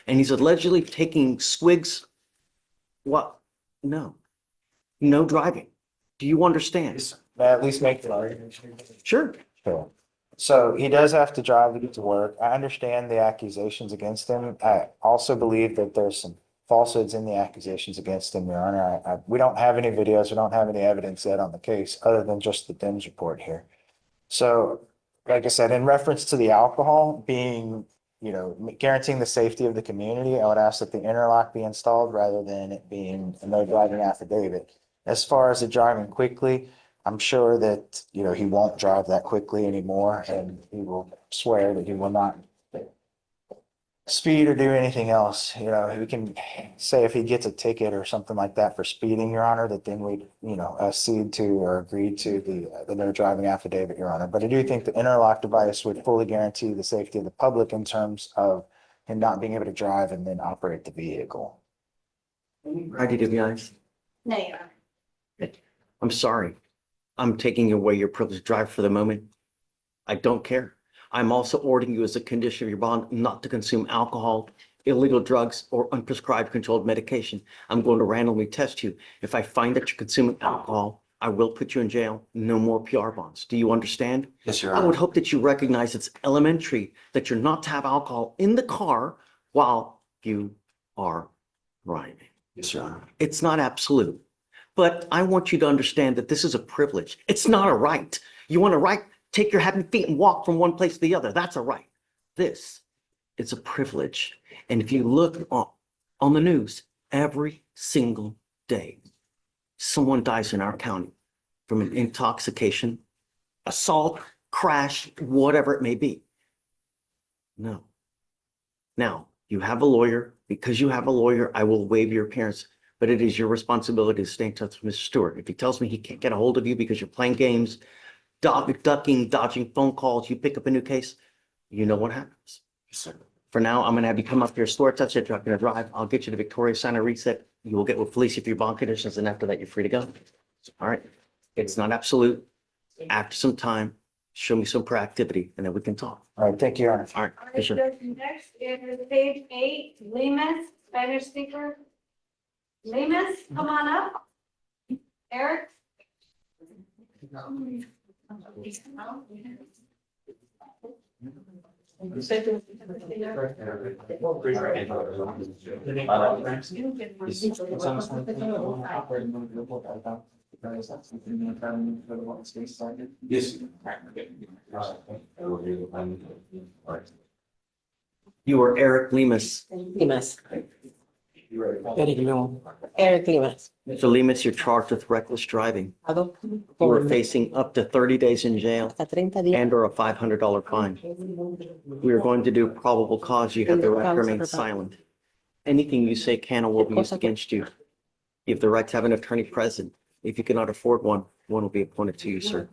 and he's allegedly taking swigs. What? No. No driving. Do you understand? May I at least make the argument? Sure. Sure. So he does have to drive to get to work. I understand the accusations against him. I also believe that there's some falsehoods in the accusations against him, Your Honor. We don't have any videos, we don't have any evidence yet on the case, other than just the DIMS report here. So, like I said, in reference to the alcohol being, guaranteeing the safety of the community, I would ask that the interlock be installed rather than it being a no driving affidavit. As far as the driving quickly, I'm sure that, he won't drive that quickly anymore, and he will swear that he will not speed or do anything else. We can say if he gets a ticket or something like that for speeding, Your Honor, that then we'd, accede to or agree to the no driving affidavit, Your Honor. But I do think the interlock device would fully guarantee the safety of the public in terms of him not being able to drive and then operate the vehicle. Ready to be honest? No, Your Honor. I'm sorry. I'm taking away your privilege to drive for the moment. I don't care. I'm also ordering you as a condition of your bond not to consume alcohol, illegal drugs, or unprescribed controlled medication. I'm going to randomly test you. If I find that you're consuming alcohol, I will put you in jail. No more PR bonds. Do you understand? Yes, Your I Honor. would hope that you recognize it's elementary that you're not to have alcohol in the car while you are driving. Yes, Your Honor. It's not absolute. But I want you to understand that this is a privilege. It's not a right. You want a right? Take your happy feet and walk from one place to the other. That's a right. This is a privilege. And if you look on the news, every single day, someone dies in our county from an intoxication, assault, crash, whatever it may be. No. Now, you have a lawyer. Because you have a lawyer, I will waive your appearance. But it is your responsibility to stay in touch with Mr. Stewart. If he tells me he can't get a hold of you because you're playing games, ducking, dodging phone calls, you pick up a new case, you know what happens. Yes, sir. For now, I'm gonna have you come up here, store touch it, you're gonna drive. I'll get you to Victoria, sign a reset. You will get with Fleischer for your bond conditions, and after that, you're free to go. All right. It's not absolute. After some time, show me some proactivity, and then we can talk. All right, thank you, Your Honor. All right. All Yes, right, sir. Judge, next is page 8, Lemus, Spanish speaker. Lemus, come on up. Eric? Yes. You are Eric Lemus. Lemus. Eric Lemus. Eric Lemus. So Lemus, you're charged with reckless driving. You Por are facing up to 30 days in jail hasta 30 días. and or a $500 fine. We are going to do probable cause. You have the right to remain silent. Anything you say can or will be used against you. You have the right to have an attorney present. If you cannot afford one, one will be appointed to you, sir.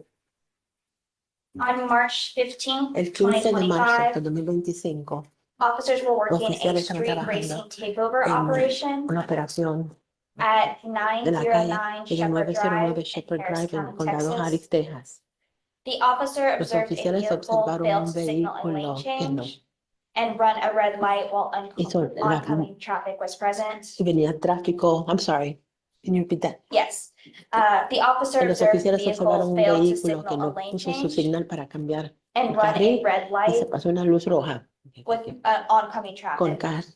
On March 15th, El 15 de marzo 2025, de 2025, officers were working a oficiales estaban street trabajando racing takeover en operation una operación at de la calle 909 de la Shepherd Drive 909 in Shepherd Harris Drive en County, Condado Texas. Harris, Texas. The officer Los observed a oficiales vehicle observaron fail un to signal in lane vehículo que no change and run a red light while hizo la, oncoming traffic was present. y venía tráfico. I'm sorry. Can you repeat that? Yes. The officer Los observed the oficiales observaron vehicle un failed to vehículo que signal a no lane puso su change señal para cambiar and el run a carril red y se light pasó una luz roja with oncoming con traffic.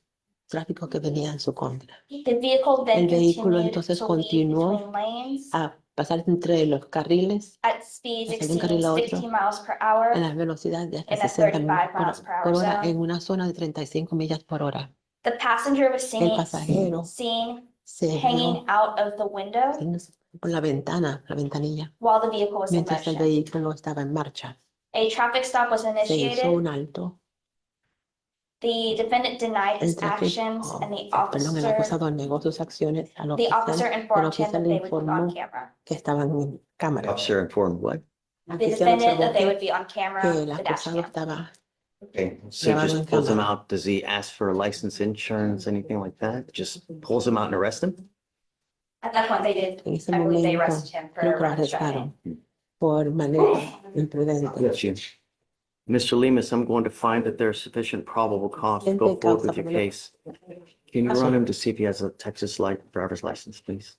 tráfico que venía en su contra. The vehicle then El vehículo continued entonces to lead continuó between lanes a pasar entre los carriles at speeds hacia de un exceeding carril a otro 60 miles per hour en las velocidades de hasta in a 60 35 millas miles per hour por hora zone. en una zona de 35 millas por hora. The passenger was El pasajero seen se hanging vio out of the window por la ventana, la ventanilla, while the vehicle was in mientras el motion. vehículo estaba en marcha. A traffic stop was Se hizo initiated. un alto. The defendant denied El his actions tráfico, and the el officer acusador negó sus acciones al oficial. El informed him oficial that le they would be on informó camera. que estaban en cámara. Officer informed what? El The oficial defendant that they observó would be on camera, que el the dash acusado cam. estaba. Okay, so Grabado en just pulls him cámara. out. Does he ask for a license, insurance, anything like that? Just pulls him out and arrests him? At that point, they did, En ese I believe they momento, arrested him for creo que lo reckless driving. arrestaron por manejo imprudente. Yes, you. Mr. Lemus, I'm going to find that there's sufficient probable cause to go Siente forward causa with your probable. case. Can you run him to see if he has a Texas driver's license, please?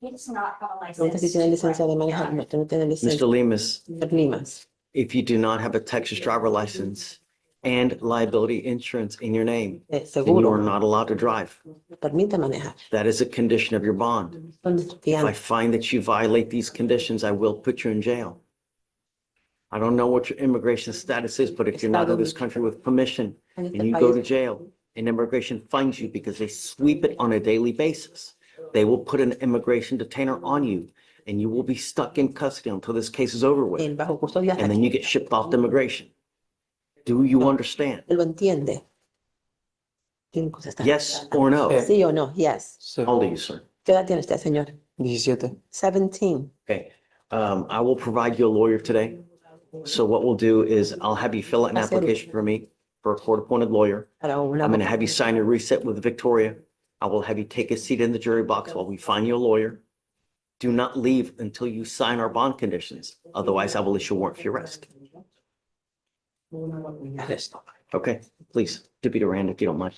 He does not have a license. Pregunta si tiene licencia de manejar. No, tú no tienes licencia. Mr. Lemus, Señor Limas, if you do not have a Texas driver license and liability insurance in your name, then you are seguro, not allowed to drive. no permite manejar. That is a condition of your bond. Son If I fianzas. find that you violate these conditions, I will put you in jail. I don't know what your immigration status is, but if you're not in this country with permission En este and you go to país, jail and immigration finds you because they sweep it on a daily basis, they will put an immigration detainer on you and you will be stuck in custody until this case is over with. en bajo custodia hasta And then que you get shipped off to immigration. Do you understand? él lo entiende. Tiene cosas tan- Yes or no? Sí o no? Yes. How old are you, sir? ¿Qué edad tiene usted, señor? 17. 17. Okay. I will provide you a lawyer today. So what we'll do is I'll have you fill out an application for me for a court-appointed lawyer. Para una I'm going to have you sign a reset with Victoria. I will have you take a seat in the jury box while we find you a lawyer. Do not leave until you sign our bond conditions. Otherwise, I will issue a warrant for your arrest. arresto. Okay, please, Deputy Rand, if you don't mind.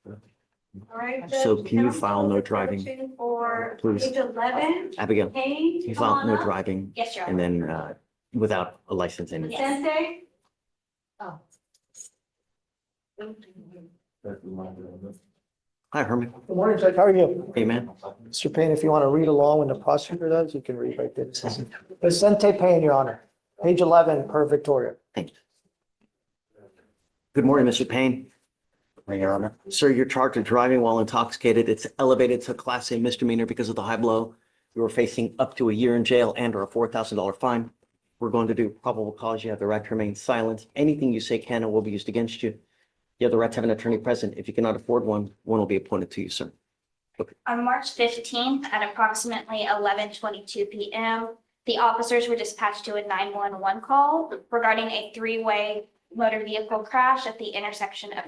All right. So Judge can you Counsel, file no we're driving? searching For Please. page 11, Abigail, Payne, you come file on no up. driving Yes, Your and Honor. then without a license in. Vicente? Hi, Herman. Good morning, Judge. How are you? Hey, man. Mr. Payne, if you want to read along when the prosecutor does, you can read right there. Vicente Payne, Your Honor. Page 11 per Victoria. Thank you. Good morning, Mr. Payne. Your Honor. Sir, you're charged with driving while intoxicated. It's elevated to Class A misdemeanor because of the high blow. You are facing up to a year in jail and or a $4,000 fine. We're going to do probable cause. You have the right to remain silent. Anything you say can and will be used against you. You have the right to have an attorney present. If you cannot afford one, one will be appointed to you, sir. On March 15th at approximately 11:22 p.m., the officers were dispatched to a 911 call regarding a three-way motor vehicle crash at the intersection of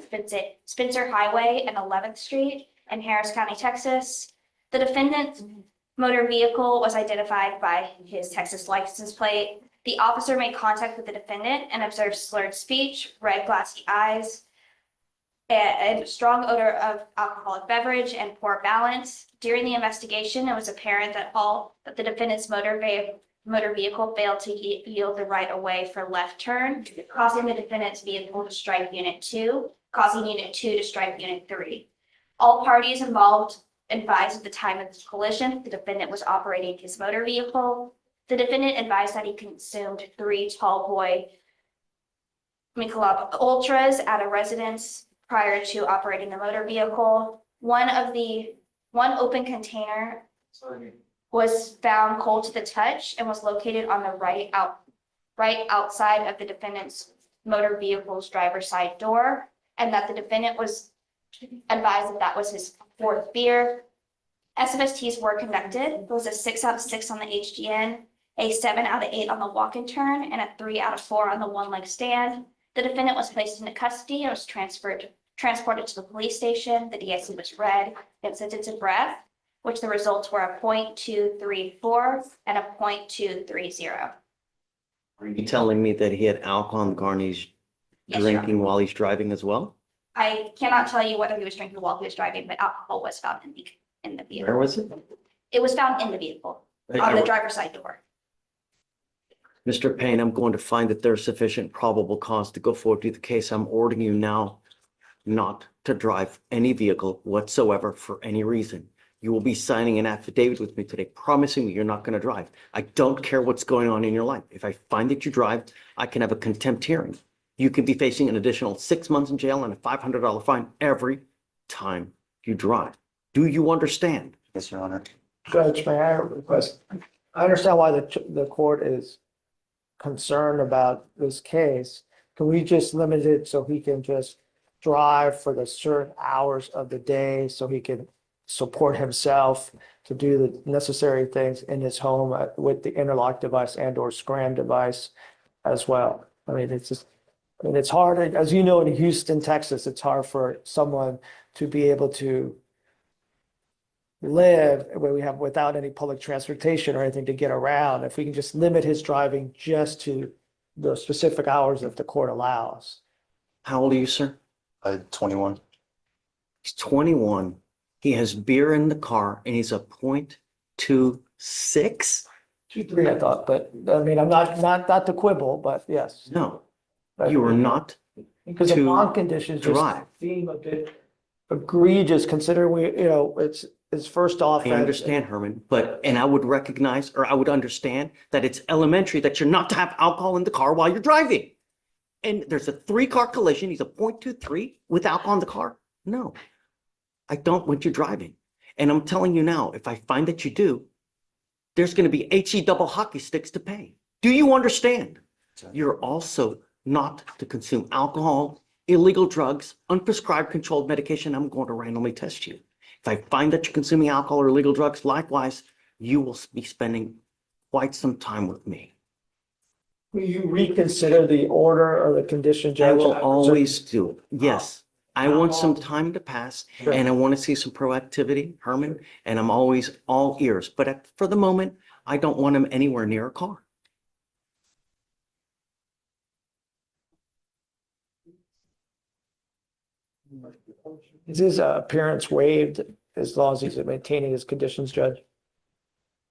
Spencer Highway and 11th Street in Harris County, Texas. The defendant's motor vehicle was identified by his Texas license plate. The officer made contact with the defendant and observed slurred speech, red glassy eyes, a strong odor of alcoholic beverage and poor balance. During the investigation, it was apparent that the defendant's motor vehicle failed to yield the right of way for left turn, causing the defendant's vehicle to strike Unit 2, causing Unit 2 to strike Unit 3. All parties involved advised at the time of the collision the defendant was operating his motor vehicle. The defendant advised that he consumed 3 tall boy Michelob Ultras at a residence prior to operating the motor vehicle. One open container was found cold to the touch and was located on the right outside of the defendant's motor vehicle's driver's side door, and that the defendant was advised that that was his 4th beer. SFSTs were conducted. It was a 6 out of 6 on the HGN, a 7 out of 8 on the walk and turn, and a 3 out of 4 on the one-leg stand. The defendant was placed into custody and was transported to the police station. The DIC was read and sentenced to breath, which the results were a .234 and a .230. Are you telling me that he had alcohol in the car and he's Yes, Your drinking while he's driving as well? I cannot tell you whether he was drinking while he was driving, but alcohol was found in the vehicle. Where was it? It was found in the vehicle on the driver's side door. Mr. Payne, I'm going to find that there's sufficient probable cause to go forward with the case. I'm ordering you now not to drive any vehicle whatsoever for any reason. You will be signing an affidavit with me today, promising me you're not going to drive. I don't care what's going on in your life. If I find that you drive, I can have a contempt hearing. You could be facing an additional 6 months in jail and a $500 fine every time you drive. Do you understand? Yes, Your Honor. Judge, may I request, I understand why the court is concerned about this case. Can we just limit it so he can just drive for the certain hours of the day so he can support himself to do the necessary things in his home with the interlock device and or scram device as well? I mean, it's hard, as you know, in Houston, Texas, it's hard for someone to be able to live where we have without any public transportation or anything to get around. If we can just limit his driving just to the specific hours that the court allows. How old are you, sir? 21. He's 21. He has beer in the car and he's a .26. 2-3, I thought, but I mean, I'm not to quibble, but yes. No, But- you are not Because the to bond conditions just drive. seem a bit egregious considering it's first off. I understand, Herman, and I would recognize, or I would understand that it's elementary that you're not to have alcohol in the car while you're driving. And there's a 3-car collision. He's a .23 with alcohol in the car. No, I don't want you driving. And I'm telling you now, if I find that you do, there's going to be HE double hockey sticks to pay. Do you understand? You're also not to consume alcohol, illegal drugs, unprescribed controlled medication. I'm going to randomly test you. If I find that you're consuming alcohol or illegal drugs, likewise, you will be spending quite some time with me. Will you reconsider the order or the condition, I Judge? will always do it. Yes. I How want some long? time to pass Sure. and I want to see some proactivity, Herman, and I'm always all ears. But for the moment, I don't want him anywhere near a car. Is his appearance waived as long as he's maintaining his conditions, Judge?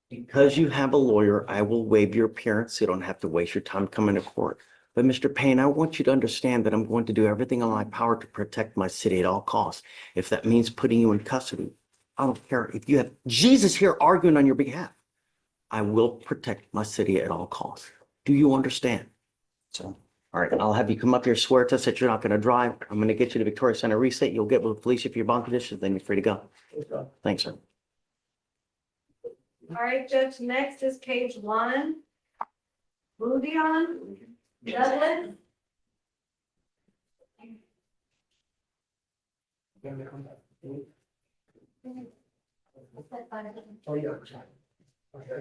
Because you have a lawyer, I will waive your appearance. You don't have to waste your time coming to court. But Mr. Payne, I want you to understand that I'm going to do everything in my power to protect my city at all costs. If that means putting you in custody, I don't care. If you have Jesus here arguing on your behalf, I will protect my city at all costs. Do you understand? So, all right, I'll have you come up here, swear to us that you're not going to drive. I'm going to get you to Victoria Center reset. You'll get with Fleischer for your bond conditions, then you're free to go. Thanks, sir. All right, Judge, next is page 1. Bodon, Douglas. Oh, yeah.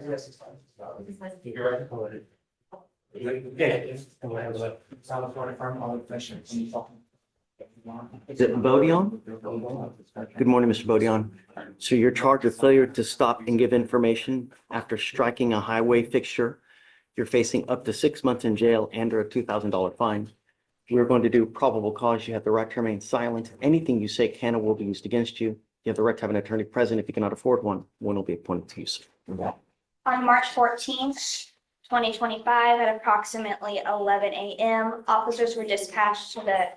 Yes, it's fine. You're right. Is it Bodon? Good morning, Mr. Bodon. So you're charged with failure to stop and give information after striking a highway fixture. You're facing up to 6 months in jail and or a $2,000 fine. We're going to do probable cause. You have the right to remain silent. Anything you say can or will be used against you. You have the right to have an attorney present. If you cannot afford one will be appointed to you, sir. On March 14th, 2025, at approximately 11 a.m., officers were dispatched to the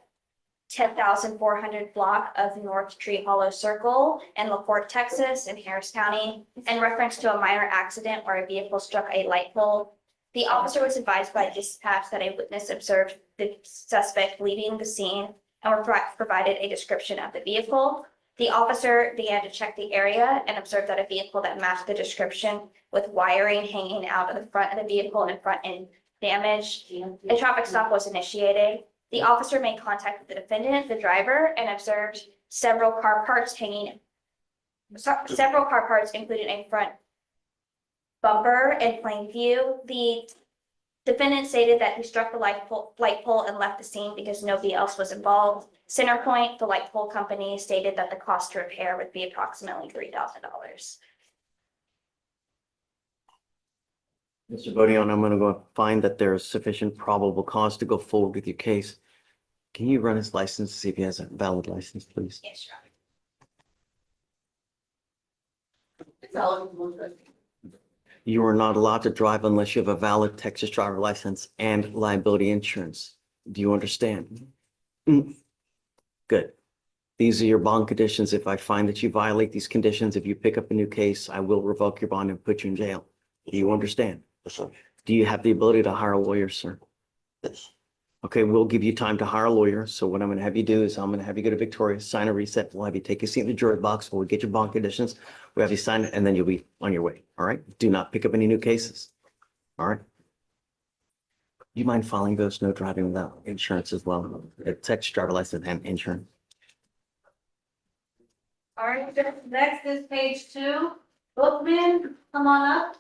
10,400 block of North Tree Hollow Circle in LaPorte, Texas, in Harris County, in reference to a minor accident where a vehicle struck a light pole. The officer was advised by dispatch that a witness observed the suspect leaving the scene and were provided a description of the vehicle. The officer began to check the area and observed that a vehicle that matched the description with wiring hanging out of the front of the vehicle and front end damage. A traffic stop was initiated. The officer made contact with the defendant, the driver, and observed several car parts, including a front bumper in plain view. The defendant stated that he struck the light pole and left the scene because nobody else was involved. Centerpoint, the light pole company, stated that the cost to repair would be approximately $3,000. Mr. Bodon, I'm going to go find that there is sufficient probable cause to go forward with your case. Can you run his license to see if he has a valid license, please? Yes, Your Honor. You are not allowed to drive unless you have a valid Texas driver license and liability insurance. Do you understand? Good. These are your bond conditions. If I find that you violate these conditions, if you pick up a new case, I will revoke your bond and put you in jail. Do you understand? Yes, sir. Do you have the ability to hire a lawyer, sir? Yes. Okay, we'll give you time to hire a lawyer. So what I'm going to have you do is I'm going to have you go to Victoria, sign a reset. We'll have you take a seat in the jury box. We'll get your bond conditions. We'll have you sign it, and then you'll be on your way. All right? Do not pick up any new cases. All right? Do you mind filing those no driving without insurance as well? A Texas driver license and insurance. All right, Judge, next is page 2. Bookman, come on up.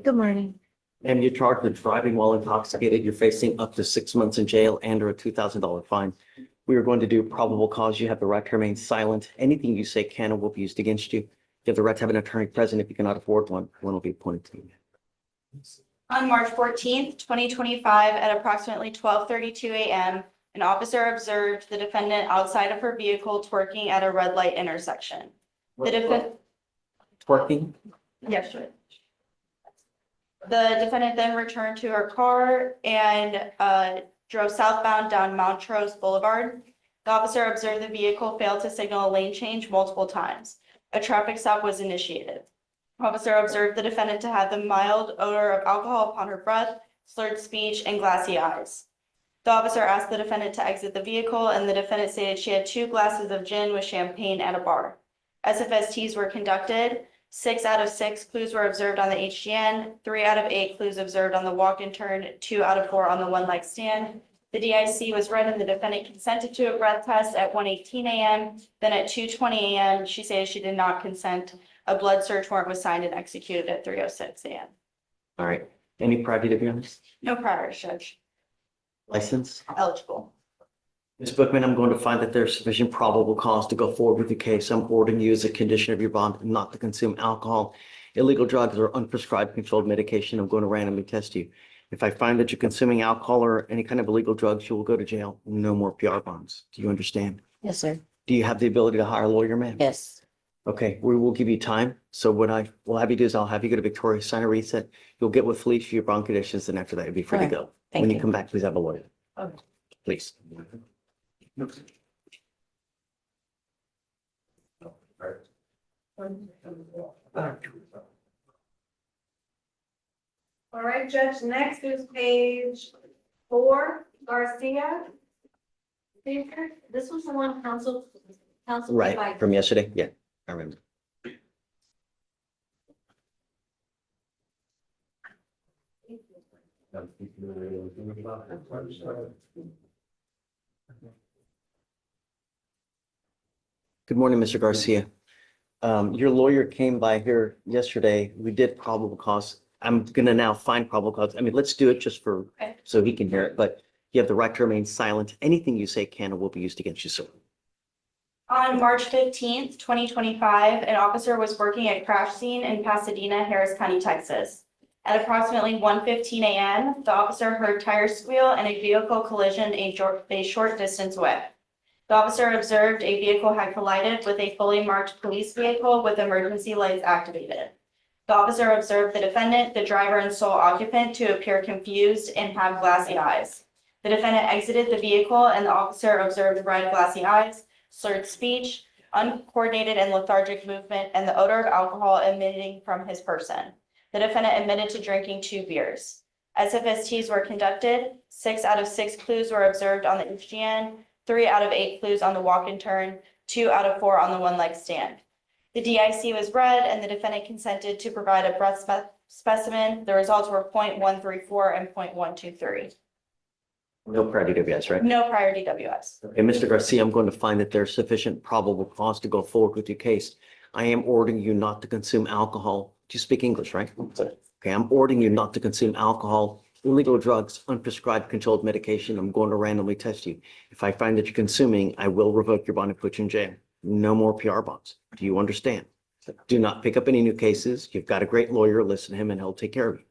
Good morning. And you're charged with driving while intoxicated. You're facing up to 6 months in jail and or a $2,000 fine. We are going to do probable cause. You have the right to remain silent. Anything you say can and will be used against you. You have the right to have an attorney present. If you cannot afford one will be appointed to you. On March 14th, 2025, at approximately 12:32 a.m., an officer observed the defendant outside of her vehicle twerking at a red light intersection. The defendant, Twerking? yes, sure. The defendant then returned to her car and drove southbound down Montrose Boulevard. The officer observed the vehicle failed to signal a lane change multiple times. A traffic stop was initiated. Officer observed the defendant to have the mild odor of alcohol upon her breath, slurred speech, and glassy eyes. The officer asked the defendant to exit the vehicle, and the defendant stated she had 2 glasses of gin with champagne at a bar. SFSTs were conducted. 6 out of 6 clues were observed on the HGN, 3 out of 8 clues observed on the walk and turn, 2 out of 4 on the one leg stand. The DIC was read and the defendant consented to a breath test at 1:18 a.m. Then at 2:20 a.m., she stated she did not consent. A blood search warrant was signed and executed at 3:06 a.m. All right. Any prior DWIs? No prior, Judge. License? Eligible. Ms. Bookman, I'm going to find that there's sufficient probable cause to go forward with the case. I'm ordering you as a condition of your bond not to consume alcohol, illegal drugs, or unprescribed controlled medication. I'm going to randomly test you. If I find that you're consuming alcohol or any kind of illegal drugs, you will go to jail. No more PR bonds. Do you understand? Yes, sir. Do you have the ability to hire a lawyer, ma'am? Yes. Okay, we will give you time. So what I will have you do is I'll have you go to Victoria, sign a reset. You'll get with Fleischer for your bond conditions, and after that, you'll be free to All right. go. Thank When you you. come back, please have a lawyer. Okay. Please. All right, Judge, next is page 4, Garcia. This was the one counsel. Right, from yesterday? Yeah, I remember. Good morning, Mr. Garcia. Your lawyer came by here yesterday. We did probable cause. I'm gonna now find probable cause. I mean, let's do it just for, Okay. so he can hear it, but you have the right to remain silent. Anything you say can or will be used against you, sir. On March 15th, 2025, an officer was working at crash scene in Pasadena, Harris County, Texas. At approximately 1:15 a.m., the officer heard tires squeal and a vehicle collision a short distance away. The officer observed a vehicle had collided with a fully marked police vehicle with emergency lights activated. The officer observed the defendant, the driver, and sole occupant to appear confused and have glassy eyes. The defendant exited the vehicle and the officer observed red glassy eyes, slurred speech, uncoordinated and lethargic movement, and the odor of alcohol emitting from his person. The defendant admitted to drinking 2 beers. SFSTs were conducted. 6 out of 6 clues were observed on the HGN, 3 out of 8 clues on the walk and turn, 2 out of 4 on the one leg stand. The DIC was read and the defendant consented to provide a breath specimen. The results were 0.134 and 0.123. No prior DWIs, right? No prior DWS. And Mr. Garcia, I'm going to find that there's sufficient probable cause to go forward with your case. I am ordering you not to consume alcohol. Do you speak English, right? Okay, I'm ordering you not to consume alcohol, illegal drugs, unprescribed controlled medication. I'm going to randomly test you. If I find that you're consuming, I will revoke your bond and put you in jail. No more PR bonds. Do you understand? Do not pick up any new cases. You've got a great lawyer. Listen to him and he'll take care of you.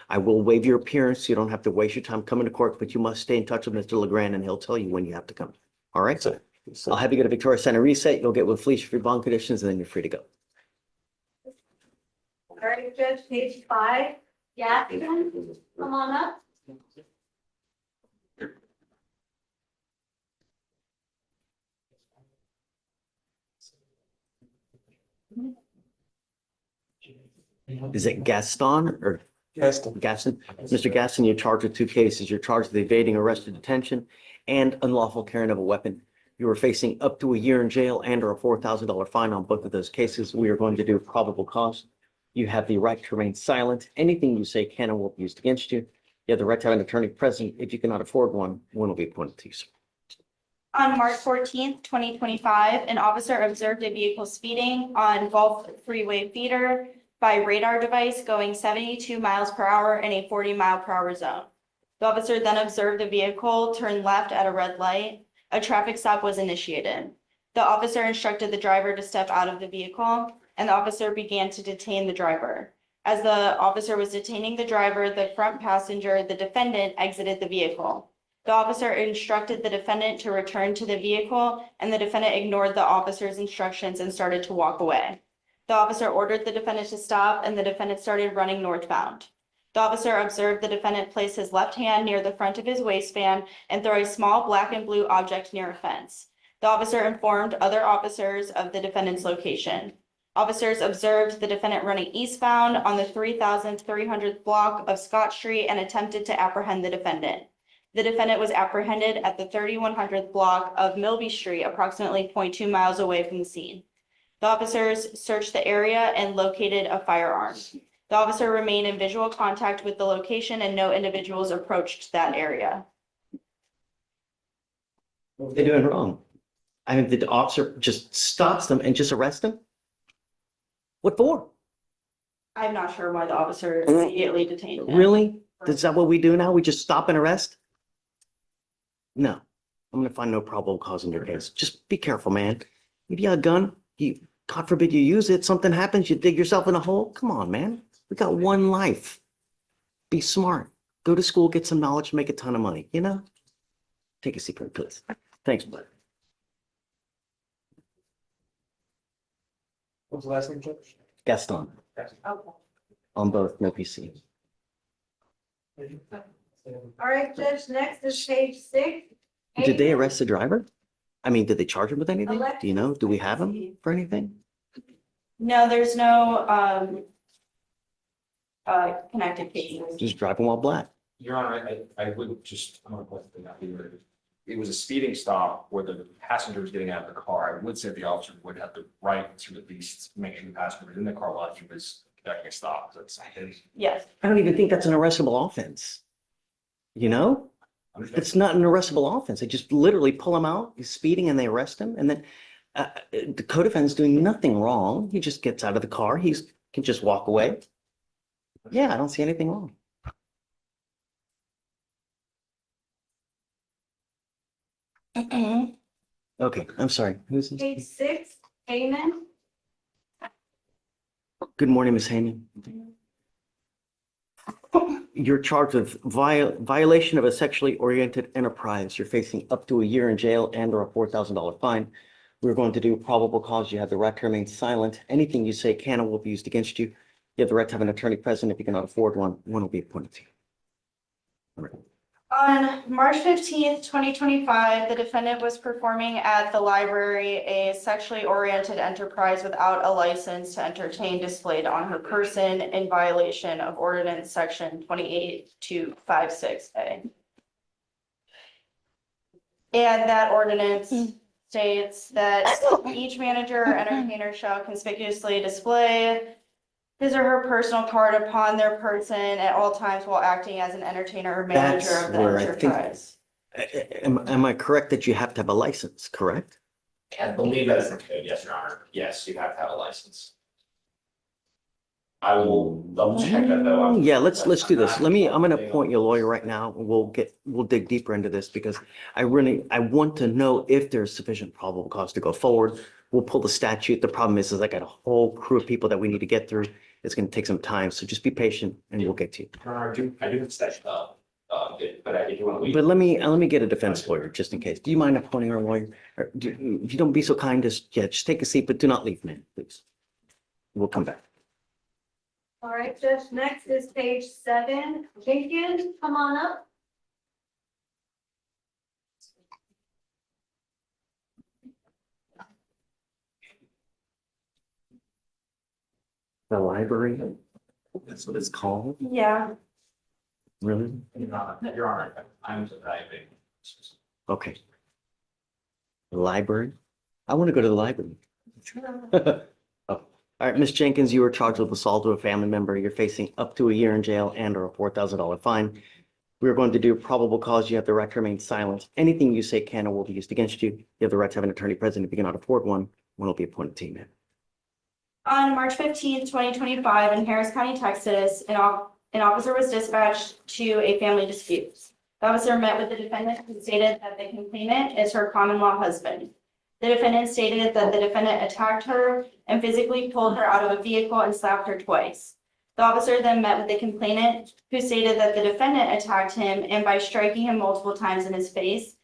I will waive your appearance. You don't have to waste your time coming to court, but you must stay in touch with Mr. LeGrand and he'll tell you when you have to come. All right? I'll have you go to Victoria Center reset. You'll get with Fleischer for your bond conditions and then you're free to go. All right, Judge, page 5, Gaston, come on up. Is it Gaston or Gaston. Gaston? Mr. Gaston, you're charged with 2 cases. You're charged with evading arrest or detention and unlawful carrying of a weapon. You are facing up to a year in jail and or a $4,000 fine on both of those cases. We are going to do probable cause. You have the right to remain silent. Anything you say can and will be used against you. You have the right to have an attorney present. If you cannot afford one will be appointed to you, sir. On March 14th, 2025, an officer observed a vehicle speeding on Gulf Freeway Feeder by radar device going 72 miles per hour in a 40-mile-per-hour zone. The officer then observed the vehicle turn left at a red light. A traffic stop was initiated. The officer instructed the driver to step out of the vehicle, and the officer began to detain the driver. As the officer was detaining the driver, the front passenger, the defendant, exited the vehicle. The officer instructed the defendant to return to the vehicle, and the defendant ignored the officer's instructions and started to walk away. The officer ordered the defendant to stop, and the defendant started running northbound. The officer observed the defendant place his left hand near the front of his waistband and throw a small black and blue object near a fence. The officer informed other officers of the defendant's location. Officers observed the defendant running eastbound on the 3,300th block of Scott Street and attempted to apprehend the defendant. The defendant was apprehended at the 3,100th block of Milby Street, approximately 0.2 miles away from the scene. The officers searched the area and located a firearm. The officer remained in visual contact with the location and no individuals approached that area. What are they doing wrong? I mean, the officer just stops them and just arrests them? What for? I'm not sure why the officer immediately detained him. Really? Is that what we do now? We just stop and arrest? No, I'm gonna find no probable cause in your case. Just be careful, man. If you got a gun, God forbid you use it, something happens, you dig yourself in a hole. Come on, man. We got one life. Be smart. Go to school, get some knowledge, make a ton of money, you know? Take a seat, please. Thanks, bud. What's the last name, Judge? Gaston, Okay. on both, no PC. All right, Judge, next is page 6. Did they Heyman. arrest the driver? I mean, did they charge him with anything? Do you know? Do we have him for anything? No, there's no connected cases. Just driving while black. Your Honor, I would just, I'm gonna point something out here. It was a speeding stop where the passenger was getting out of the car. I would say the officer would have the right to at least make sure the passenger was in the car while he was conducting a stop. That's his. Yes. I don't even think that's an arrestable offense. You know? It's not an arrestable offense. They just literally pull him out, he's speeding and they arrest him. And then the co-defendant's doing nothing wrong. He just gets out of the car. He can just walk away. Yeah, I don't see anything wrong. Okay, I'm sorry. Who's this? Page 6, Heyman. Good morning, Ms. Heyman. You're charged with violation of a sexually oriented enterprise. You're facing up to a year in jail and or a $4,000 fine. We're going to do probable cause. You have the right to remain silent. Anything you say can and will be used against you. You have the right to have an attorney present. If you cannot afford one, one will be appointed to you. All right. On March 15th, 2025, the defendant was performing at the library a sexually oriented enterprise without a license to entertain displayed on her person in violation of Ordinance Section 28256A. And that ordinance states that each manager or entertainer shall conspicuously display his or her personal card upon their person at all times while acting as an entertainer or manager That's of the where I think- enterprise. Am I correct that you have to have a license, correct? I believe that is the code, yes, Your Honor. Yes, you have to have a license. I will double check that though. Yeah, let's do this. I'm gonna appoint you a lawyer right now. We'll dig deeper into this because I want to know if there's sufficient probable cause to go forward. We'll pull the statute. The problem is I got a whole crew of people that we need to get through. It's gonna take some time, so just be patient and we'll get to you. Your Honor, I do have statute up, but I do want to leave. But let me get a defense lawyer just in case. Do you mind appointing our lawyer? Or if you don't be so kind, just take a seat, but do not leave, man, please. We'll come back. All right, Judge, next is page 7. Jenkins, come on up. The library, that's what it's called, Yeah. really? Your Honor, I'm surviving. Okay. The library? I want to go to the library. Oh. All right, Ms. Jenkins, you were charged with assault of a family member. You're facing up to a year in jail and or a $4,000 fine. We're going to do probable cause. You have the right to remain silent. Anything you say can or will be used against you. You have the right to have an attorney present. If you cannot afford one, one will be appointed to you, ma'am. On March 15th, 2025, in Harris County, Texas, an officer was dispatched to a family dispute. The officer met with the defendant who stated that the complainant is her common law husband. The defendant stated that the defendant attacked her and physically pulled her out of a vehicle and slapped her twice. The officer then met with the complainant who stated that the defendant attacked him and by striking him multiple times in his face,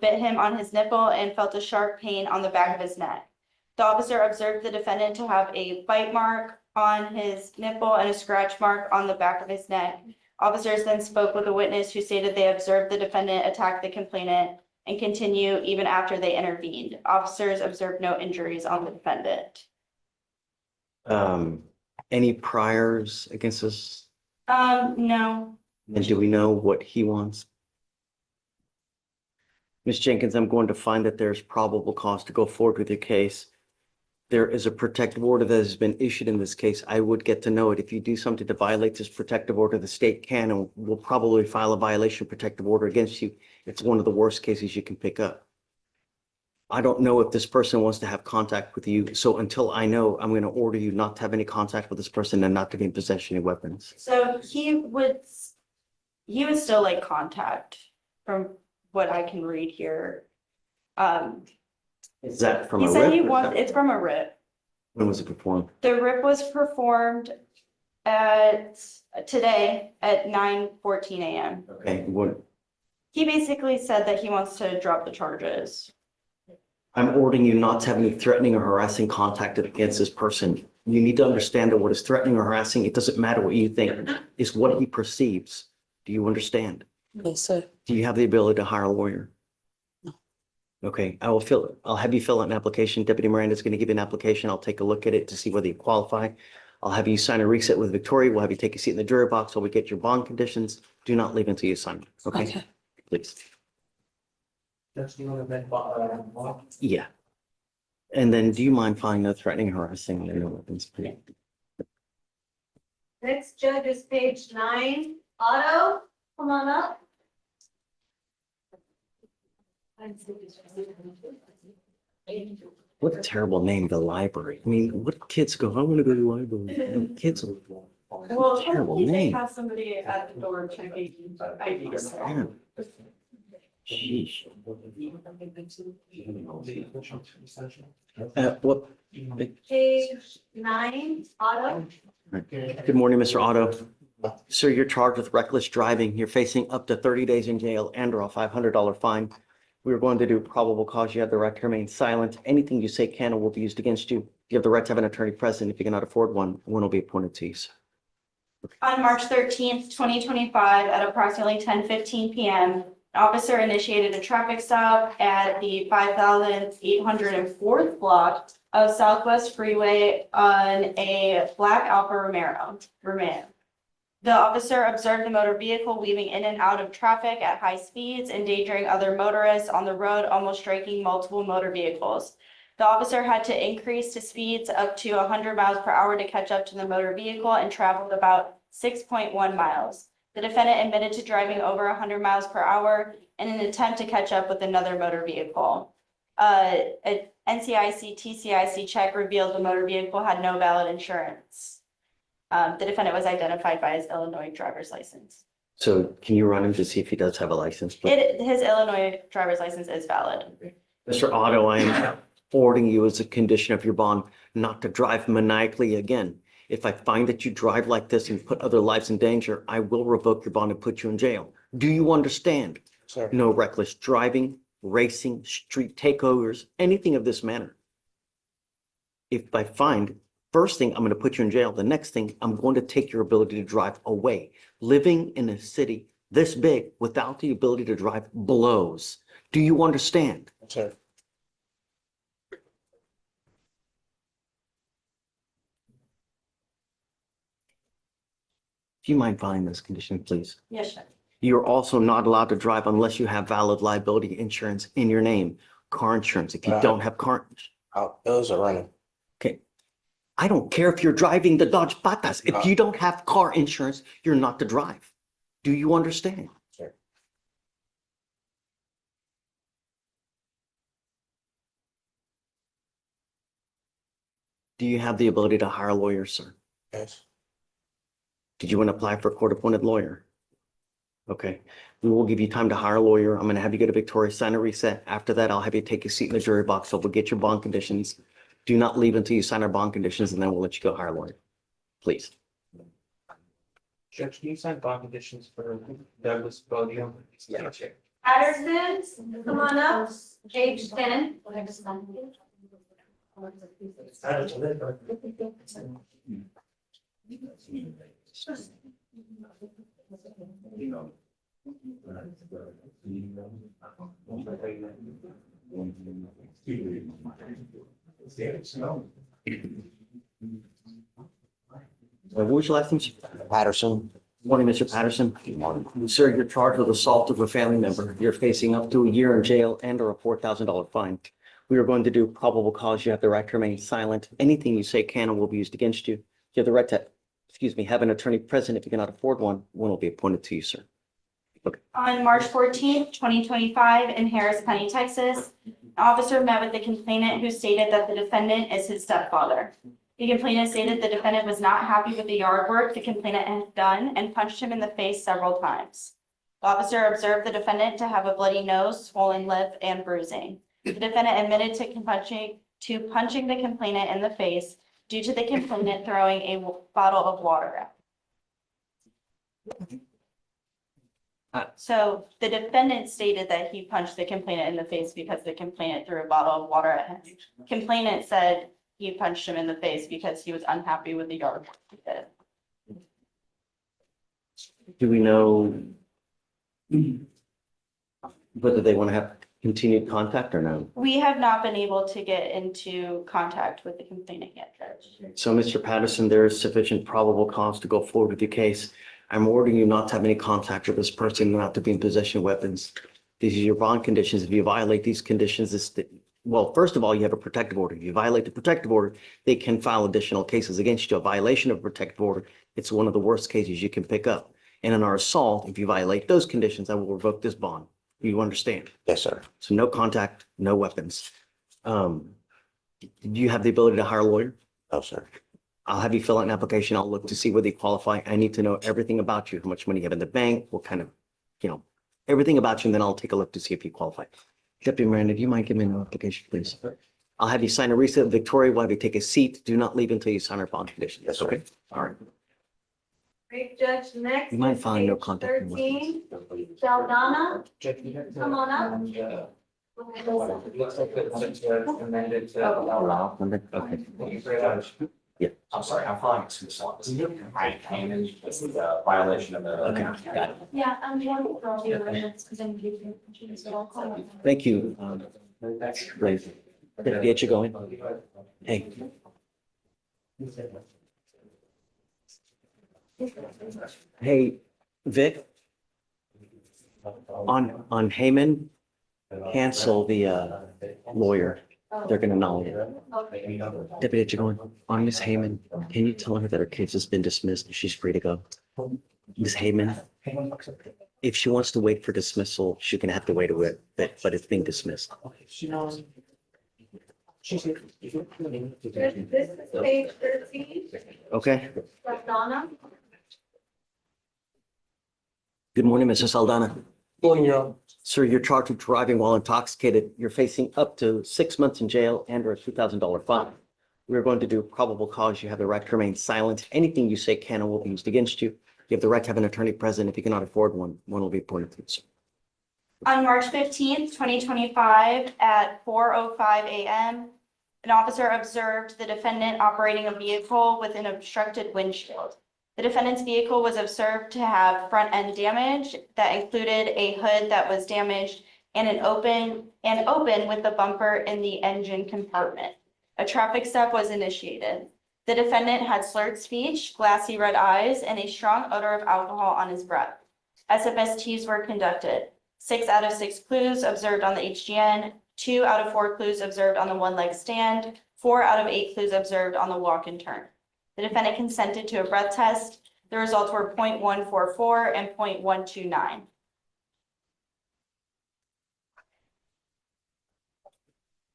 bit him on his nipple and felt a sharp pain on the back of his neck. The officer observed the defendant to have a bite mark on his nipple and a scratch mark on the back of his neck. Officers then spoke with a witness who stated they observed the defendant attack the complainant and continue even after they intervened. Officers observed no injuries on the defendant. Any priors against this? No. And do we know what he wants? Ms. Jenkins, I'm going to find that there's probable cause to go forward with your case. There is a protective order that has been issued in this case. I would get to know it. If you do something to violate this protective order, the state can and will probably file a violation protective order against you. It's one of the worst cases you can pick up. I don't know if this person wants to have contact with you. So until I know, I'm going to order you not to have any contact with this person and not to be in possession of weapons. So he would still like contact from what I can read here. Is that from He a said he rip? wants, it's from a RIP. When was it performed? The RIP was performed today at 9:14 a.m. Okay, what? He basically said that he wants to drop the charges. I'm ordering you not to have any threatening or harassing contact against this person. You need to understand that what is threatening or harassing, it doesn't matter what you think, is what he perceives. Do you understand? Yes, sir. Do you have the ability to hire a lawyer? No. Okay, I'll have you fill out an application. Deputy Miranda's going to give you an application. I'll take a look at it to see whether you qualify. I'll have you sign a reset with Victoria. We'll have you take a seat in the jury box while we get your bond conditions. Do not leave until you sign it. Okay, Okay. please. That's the one that, Yeah. And then do you mind finding the threatening, harassing, and no weapons? Please? Next judge is page 9. Otto, come on up. What a terrible name, the library. I mean, what kids go, I want to go to the library. Kids, Well, terrible he name. has somebody at the door checking IDs. Yeah. Sheesh. What? Page 9, Otto. Good morning, Mr. Otto. Sir, you're charged with reckless driving. You're facing up to 30 days in jail and or a $500 fine. We're going to do probable cause. You have the right to remain silent. Anything you say can or will be used against you. You have the right to have an attorney present. If you cannot afford one will be appointed to you, sir. On March 13th, 2025, at approximately 10:15 p.m., an officer initiated a traffic stop at the 5804th block of Southwest Freeway on a black Alfa Romeo. The officer observed the motor vehicle weaving in and out of traffic at high speeds, endangering other motorists on the road, almost striking multiple motor vehicles. The officer had to increase the speeds up to 100 miles per hour to catch up to the motor vehicle and traveled about 6.1 miles. The defendant admitted to driving over 100 miles per hour in an attempt to catch up with another motor vehicle. A NCIC TCIC check revealed the motor vehicle had no valid insurance. The defendant was identified by his Illinois driver's license. So can you run him to see if he does have a license? please? His Illinois driver's license is valid. Mr. Otto, I am forwarding you as a condition of your bond not to drive maniacally again. If I find that you drive like this and put other lives in danger, I will revoke your bond and put you in jail. Do you understand? Sir. No reckless driving, racing, street takeovers, anything of this manner. If I find, first thing, I'm going to put you in jail. The next thing, I'm going to take your ability to drive away. Living in a city this big without the ability to drive blows. Do you understand? Sir. Do you mind filing this condition, please? Yes, sir. You're also not allowed to drive unless you have valid liability insurance in your name, car insurance. If you don't have car, Those are running. okay. I don't care if you're driving the Dodge Patas. If you don't have car insurance, you're not to drive. Do you understand? Sure. Do Do you have the ability to hire a lawyer, sir? Yes. Did you want to apply for a court-appointed lawyer? Okay, we will give you time to hire a lawyer. I'm gonna have you go to Victoria, sign a reset. After that, I'll have you take a seat in the jury box. So we'll get your bond conditions. Do not leave until you sign our bond conditions, and then we'll let you go hire a lawyer. Please. Judge, can you sign bond conditions for Douglas Bodon? Yeah. Patterson, come on up, page 10. What was your last name? Patterson. Morning, Mr. Patterson. Sir, you're charged with assault of a family member. You're facing up to a year in jail and or a $4,000 fine. We are going to do probable cause. You have the right to remain silent. Anything you say can and will be used against you. You have the right to, have an attorney present. If you cannot afford one will be appointed to you, sir. On March 14th, 2025, in Harris County, Texas, an officer met with the complainant who stated that the defendant is his stepfather. The complainant stated the defendant was not happy with the yard work the complainant had done and punched him in the face several times. The officer observed the defendant to have a bloody nose, swollen lip, and bruising. The defendant admitted to punching the complainant in the face due to the complainant throwing a bottle of water at him. So the defendant stated that he punched the complainant in the face because the complainant threw a bottle of water at him. Complainant said he punched him in the face because he was unhappy with the yard work he did. Do we know whether they want to have continued contact or no? We have not been able to get into contact with the complainant yet, Judge. So, Mr. Patterson, there is sufficient probable cause to go forward with your case. I'm ordering you not to have any contact with this person, not to be in possession of weapons. These are your bond conditions. If you violate these conditions, well, first of all, you have a protective order. If you violate the protective order, they can file additional cases against you. A violation of a protective order, it's one of the worst cases you can pick up. And in our assault, if you violate those conditions, I will revoke this bond. You understand? Yes, sir. So no contact, no weapons. Do you have the ability to hire a lawyer? No, sir. I'll have you fill out an application. I'll look to see whether you qualify. I need to know everything about you, how much money you have in the bank, what kind of, everything about you, and then I'll take a look to see if you qualify. Deputy Miranda, do you mind giving me an application, please? I'll have you sign a receipt. Victoria will have you take a seat. Do not leave until you sign our bond conditions. Yes, sir. Okay? All right. Great, Judge, next. You mind is filing no page contact? 13, Salana, Judge, you have to- come on up. It looks like it's amended to allow. Okay. Yeah. I'm sorry, I'm filing suicide. Payne is the violation of the. Okay, got it. Yeah, I'm one for all the amendments because I'm giving you so I'll call it. Thank you. Great. Get you going. Hey. Hey, Vic, on Heyman, cancel the lawyer. They're gonna null it. Okay. Deputy, you going? On Miss Heyman, can you tell her that her case has been dismissed? She's free to go. Miss Heyman, if she wants to wait for dismissal, she's gonna have to wait a bit, but it's being dismissed. She knows. She's here. This is page 13, Okay? Salana. Good morning, Mr. Saldana. Morning, Your Honor. Sir, you're charged with driving while intoxicated. You're facing up to 6 months in jail and or a $2,000 fine. We're going to do probable cause. You have the right to remain silent. Anything you say can and will be used against you. You have the right to have an attorney present. If you cannot afford one will be appointed to you, sir. On March 15th, 2025, at 4:05 a.m., an officer observed the defendant operating a vehicle with an obstructed windshield. The defendant's vehicle was observed to have front end damage that included a hood that was damaged and open with the bumper in the engine compartment. A traffic stop was initiated. The defendant had slurred speech, glassy red eyes, and a strong odor of alcohol on his breath. SFSTs were conducted. 6 out of 6 clues observed on the HGN, 2 out of 4 clues observed on the one-leg stand, 4 out of 8 clues observed on the walk and turn. The defendant consented to a breath test. The results were 0.144 and 0.129.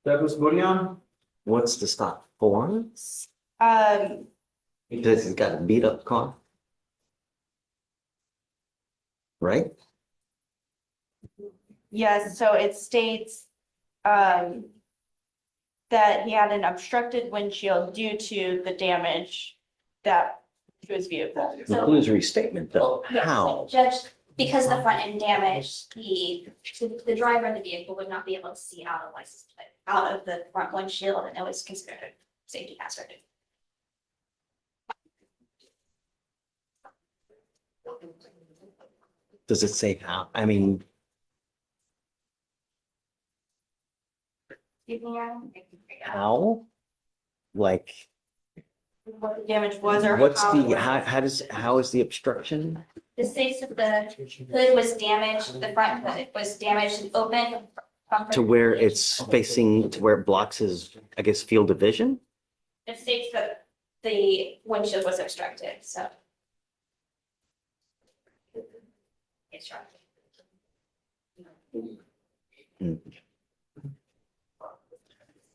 Douglas Bodon. What's the stop? 4? Because he's got a beat up car. Right? yes, so it states, that he had an obstructed windshield due to the damage that to his vehicle. Conclusory statement though. Yes, How? Judge, because the front end damage, the driver of the vehicle would not be able to see out of license plate, out of the front windshield, and it was considered a safety hazard. Does it say how? I mean, Excuse me, Adam? how? Like, What the damage was or what's how it the, was. how is the obstruction? The states that the hood was damaged, the front hood was damaged and open. To where it's facing, to where it blocks his, I guess, field of vision? It states that the windshield was obstructed, so. It's right.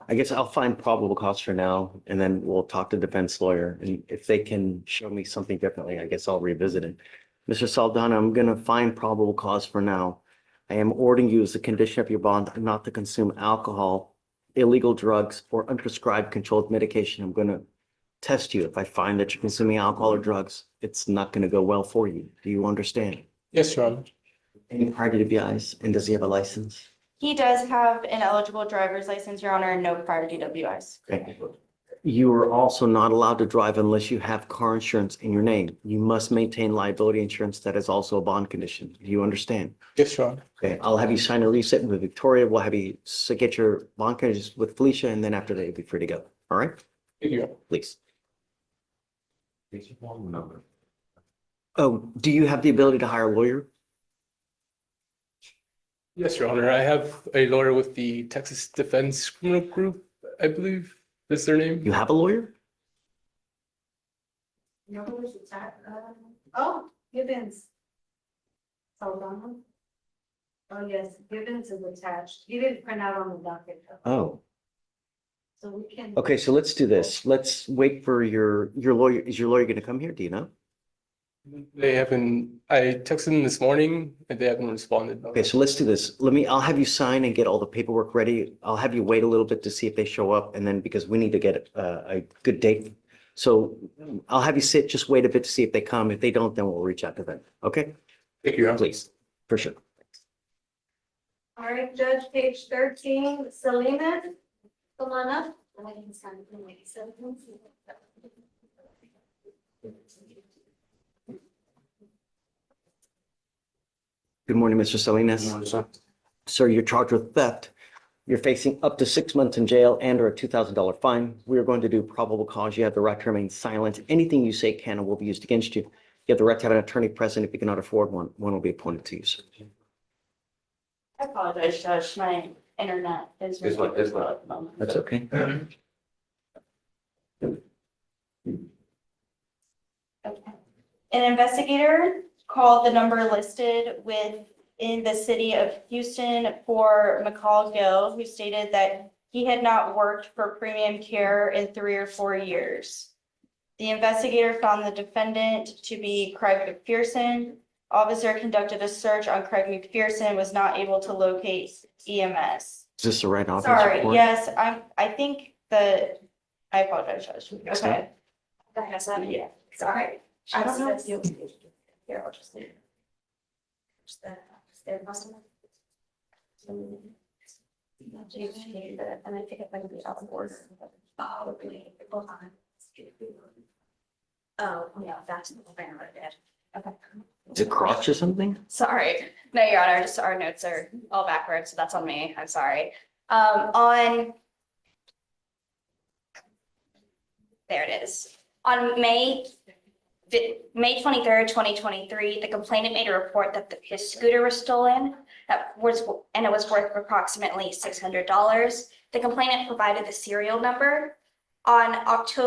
I guess I'll find probable cause for now, and then we'll talk to defense lawyer, and if they can show me something differently, I guess I'll revisit it. Mr. Saldana, I'm gonna find probable cause for now. I am ordering you as a condition of your bond not to consume alcohol, illegal drugs, or unprescribed controlled medication. I'm gonna test you. If I find that you're consuming alcohol or drugs, it's not gonna go well for you. Do you understand? Yes, Your Honor. Any prior DWIs, and does he have a license? He does have an eligible driver's license, Your Honor, and no prior DWIs. Okay. You are also not allowed to drive unless you have car insurance in your name. You must maintain liability insurance. That is also a bond condition. Do you understand? Yes, Your Honor. Okay, I'll have you sign a reset with Victoria. We'll have you get your bond conditions with Fleischer, and then after that, you'll be free to go. All right, Thank you, Your Honor. please. Oh, do you have the ability to hire a lawyer? Yes, Your Honor. I have a lawyer with the Texas Defense Criminal Group, I believe is their name. You have a lawyer? Oh, Gibbons. Salana. Oh, yes, Gibbons is attached. He didn't print out on the docket. Oh, So we can. okay, so let's do this. Let's wait for your lawyer. Is your lawyer going to come here? Do you know? They haven't, I texted them this morning and they haven't responded. Okay, so let's do this. I'll have you sign and get all the paperwork ready. I'll have you wait a little bit to see if they show up, and then because we need to get a good date. So I'll have you sit, just wait a bit to see if they come. If they don't, then we'll reach out to them. Okay, Thank you, Your Honor. please, for sure. All right, Judge, page 13, Selena, come on up. Good morning, Mr. Salinas. Sir, you're charged with theft. You're facing up to 6 months in jail and or a $2,000 fine. We are going to do probable cause. You have the right to remain silent. Anything you say can and will be used against you. You have the right to have an attorney present. If you cannot afford one, one will be appointed to you, sir. I apologize, Judge. My internet is. That's okay. An investigator called the number listed in the city of Houston for McCall Gill, who stated that he had not worked for premium care in 3 or 4 years. The investigator found the defendant to be Craig McPherson. Officer conducted a search on Craig McPherson, was not able to locate EMS. Is this the right office? Sorry, report? yes, I think I apologize, Judge. Okay. Yeah, sorry. I don't know if you. Here, I'll just leave it. Just the, their customer. And I think it might be out of order. Oh, okay. Hold on. Oh, yeah, that's the banner I did. Okay. Is it crotch or something? Sorry. No, Your Honor, just our notes are all backwards, so that's on me. I'm sorry. On. There it is. On May 23rd, 2023, the complainant made a report that his scooter was stolen, and it was worth approximately $600. The complainant provided the serial number. On August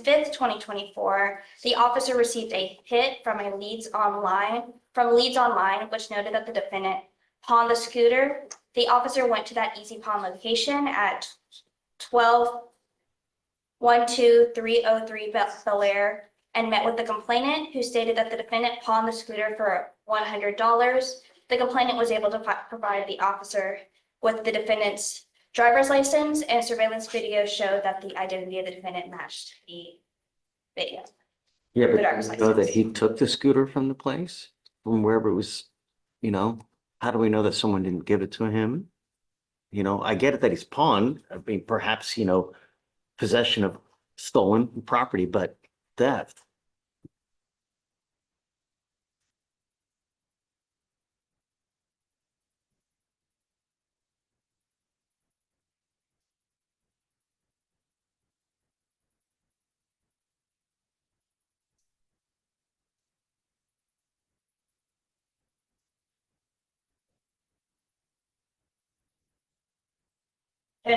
5th, 2024, the officer received a hit from Leads Online, which noted that the defendant pawned the scooter. The officer went to that Easy Pawn location at 12303 Bel Air and met with the complainant, who stated that the defendant pawned the scooter for $100. The complainant was able to provide the officer with the defendant's driver's license, and surveillance video showed that the identity of the defendant matched the video. Yeah, The but driver's you know that license. he took the scooter from the place, from wherever it was, you know? How do we know that someone didn't give it to him? You know, I get it that he's pawned. I mean, perhaps, you know, possession of stolen property, but theft.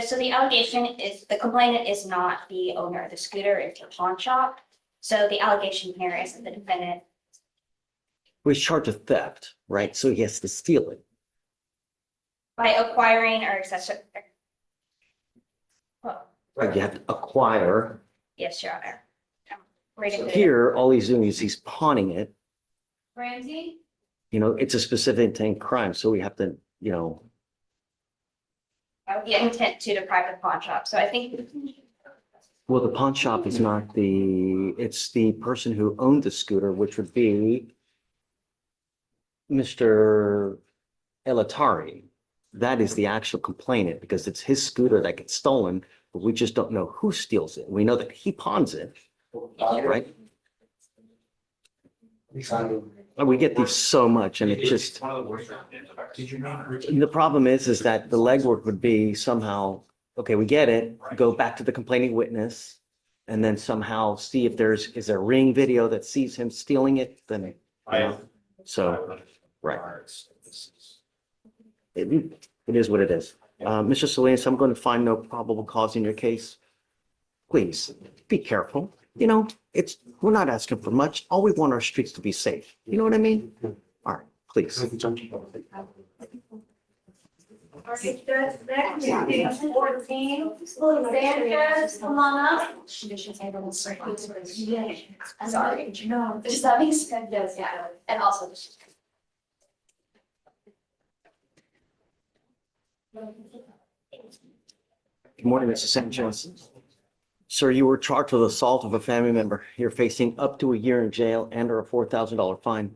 So the allegation is the complainant is not the owner of the scooter, it's a pawn shop. So the allegation here is that the defendant, Was charged with theft, right? So he has to steal it. by acquiring or accessory. Well, But you have to acquire. yes, Your Honor. I'm reading So the- here, all he's doing is he's pawning it. Ramsey? You know, it's a specific intent crime, so we have to, you know, The intent to deprive the pawn shop. So I think well, the pawn shop is not it's the person who owned the scooter, which would be Mr. Elatari. That is the actual complainant because it's his scooter that gets stolen, but we just don't know who steals it. We know that he pawns it, right? And we get these so much and it just, the problem is that the legwork would be somehow, okay, we get it, go back to the complaining witness and then somehow see if is there a ring video that sees him stealing it, then, you know, so, right. It is what it is. Mr. Salinas, I'm going to find no probable cause in your case. Please be careful. You know, we're not asking for much. All we want our streets to be safe. You know what I mean? All right, please. All right, Judge, next is 14. Sanchez, come on up. sorry, no, does that make sense? Yeah, and also. Good morning, Mr. Sanchez. Sir, you were charged with assault of a family member. You're facing up to a year in jail and or a $4,000 fine.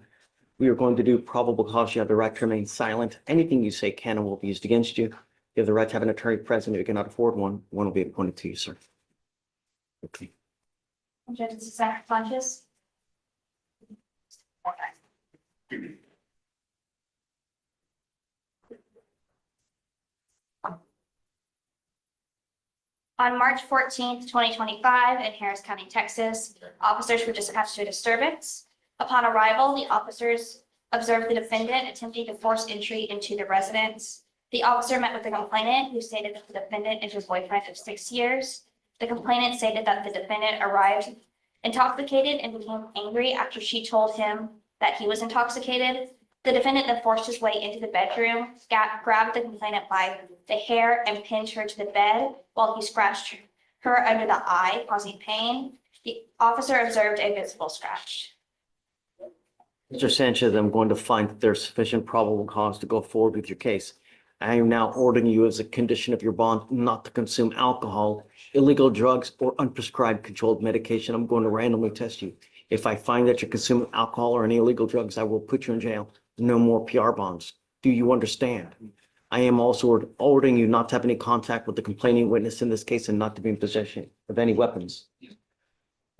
We are going to do probable cause. You have the right to remain silent. Anything you say can and will be used against you. You have the right to have an attorney present. If you cannot afford one, one will be appointed to you, sir. Okay. Judge Sanchez. On March 14th, 2025, in Harris County, Texas, officers were dispatched to a disturbance. Upon arrival, the officers observed the defendant attempting to force entry into the residence. The officer met with the complainant, who stated that the defendant is his boyfriend of 6 years. The complainant stated that the defendant arrived intoxicated and became angry after she told him that he was intoxicated. The defendant then forced his way into the bedroom, grabbed the complainant by the hair and pinned her to the bed while he scratched her under the eye, causing pain. The officer observed a visible scratch. Mr. Sanchez, I'm going to find that there's sufficient probable cause to go forward with your case. I am now ordering you as a condition of your bond not to consume alcohol, illegal drugs, or unprescribed controlled medication. I'm going to randomly test you. If I find that you're consuming alcohol or any illegal drugs, I will put you in jail. No more PR bonds. Do you understand? I am also ordering you not to have any contact with the complaining witness in this case and not to be in possession of any weapons.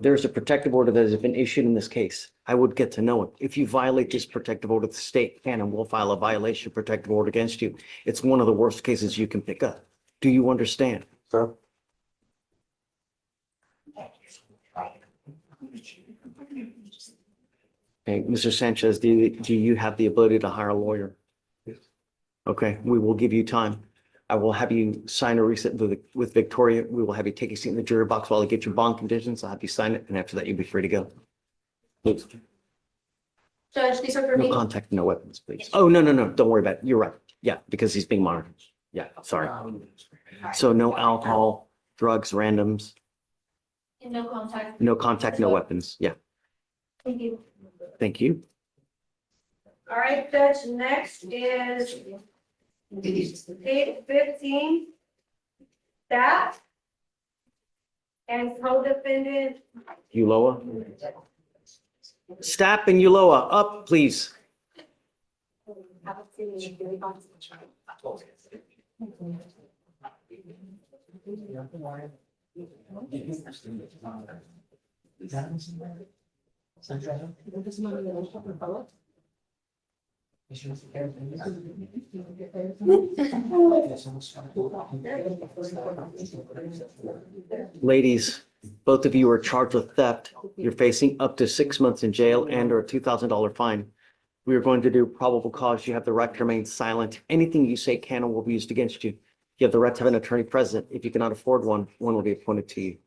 There is a protective order that has been issued in this case. I would get to know it. If you violate this protective order, the state can and will file a violation protective order against you. It's one of the worst cases you can pick up. Do you understand? Sir? Okay, Mr. Sanchez, do you have the ability to hire a lawyer? Okay, we will give you time. I will have you sign a receipt with Victoria. We will have you take a seat in the jury box while I get your bond conditions. I'll have you sign it, and after that, you'll be free to go. Please. Judge, these are for No me. contact, no weapons, please. Oh, no, don't worry about it. You're right. Yeah, because he's being monitored. Yeah, sorry. So no alcohol, drugs, randoms. No contact. No contact, no weapons. Yeah, Thank you. thank you. All right, Judge, next is page 15. Staff and co-defendant. Uloa. Stapp and Uloa, up, please. Ladies, both of you are charged with theft. You're facing up to 6 months in jail and or a $2,000 fine. We are going to do probable cause. You have the right to remain silent. Anything you say can or will be used against you. You have the right to have an attorney present. If you cannot afford one, one will be appointed to you.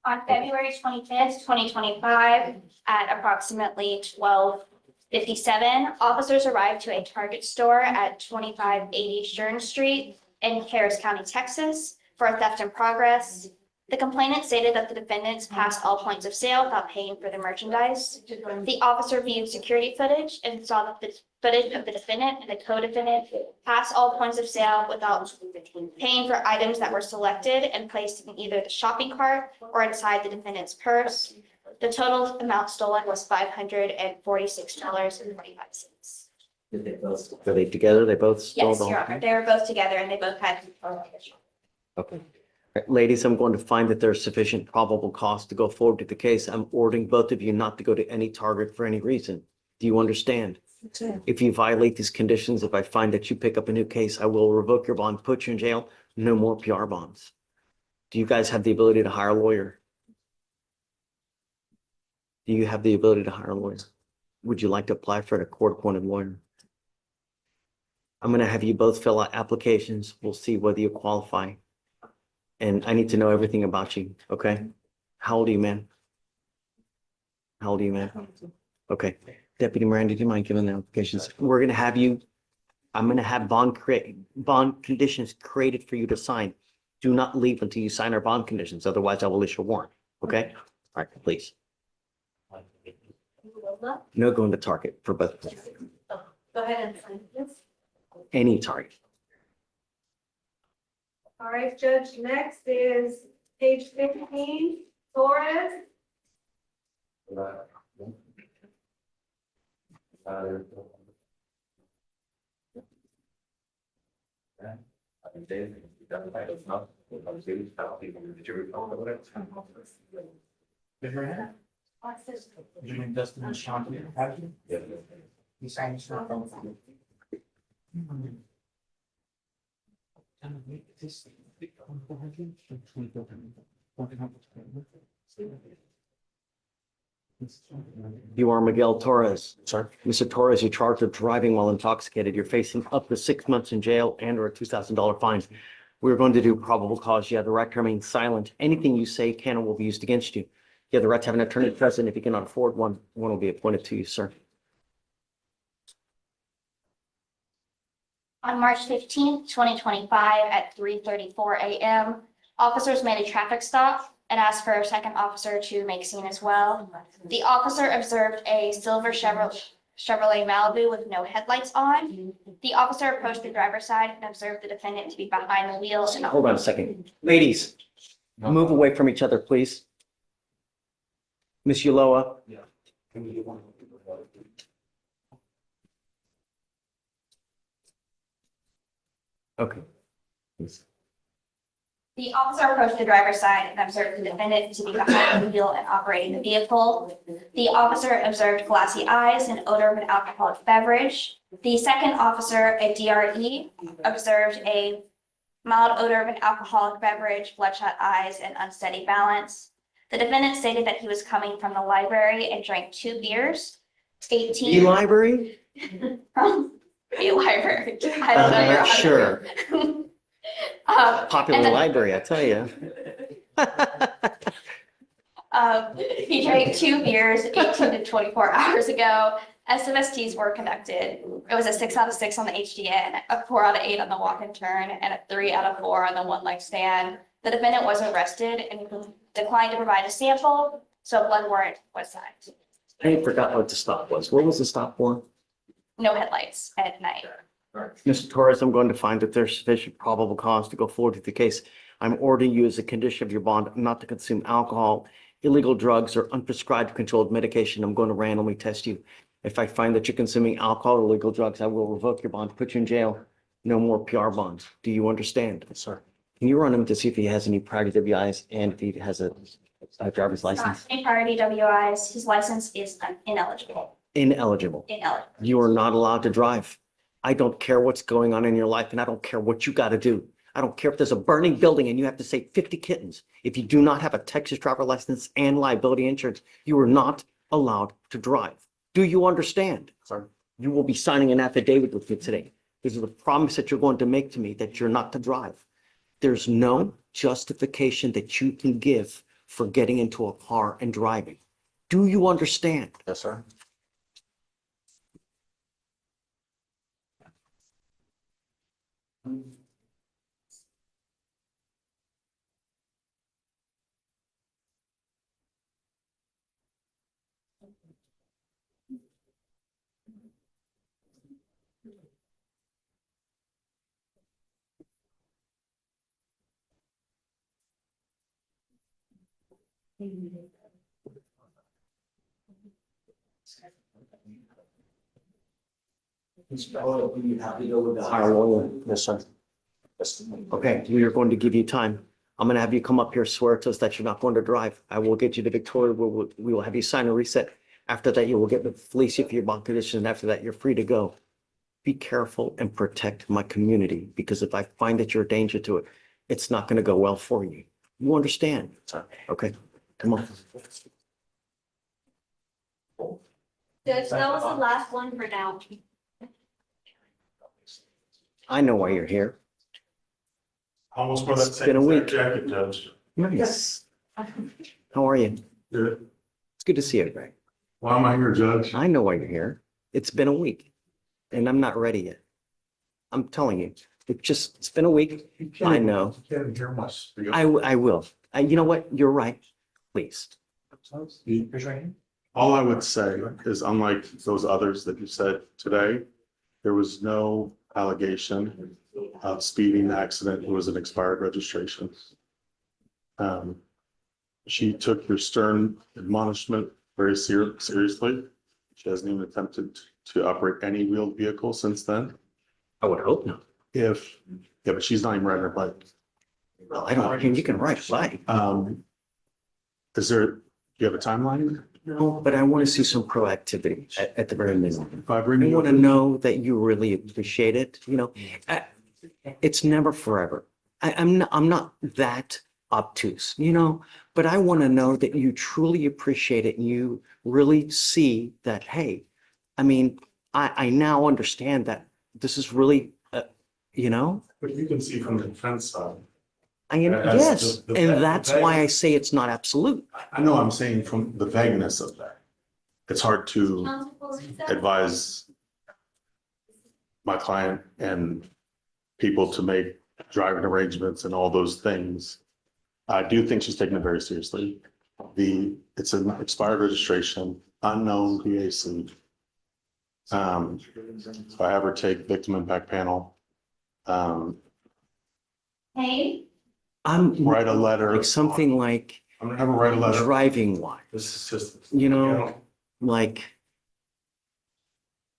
On February 25th, 2025, at approximately 12:57, officers arrived to a Target store at 2580 Shern Street in Harris County, Texas, for a theft in progress. The complainant stated that the defendants passed all points of sale without paying for the merchandise. The officer viewed security footage and saw that the footage of the defendant and the co-defendant passed all points of sale without paying for items that were selected and placed in either the shopping cart or inside the defendant's purse. The total amount stolen was $546.45. Are they together? They both stole Yes, the Your whole Honor, thing? they were both together and they both had. Okay. All right, ladies, I'm going to find that there's sufficient probable cause to go forward with the case. I'm ordering both of you not to go to any Target for any reason. Do you understand? If you violate these conditions, if I find that you pick up a new case, I will revoke your bond, put you in jail. No more PR bonds. Do you guys have the ability to hire a lawyer? Do you have the ability to hire a lawyer? Would you like to apply for a court-appointed lawyer? I'm going to have you both fill out applications. We'll see whether you qualify. And I need to know everything about you, okay? How old are you, man? How old are you, man? Okay. Deputy Miranda, do you mind giving the applications? We're going to have you, I'm going to have bond conditions created for you to sign. Do not leave until you sign our bond conditions. Otherwise, I will issue a warrant, okay? All right, please. No going to Target for both. Go ahead and sign this. Any Target. All right, Judge, next is page 15, Torres. What's this? You are Miguel Torres. Sir. Mr. Torres, you're charged with driving while intoxicated. You're facing up to 6 months in jail and or a $2,000 fine. We're going to do probable cause. You have the right to remain silent. Anything you say can or will be used against you. You have the right to have an attorney present. If you cannot afford one, one will be appointed to you, sir. On March 15th, 2025, at 3:34 a.m., officers made a traffic stop and asked for a second officer to make scene as well. The officer observed a silver Chevrolet Malibu with no headlights on. The officer approached the driver's side and observed the defendant to be behind the wheel. Hold on a second. Ladies, move away from each other, please. Miss Uloa. Okay. The officer approached the driver's side and observed the defendant to be behind the wheel and operating the vehicle. The officer observed glassy eyes and odor of an alcoholic beverage. The second officer, a DRE, observed a mild odor of an alcoholic beverage, bloodshot eyes, and unsteady balance. The defendant stated that he was coming from the library and drank 2 beers, 18. The library? From a library. I don't know. Your Honor. Sure. Popular and then- library, I tell you. He drank 2 beers 18 to 24 hours ago. SMSTs were conducted. It was a 6 out of 6 on the HDN, a 4 out of 8 on the walk and turn, and a 3 out of 4 on the one leg stand. The defendant was arrested and declined to provide a sample, so a blood warrant was signed. I forgot what the stop was. What was the stop for? No headlights at night. Mr. Torres, I'm going to find that there's sufficient probable cause to go forward with the case. I'm ordering you as a condition of your bond not to consume alcohol, illegal drugs, or unprescribed controlled medication. I'm going to randomly test you. If I find that you're consuming alcohol or illegal drugs, I will revoke your bond, put you in jail. No more PR bonds. Do you understand? Yes, sir. Can you run him to see if he has any prior DWIs and if he has a driver's Not license? any priority WIs. His license is ineligible. Ineligible. Ineligible. You are not allowed to drive. I don't care what's going on in your life and I don't care what you got to do. I don't care if there's a burning building and you have to save 50 kittens. If you do not have a Texas driver license and liability insurance, you are not allowed to drive. Do you understand? Sir, you will be signing an affidavit with me today. This is a promise that you're going to make to me that you're not to drive. There's no justification that you can give for getting into a car and driving. Do you understand? Yes, sir. Hire lawyer. Yes, sir. Okay, we are going to give you time. I'm going to have you come up here, swear to us that you're not going to drive. I will get you to Victoria. We will have you sign a reset. After that, you will get with Fleischer for your bond condition. And after that, you're free to go. Be careful and protect my community because if I find that you're a danger to it, it's not going to go well for you. You understand? Okay, come on. Judge, that was the last one for now. I know why you're here. Almost wore that It's been a same week. exact jacket, Judge. Nice. How are you? Good. It's good to see you, Greg. Why am I here, Judge? I know why you're here. It's been a week and I'm not ready yet. I'm telling you, it's been a week. You can't- I know. You can't hear my spiel. I will. You know what? You're right. Please. All I would say is unlike those others that you said today, there was no allegation of speeding accident. It was an expired registration. She took your stern admonishment very seriously. She hasn't even attempted to operate any wheeled vehicle since then. I would hope not. Yeah, but she's not even riding her bike. Well, I don't, you can ride a bike. Do you have a timeline? No, but I want to see some proactivity at the very minimum. If I I bring you want to know that you really appreciate it. It's never forever. I'm not that obtuse, but I want to know that you truly appreciate it and you really see that, hey, I now understand that this is really, But you can see from the defense side. yes, the and that's why I say it's not absolute. I know I'm saying from the vagueness of that. It's hard to advise my client and people to make driving arrangements and all those things. I do think she's taking it very seriously. It's an expired registration, unknown PAC. If I have her take victim impact panel, Hey, I'm write a letter. like something like I'm gonna have her write a letter. driving wise, This is just. like,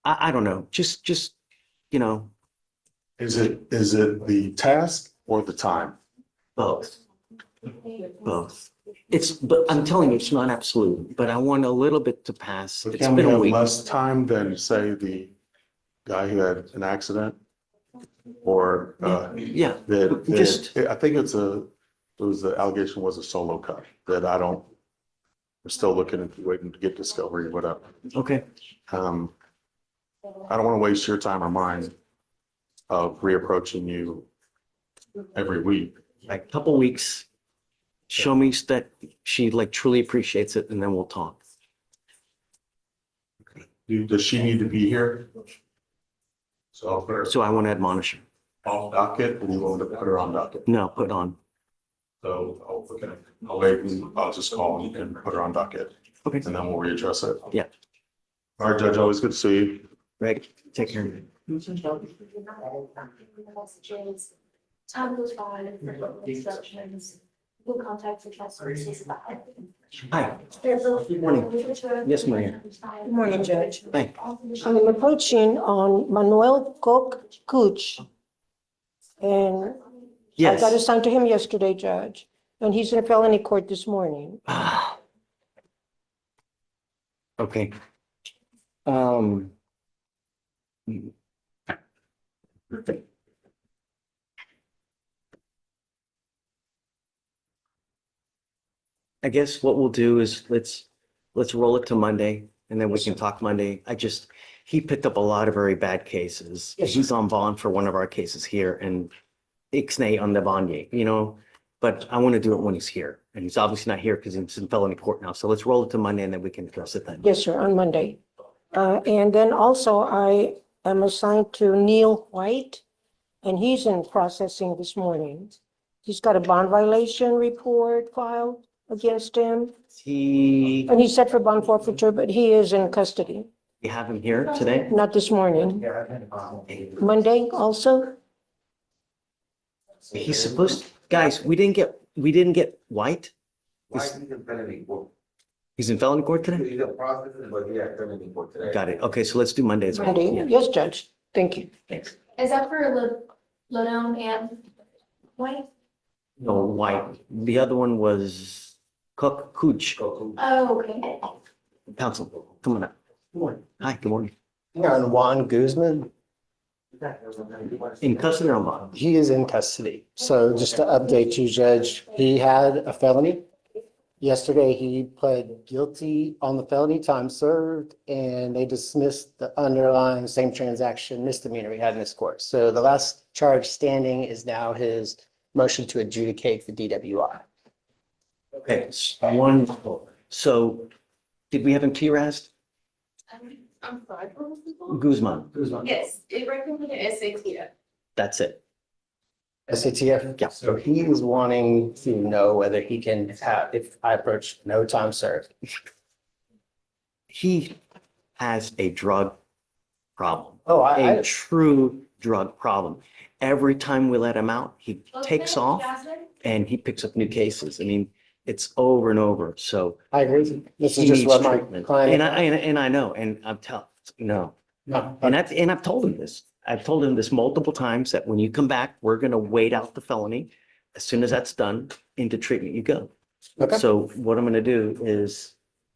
I don't know, just, Is it the task or the time? both. But I'm telling you, it's not absolute, but I want a little bit to pass. So It's can we been a have week. less time than, say, the guy who had an accident? Or Yeah, that I think the allegation was a solo cut that we're still looking into waiting to get discovery, whatever. okay. I don't want to waste your time or mine of reapproaching you every week. Like couple weeks, show me that she like truly appreciates it and then we'll talk. Does she need to be here? So I'll put her So I want to admonish her. off docket, and you want to put her on docket. No, put on. So, okay, I'll wait, and I'll just call and put her on docket, Okay. and then we'll readdress it. Yeah. All right, Judge, always good to see you. Greg, take care. Time goes by, instructions, who contacts the trust services. Hi. Good morning. Yes, Maria. Good morning, Judge. Hi. I'm approaching on Manuel Kuch. And I got Yes. assigned to him yesterday, Judge, and he's in a felony court this morning. Okay. I guess what we'll do is let's roll it to Monday and then we can talk Monday. He picked up a lot of very bad cases. Yes, He's on bond for one of our cases here and ixnay on the bond, but I want to do it when he's here. And he's obviously not here because he's in felony court now. So let's roll it to Monday and then we can address it then. Yes, sir, on Monday. And then also I am assigned to Neil White, and he's in processing this morning. He's got a bond violation report filed against him, You and he's set for bond forfeiture, but he is in custody. have him here today? Not this morning. Monday also? He's supposed, guys, we didn't get White. He's in felony court today? Got it. Okay, so let's do Monday as well. Monday, Yeah. yes, Judge. Thank you. Thanks. Is that for Lodone and White? No, White. The other one was Cooch. Oh, okay. Counsel, come on up. Good morning. Hi, good morning. On Juan Guzman, In custody or on bond? he is in custody. So just to update you, Judge, he had a felony. Yesterday, he pled guilty on the felony, time served, and they dismissed the underlying same transaction misdemeanor he had in this court. So the last charge standing is now his motion to adjudicate the DWI. Okay, wonderful. So did we have him TRASed? I'm sorry. Guzman, Yes, it recommended SATF. that's it. SATF? Yeah. So he is wanting to know whether he can have, if I approach no time served. He has a drug problem, Oh, a true drug problem. Every time we let him out, he takes off and he picks up new cases. I mean, it's over and over. So I agree. This he is just needs what my treatment. client. And I know, and I'm telling, no. No, And I've told him this. I've told him this multiple times that when you come back, we're going to wait out the felony. As soon as that's done, into treatment you go. Okay. So what I'm going to do is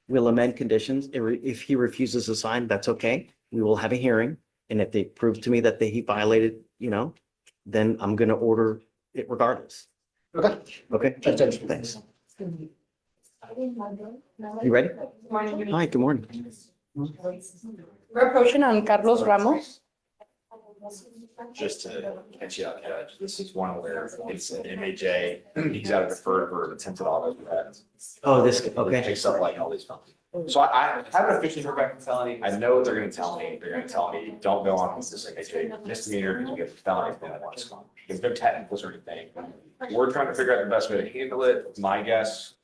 we'll amend conditions. If he refuses to sign, that's okay. We will have a hearing. And if they prove to me that he violated, then I'm going to order it regardless. Okay. Okay? Judge. Thanks. You ready? Morning. Hi, good morning. We're approaching on Carlos Ramos. Just to catch you up, Judge, this is one where it's an MAJ, he's out of deferred for attempted auto theft. Oh, okay. Takes up like all these felonies. So I haven't officially heard back from felony. I know what they're gonna tell me. They're gonna tell me, don't go on with this MAJ misdemeanor because you get felony. There's no technicals or anything. We're trying to figure out the best way to handle it. My guess,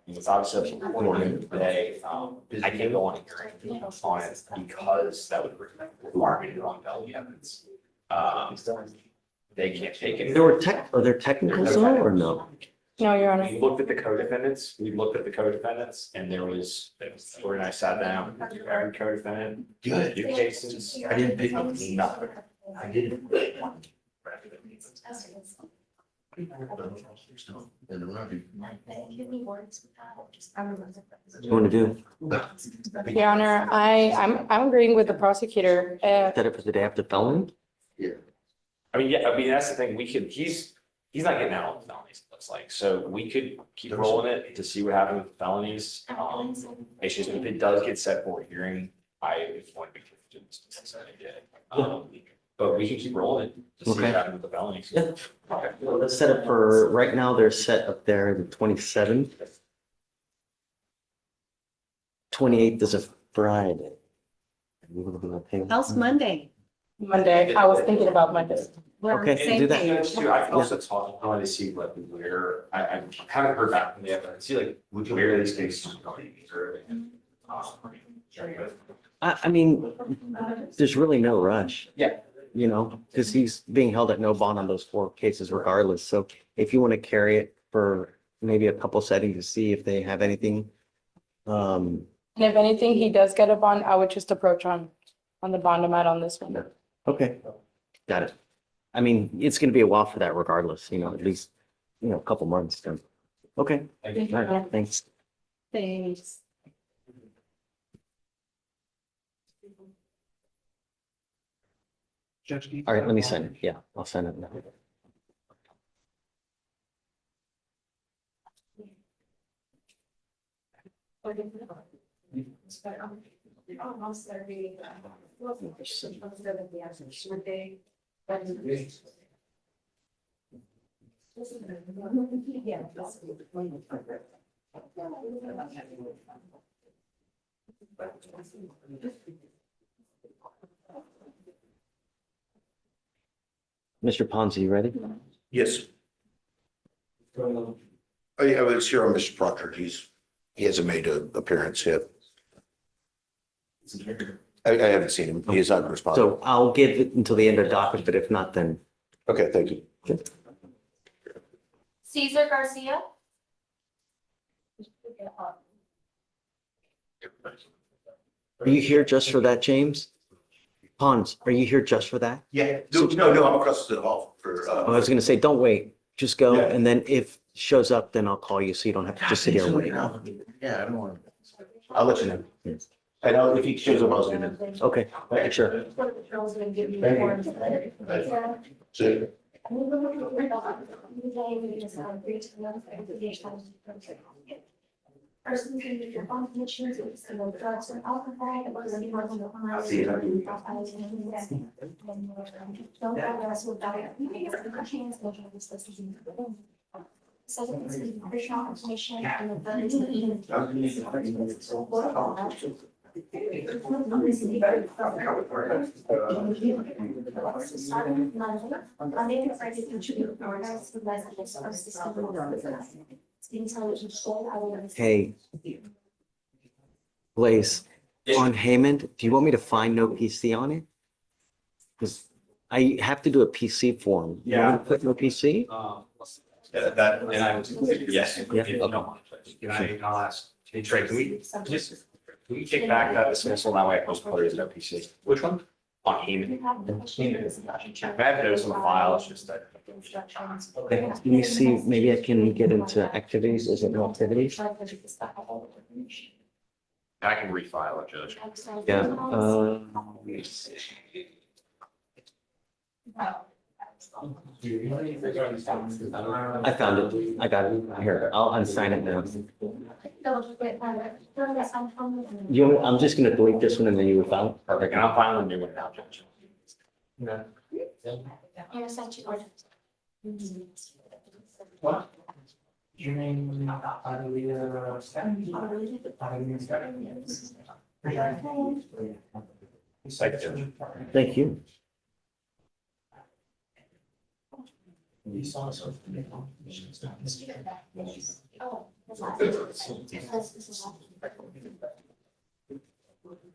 it's obviously up to the court at the end of the day. I can't go on a hearing on it because that would require me to go on felony evidence. They can't take it. Are there technicals though, or no? No, Your Honor. We looked at the co-defendants, and there was, Tori and I sat down, every co-defendant, new cases. I didn't pick up nothing. I didn't. What do you want to do? Your Honor, I'm agreeing with the prosecutor. Set it for the day after felony? I mean, that's the thing, he's not getting out on felonies, it looks like, so we could keep rolling it to see what happens with felonies. It's just, if it does get set for a hearing, I want to be but we can keep rolling it to see what Okay. happens with the felonies. Yeah. Okay. Well, let's set up for, right now, they're set up there the 27th. 28th is a Friday. You gonna be okay with How's that? Monday? Monday, I was thinking about Monday. We're on Okay, the same do that. page. Those two, I can also talk, I want to see like where, I haven't heard back from them yet, but I see like where these cases are going. I mean, there's really no rush. Yeah. You know, because he's being held at no bond on those 4 cases regardless. So if you want to carry it for maybe a couple settings to see if they have anything. And if anything, he does get a bond, I would just approach on the bond amount on this one. Okay, got it. I mean, it's gonna be a while for that regardless, you know, at least, you know, a couple months. Then. Okay, all right, thanks. Thanks. All right, let me sign it. Yeah, I'll sign it now. Mr. Ponzi, you ready? Yes. I was here on Mr. Proctor. He hasn't made an appearance yet. I haven't seen him. He has not responded. So I'll give it until the end of docket, but if not, then. Okay, thank you. Cesar Garcia. Are you here just for that, James? Pons, are you here just for that? Yeah, no, I'm across the hall for, I was gonna say, don't wait, just go, Yeah. and then if shows up, then I'll call you, so you don't have to just sit here and wait. Yeah, I don't want to. I'll let you know. I know if he shows up, I was gonna. Okay, sure. So, Persons who use your phone conditions with similar drugs or alcohol, it was the one I'll see you. Don't address with diet. So that it's additional information and the ability to even. Monday to Friday, contribute organized the residents of system. Hey. Blaze, on Heyman, do you want me to find no PC on it? Because I have to do a PC form. You want me to put no PC? That, and I was, yes. Yeah, If you don't mind, Can I'll ask, hey Trey, can we kick back that dismissal, that way I post put it as no PC? Which one? On Heyman. I have those in the file, it's just that. Let me see, maybe I can get into activities, is it no activities? I can refile it, Judge. Yeah, I found it, I got it, here, I'll unsign it now. I'm just gonna delete this one and then you will file. Perfect, and I'll file a new one now, Judge. What? Your name, Thank you. You saw something.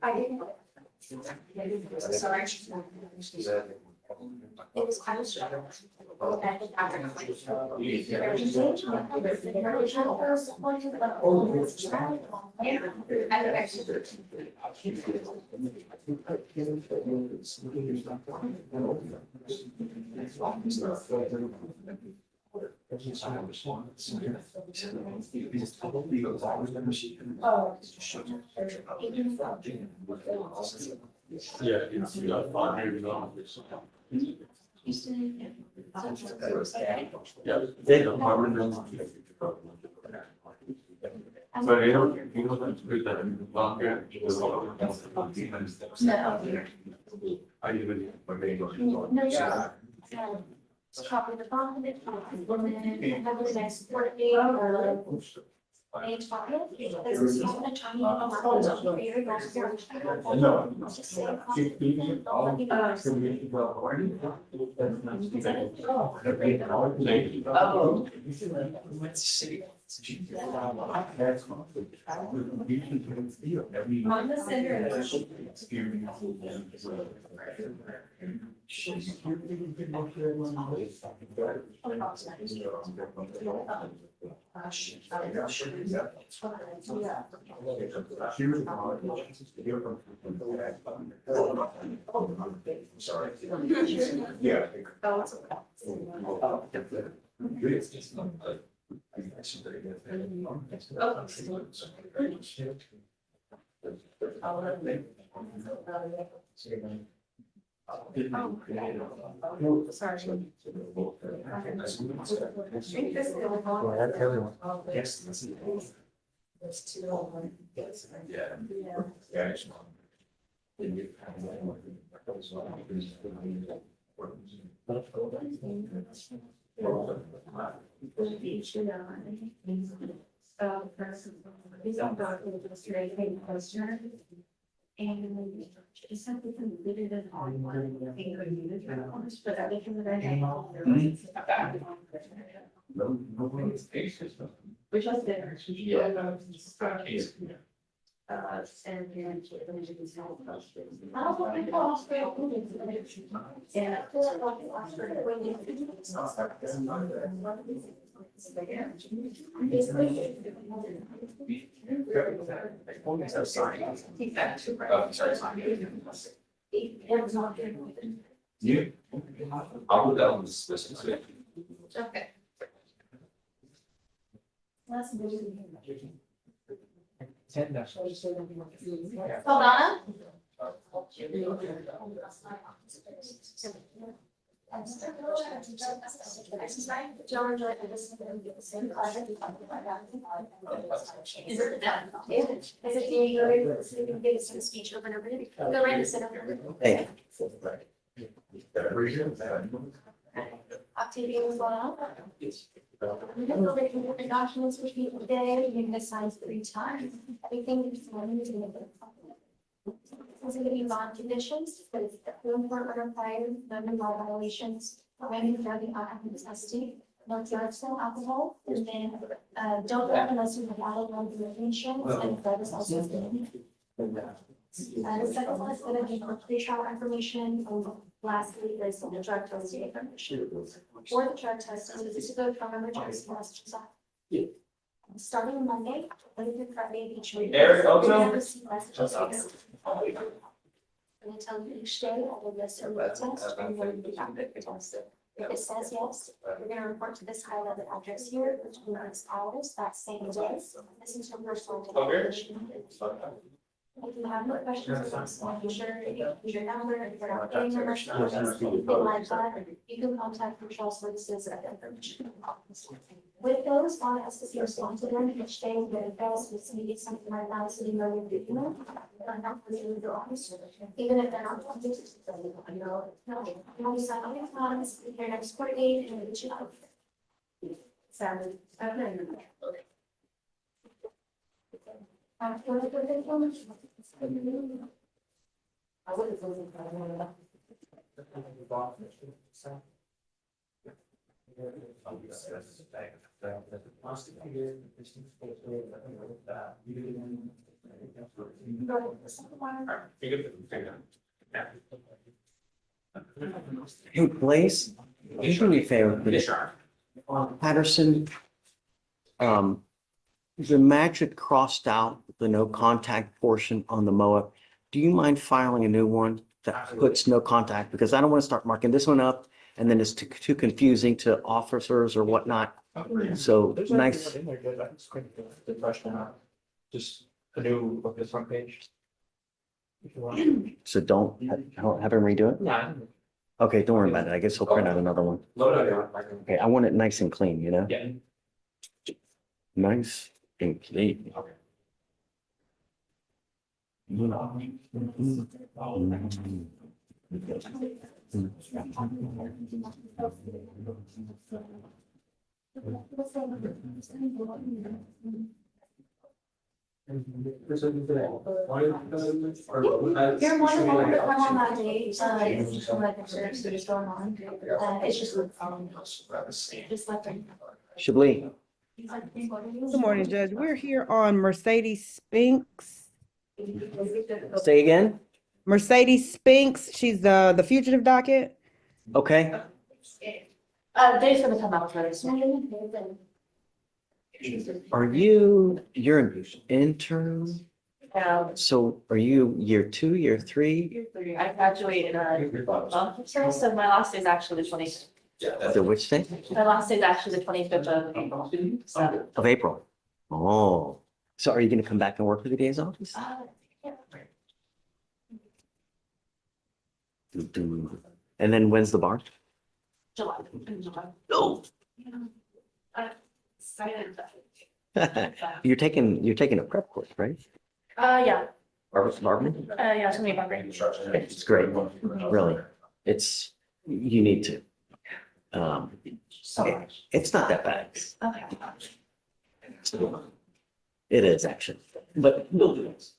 I didn't. Sorry. It was kind of struggle. Yeah, you got 500 dollars. Yeah, they don't. But you don't have to put that in the locker. No. I even. No, yeah. Copy the bond, and have a nice support date. They talk it, there's a small attorney in the market, very nice. Just say, let me Yeah. And it's something completed in on one thing, but everything that I have. Which was there. And then. I don't know if people ask for it. And I feel like when you ask for it, when you. You, I'll put that on this. Okay. Salana? Is it that? Is it you give some speech over and over? Go right to sit over. Hey. Octavia as well. We're going to look at the documents for people today. You're going to sign 3 times. Everything is going to be. These are going to be bond conditions, but it's the room for order fire, no new law violations, random drug and alcohol testing, no drugs, no alcohol, and then don't drive unless you have valid one insurance and that is also. The second one is going to be for pre-trial information. Lastly, is the drug testing information. For the drug testing, this is to go from emergency hospital. Starting Monday, Wednesday, Friday of each week. Eric, Otto? You never see messages. I'm going to tell you each day, I will list a road test, and you're going to be back to test it. If it says yes, you're going to report to this highlighted address here, which will be 6 hours that same day. This is your personal identification. If you have no questions, just making sure you use your number, if you're not getting your message, anything like that, you can contact control services at the information. With those, one has to respond to them each day with a best, we see something like that, so you know you're doing it. Even if they're not. You sign on your plans, your next court date, and reach out. Sadly, okay. Hey, Blaze, can you do me a favor, please? Patterson, the magic crossed out the no contact portion on the MOA. Do you mind filing a new one that puts no contact? Because I don't want to start marking this one up and then it's too confusing to officers or whatnot. So nice. Just a new, look at front page. If you want. So don't have him redo it? Yeah. Okay, don't worry about it. I guess he'll print out another one. Okay, I want it nice and clean, you know? Yeah. Nice and clean. You're more than welcome to come on that date, if you feel like there's going on, it's just. Just let them. Chablis, Good morning, Judge. We're here on Mercedes Spinks. say again? Mercedes Spinks, she's the fugitive docket. Okay. They're just gonna come out for this. You're an intern? So are you year 2, year 3? I graduated, so my last day is actually the 20th. The which day? My last day is actually the 25th of April. So, Of April. Oh, so are you gonna come back and work for the DA's office? And then when's the bar? July. No. You're taking a prep course, right? Yeah, Barbara? yeah, it's gonna be about great. It's great, really. You need to. It's not that bad. Okay. It is actually, but we'll do it.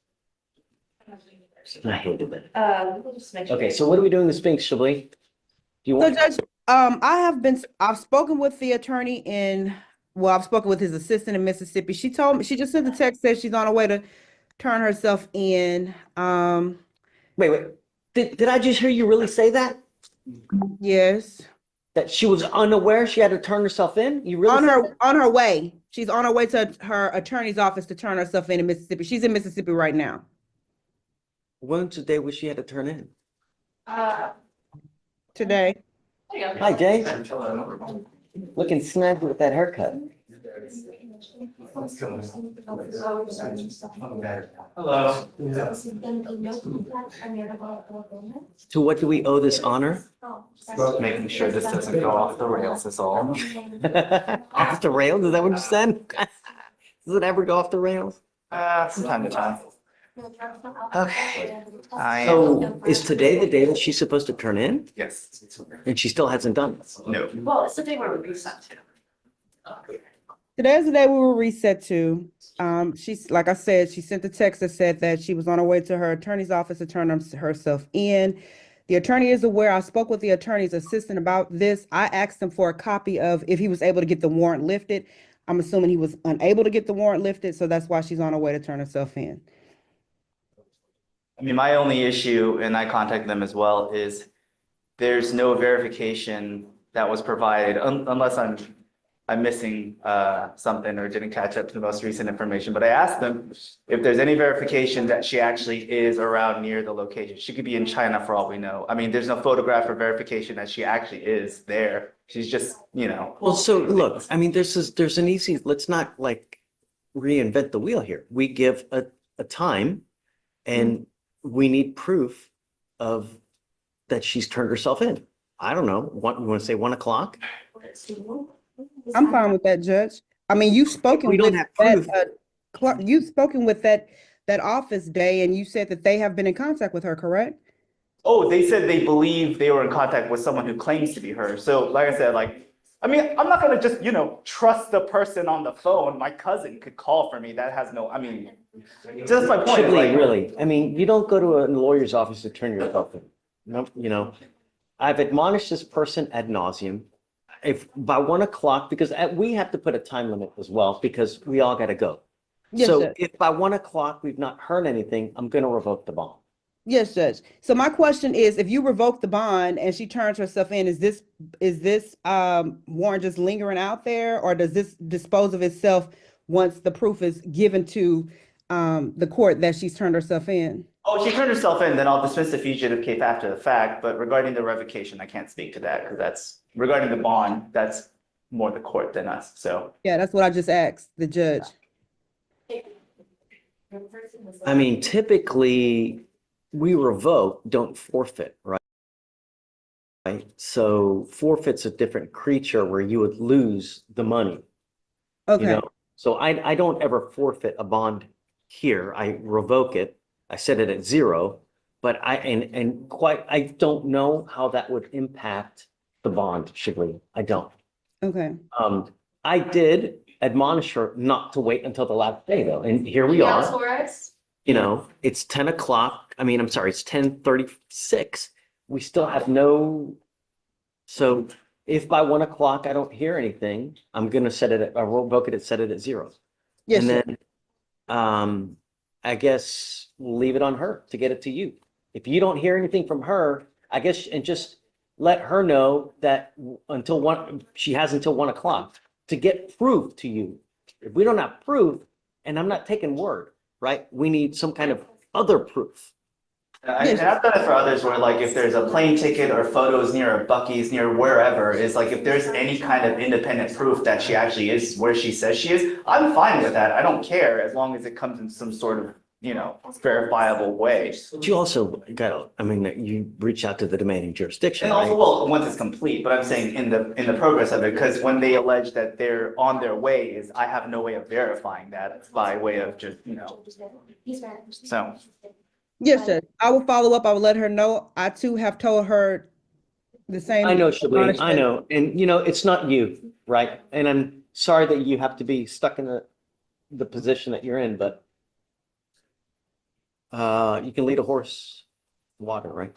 I hated it. We'll just make sure. Okay, so what are we doing with Spinks, Chablis? Do you So want? Judge, I've spoken with the attorney I've spoken with his assistant in Mississippi. She just sent the text, said she's on her way to turn herself in. Wait. Did I just hear you really say that? Yes. That she was unaware she had to turn herself in? You really? On her way. She's on her way to her attorney's office to turn herself in Mississippi. She's in Mississippi right now. When's the day where she had to turn in? Today. Hi, Jay. Looking snazzy with that haircut. Hello. To what do we owe this honor? Making sure this doesn't go off the rails is all. Off the rails? Is that what you said? Does it ever go off the rails? From time to time. Okay. So is today the day that she's supposed to turn in? Yes. And she still hasn't done it? No. Well, it's the day where we reset to. Today's the day we were reset to. She's, like I said, she sent the text that said that she was on her way to her attorney's office to turn herself in. The attorney is aware. I spoke with the attorney's assistant about this. I asked him for a copy of if he was able to get the warrant lifted. I'm assuming he was unable to get the warrant lifted, so that's why she's on her way to turn herself in. I mean, my only issue, and I contacted them as well, is there's no verification that was provided unless I'm missing something or didn't catch up to the most recent information. But I asked them if there's any verification that she actually is around near the location. She could be in China for all we know. I mean, there's no photograph or verification that she actually is there. She's just, Well, so look, I mean, there's an easy, let's not like reinvent the wheel here. We give a time and we need proof of that she's turned herself in. I don't know. You want to say 1 o'clock? I'm fine with that, Judge. I mean, you've spoken We don't with have proof. you've spoken with that office day, and you said that they have been in contact with her, correct? oh, they said they believe they were in contact with someone who claims to be her. So like I said, I mean, I'm not gonna just, trust the person on the phone. My cousin could call for me. That has no, just my point. Really. I mean, you don't go to a lawyer's office to turn yourself in. No, I've admonished this person ad nauseum. If by 1 o'clock, because we have to put a time limit as well, because we all got to go. Yes, So Judge. if by 1 o'clock we've not heard anything, I'm going to revoke the bond. Yes, Judge. So my question is, if you revoke the bond and she turns herself in, is this warrant just lingering out there, or does this dispose of itself once the proof is given to the court that she's turned herself in? Oh, she turned herself in, then I'll dismiss the fugitive case after the fact. But regarding the revocation, I can't speak to that because that's regarding the bond. That's more the court than us. So Yeah, that's what I just asked the judge. I mean, typically we revoke, don't forfeit, right? Right. So forfeit's a different creature where you would lose the money. Okay. So I don't ever forfeit a bond here. I revoke it. I set it at 0, but I don't know how that would impact the bond, Shigley. I don't. Okay. I did admonish her not to wait until the last day though. And here we Yeah, are, Taurus. you know, it's 10 o'clock. I mean, I'm sorry, it's 10:36. We still have no, so if by 1 o'clock I don't hear anything, I'm gonna set it, I will book it, set it at 0. Yes, And sir. then, I guess we'll leave it on her to get it to you. If you don't hear anything from her, I guess, and just let her know that until 1, she has until 1 o'clock to get proof to you. If we don't have proof, and I'm not taking word, right? We need some kind of other proof. And I've done it for others where like if there's a plane ticket or photos near a Buc-ee's, near wherever, is like if there's any kind of independent proof that she actually is where she says she is, I'm fine with that. I don't care as long as it comes in some sort of, you know, verifiable way. But you also got, I mean, you reach out to the demanding jurisdiction, And also, right? well, once it's complete, but I'm saying in the progress of it, because when they allege that they're on their way is, I have no way of verifying that by way of just, you know, so. Yes, sir. I will follow up. I will let her know. I too have told her the same. I know, Shableen, I admonishment. know. And you know, it's not you, right? And I'm sorry that you have to be stuck in the position that you're in, but you can lead a horse to water, right?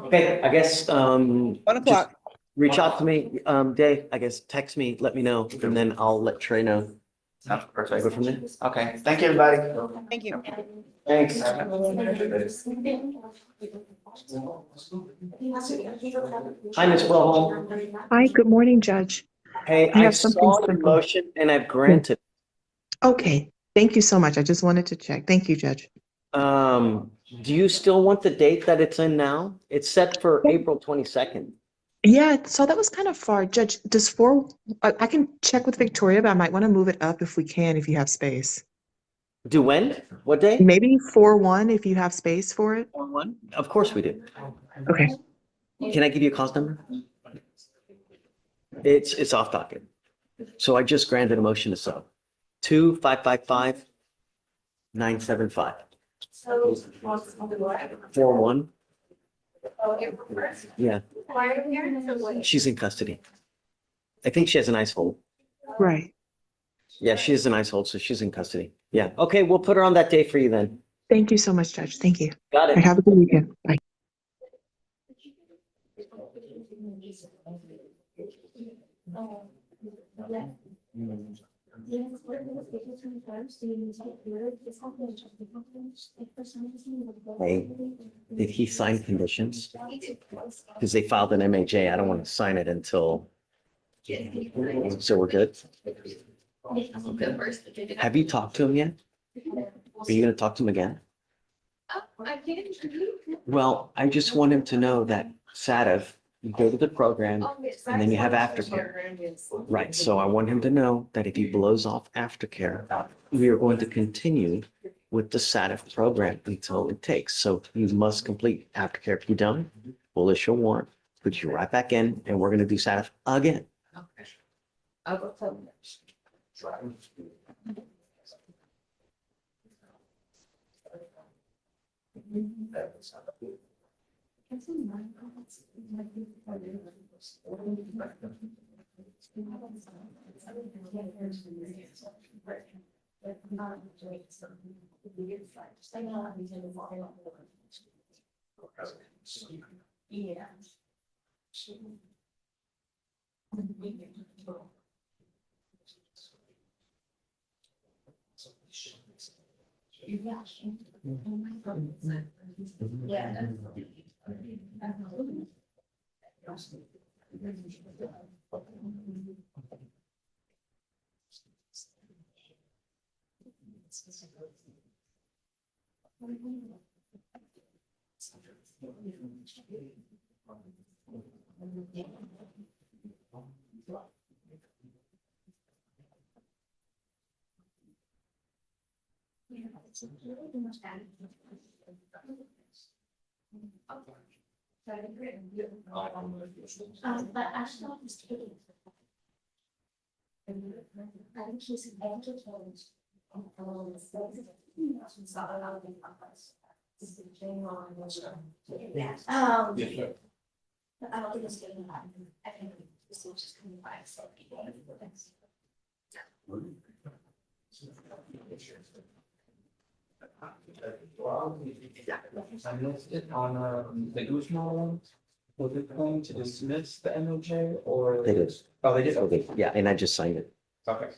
Okay, I guess, 1 just o'clock. reach out to me, Dave, I guess, text me, let me know, and then I'll let Trey know. That's perfect. Go from there. Okay, thank you, everybody. Thank you. Thanks. Hi, Ms. Wilhelm. Hi, good morning, Judge. Hey, I I have something saw the simple. motion and I've granted. Okay, thank you so much. I just wanted to check. Thank you, Judge. Do you still want the date that it's in now? It's set for April 22nd. Yeah, so that was kind of far. Judge, does 4, I can check with Victoria, but I might want to move it up if we can, if you have space. Do when? What day? Maybe 4/1 if you have space for it. 4/1? Of course we do. Okay. Can I give you a cause number? It's off docket. So I just granted a motion to sub. 2555975. So, 4/1. oh, April 1st. Yeah, Why are we here? So what? she's in custody. I think she has an ice hold. Right. Yeah, she has an ice hold, so she's in custody. Yeah. Okay, we'll put her on that day for you then. Thank you so much, Judge. Thank you. Got All it. right, have a good weekend. Bye. Hey, did he sign conditions? Because they filed an MHA. I don't want to sign it until, so we're good? Okay. Have you talked to him yet? Are you going to talk to him again? Well, I just want him to know that SATF, you go to the program and then you have aftercare. Right, so I want him to know that if he blows off aftercare, we are going to continue with the SATF program until it takes. So you must complete aftercare. If you don't, we'll issue a warrant, put you right back in, and we're going to do SATF again. Yeah. Yeah. But I still was taking. I think he's an educated. Yeah. But I don't think it's getting that. I think this is just coming by. So. I missed it on the Guzman one. Was it going to dismiss the MOJ or? They did. Oh, they did. Okay, yeah, and I just signed it. Okay.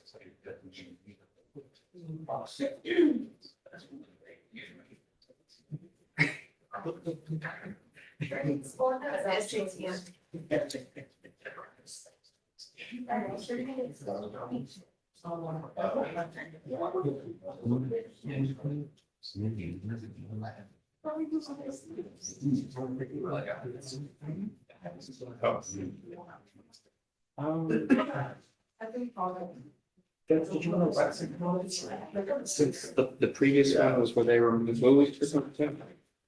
Since the previous one was where they were moved or something.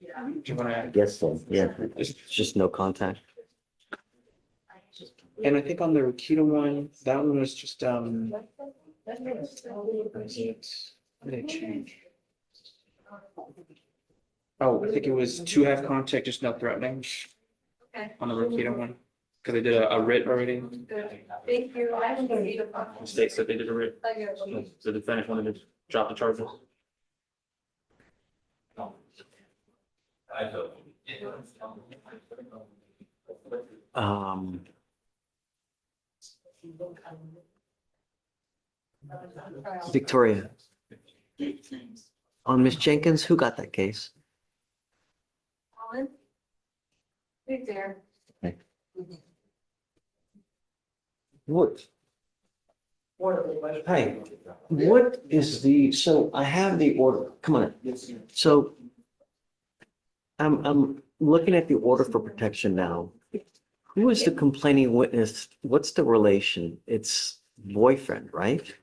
Do you want to? Yes, so, yeah, it's just no contact. And I think on the Rakita one, that one was just, what is it? What did they change? Oh, I think it was to have contact, just no threatening. Okay. On the Rakita one, because they did a writ already. Thank you. The state said they did a writ. So the defendant wanted to drop the charges. Um, Victoria, on Miss Jenkins, who got that case? Colin? Right there. What? Hey, what is the, so I have the order, come on. So I'm looking at the order for protection now. Who is the complaining witness? What's the relation? It's boyfriend, right?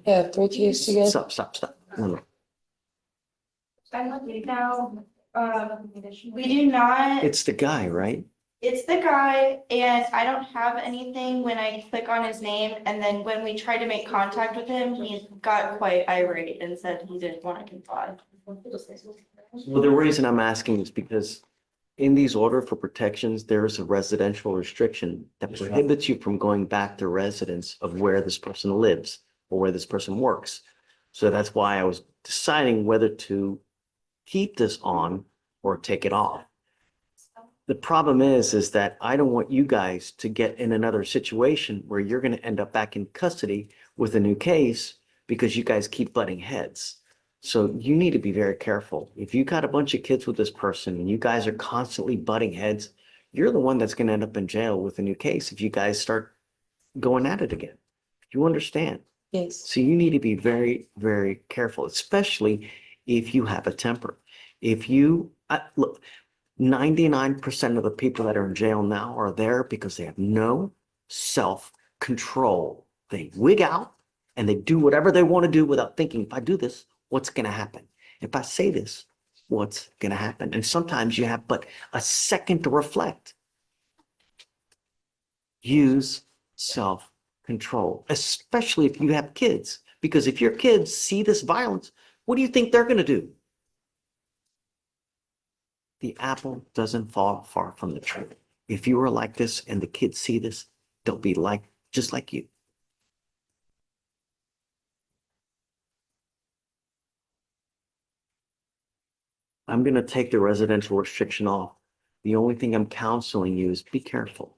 Yeah, 3 kids together. Stop. No. I'm looking now, we do not, It's the guy, right? it's the guy, and I don't have anything when I click on his name, and then when we tried to make contact with him, he got quite irate and said he didn't want to comply. Well, the reason I'm asking is because in these order for protections, there is a residential restriction that prohibits you from going back to residence of where this person lives or where this person works. So that's why I was deciding whether to keep this on or take it off. The problem is that I don't want you guys to get in another situation where you're going to end up back in custody with a new case because you guys keep butting heads. So you need to be very careful. If you got a bunch of kids with this person and you guys are constantly butting heads, you're the one that's going to end up in jail with a new case if you guys start going at it again. You understand? Yes. So you need to be very, very careful, especially if you have a temper. If you, look, 99% of the people that are in jail now are there because they have no self-control. They wig out and they do whatever they want to do without thinking, if I do this, what's going to happen? If I say this, what's going to happen? And sometimes you have but a second to reflect. Use self-control, especially if you have kids, because if your kids see this violence, what do you think they're going to do? The apple doesn't fall far from the tree. If you are like this and the kids see this, they'll be like, just like you. I'm going to take the residential restriction off. The only thing I'm counseling you is be careful,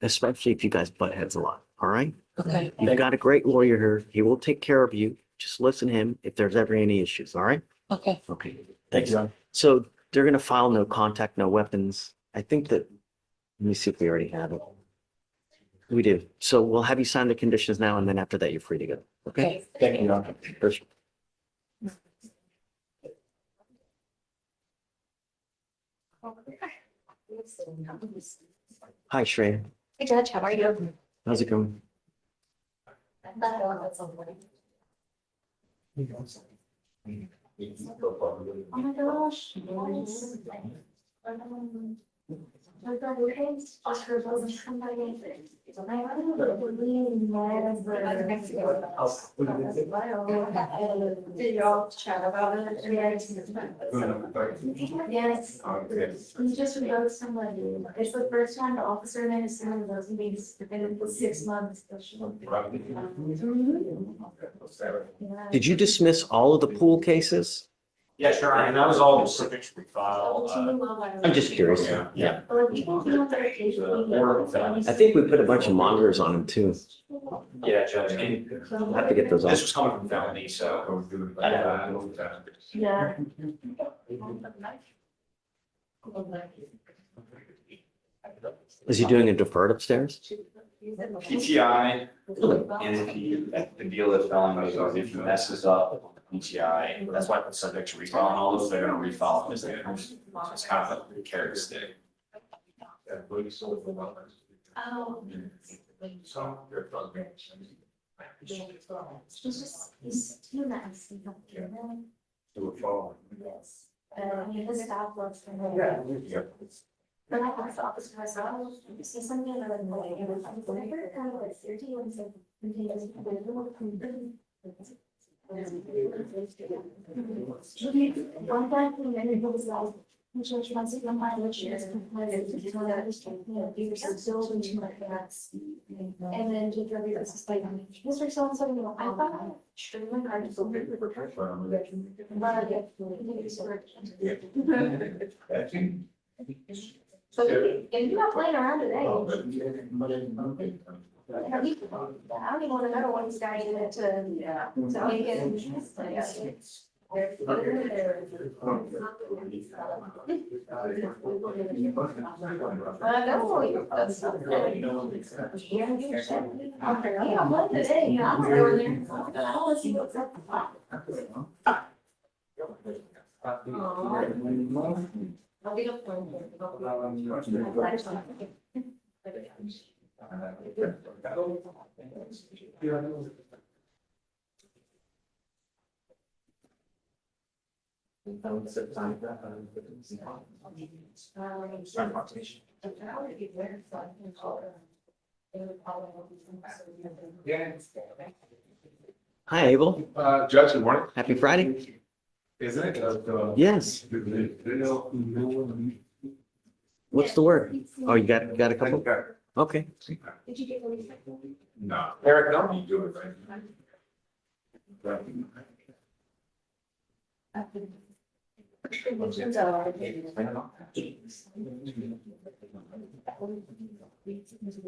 especially if you guys butt heads a lot. All right? Okay. You've got a great lawyer here. He will take care of you. Just listen to him if there's ever any issues. All right? Okay. Okay. Thanks. So they're going to file no contact, no weapons. I think that, let me see if we already have it. We do. So we'll have you sign the conditions now, and then after that, you're free to go. Okay? Thank you, Your Honor. First. Hi, Shreya. Hey, Judge, how are you? How's it going? Oh my gosh. Just for those somebody. Did y'all chat about it? Yes. We just revoked somebody. It's the first time the officer made a someone of those meetings within 6 months. Did you dismiss all of the pool cases? Yeah, sure, and that was all sufficiently filed. I'm just curious. Yeah. I think we put a bunch of monitors on them too. Yeah, Judge, and I'll have to get those this off. was coming from felony, so. Yeah. Is he doing a deferred upstairs? PTI, and the deal that felon goes, if he messes up PTI, that's why I put subject to refile and all those, they're gonna refile misdemeanors. So it's kind of a carrot and stick. Oh. He's too nice. Yes. His staff works for him. But I asked the officer myself, you see something that I'm like, I was never kind of like 30 and said, one time, and it was like, Judge wants to come by, which is compliant, you're still doing too much gas. And then Judge Rodriguez is like, Mr. So-and-so, you know, I thought, sure, my card is over. So if you're not playing around today. I don't even want to know what this guy did to make it. I know. That's not good. I'm one today, you know, I'm over there. I want to see what's up. I'll be up for Hi, Abel. Judge, good morning. Happy Friday. Isn't it? Yes. What's the word? Oh, you got a couple? Okay. Did you get the recycle? No. Eric, no, you do it, right? Yes, Mr.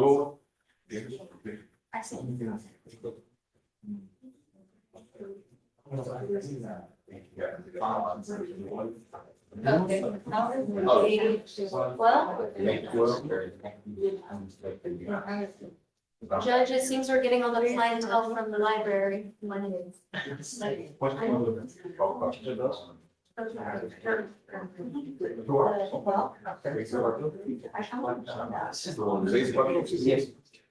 Lowell. I see. Okay. Well, Judge, it seems we're getting all the clientele from the library.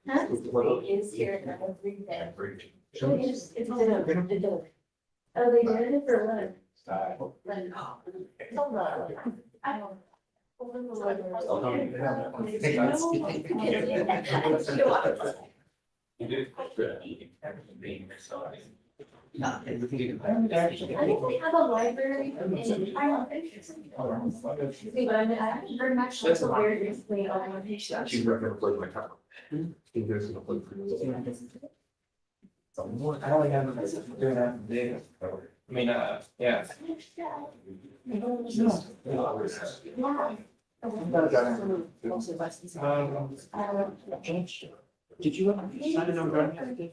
Huh? Is here every day. Oh, they did it for what? I don't. I think we have a library in, I don't think. See, but I haven't heard much of the library recently. I only have doing that today. I mean, yeah. Did you sign it on driving?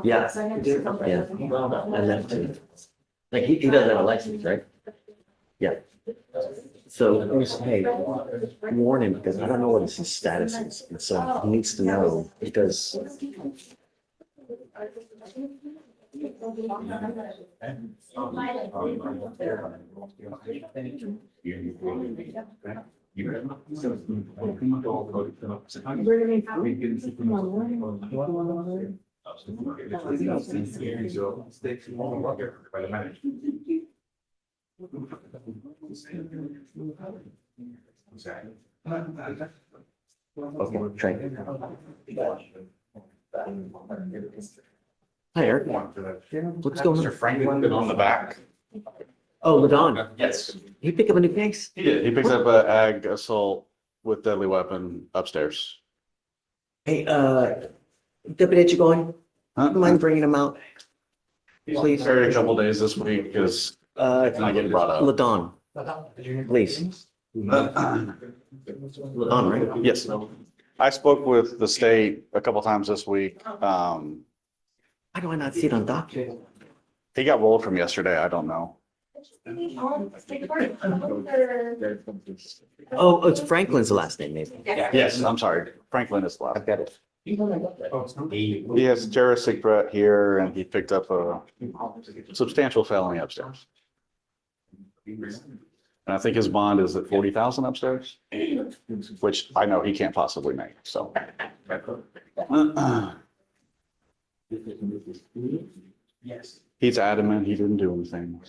Yeah. I left too. Like he doesn't have a license, right? Yeah. So, hey, warn him because I don't know what his status is. And so he needs to know because Okay, Trey. Hi, Eric. What's going on? Mr. Franklin on the back. Oh, Ladon. Yes. You pick up a new case? He did. He picks up an ag assault with deadly weapon upstairs. Hey, Deputy, you going? Mind bringing him out? Please. Buried a couple days this week because not getting brought up. Ladon, please. Ladon, right? Yes. I spoke with the state a couple times this week. Why do I not see it on document? He got rolled from yesterday. I don't know. Oh, it's Franklin's last name, maybe. Yes, I'm sorry. Franklin is last. I've got it. He has a terroristic threat here and he picked up a substantial felony upstairs. And I think his bond is at 40,000 upstairs, which I know he can't possibly make, so. He's adamant he didn't do anything.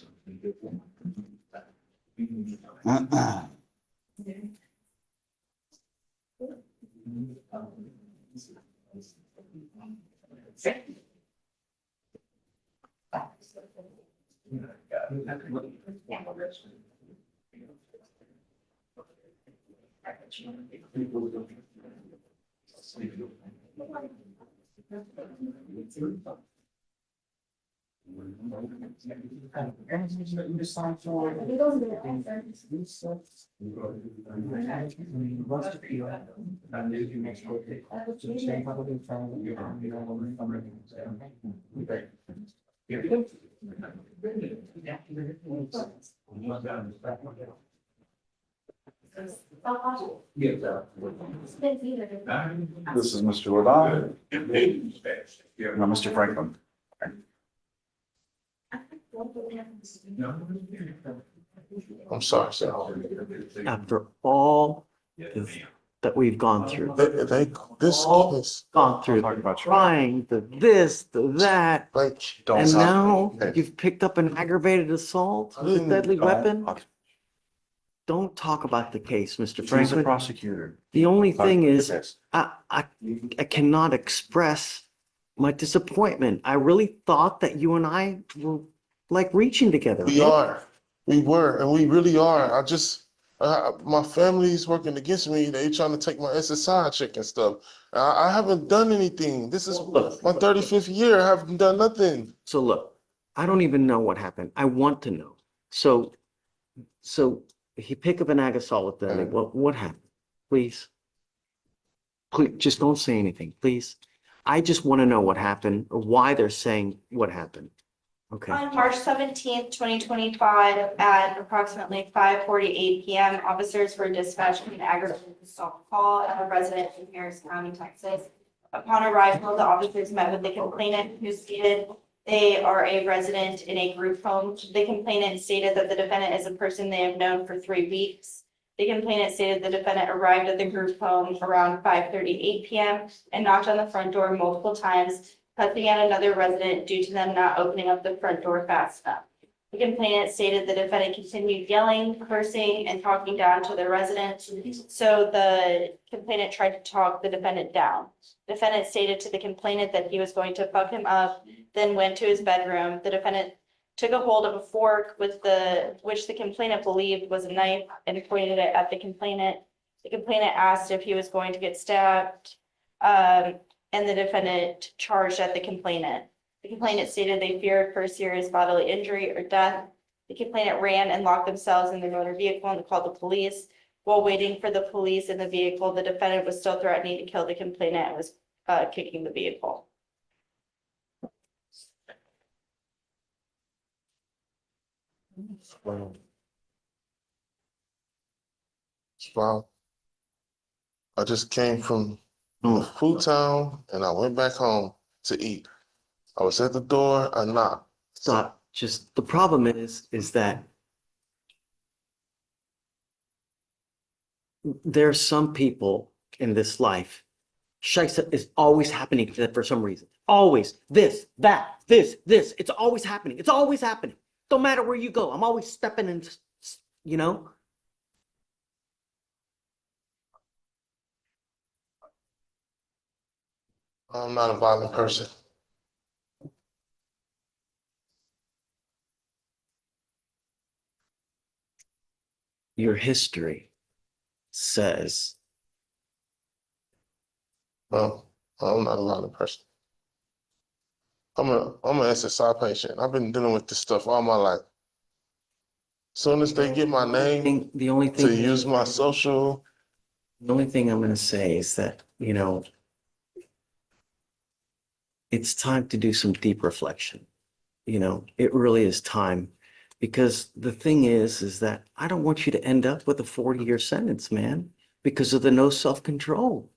This is Mr. Ladon. No, Mr. Franklin. I'm sorry, sir. After all that we've gone through. This All case. gone through, trying the this, the that, Don't and stop. now you've picked up an aggravated assault with a deadly weapon? Don't talk about the case, Mr. He's a Franklin. prosecutor. The only thing is, Yes. I cannot express my disappointment. I really thought that you and I were like reaching together. We are. We were, and we really are. My family's working against me. They trying to take my SSI check and stuff. I haven't done anything. This is my 35th year. I haven't done nothing. So look, I don't even know what happened. I want to know. So he picked up an ag assault with them. What happened? Please, just don't say anything, please. I just want to know what happened or why they're saying what happened. Okay. On March 17th, 2025, at approximately 5:48 PM, officers were dispatched to an aggravated assault call of a resident in Harris County, Texas. Upon arrival, the officers met with the complainant, who stated they are a resident in a group home. The complainant stated that the defendant is a person they have known for 3 weeks. The complainant stated the defendant arrived at the group home around 5:38 PM and knocked on the front door multiple times, cussing at another resident due to them not opening up the front door fast enough. The complainant stated the defendant continued yelling, cursing, and talking down to the resident. So the complainant tried to talk the defendant down. The defendant stated to the complainant that he was going to fuck him up, then went to his bedroom. The defendant took a hold of a fork which the complainant believed was a knife and pointed it at the complainant. The complainant asked if he was going to get stabbed, and the defendant charged at the complainant. The complainant stated they feared for serious bodily injury or death. The complainant ran and locked themselves in their motor vehicle and called the police. While waiting for the police in the vehicle, the defendant was still threatening to kill the complainant and was kicking the vehicle. Wow. I just came from Food Town and I went back home to eat. I was at the door, I knocked. Stop. Just the problem is that there's some people in this life, Scheisse is always happening to them for some reason. Always. This, that, this. It's always happening. It's always happening. Don't matter where you go. I'm always stepping in, you know? I'm not a violent person. Your history says. No, I'm not a violent person. I'm an SSI patient. I've been dealing with this stuff all my life. Soon as they get my name The only to thing, use my social. the only thing I'm going to say is that, you know, it's time to do some deep reflection. You know, it really is time, because the thing is that I don't want you to end up with a 40-year sentence, man, because of the no self-control.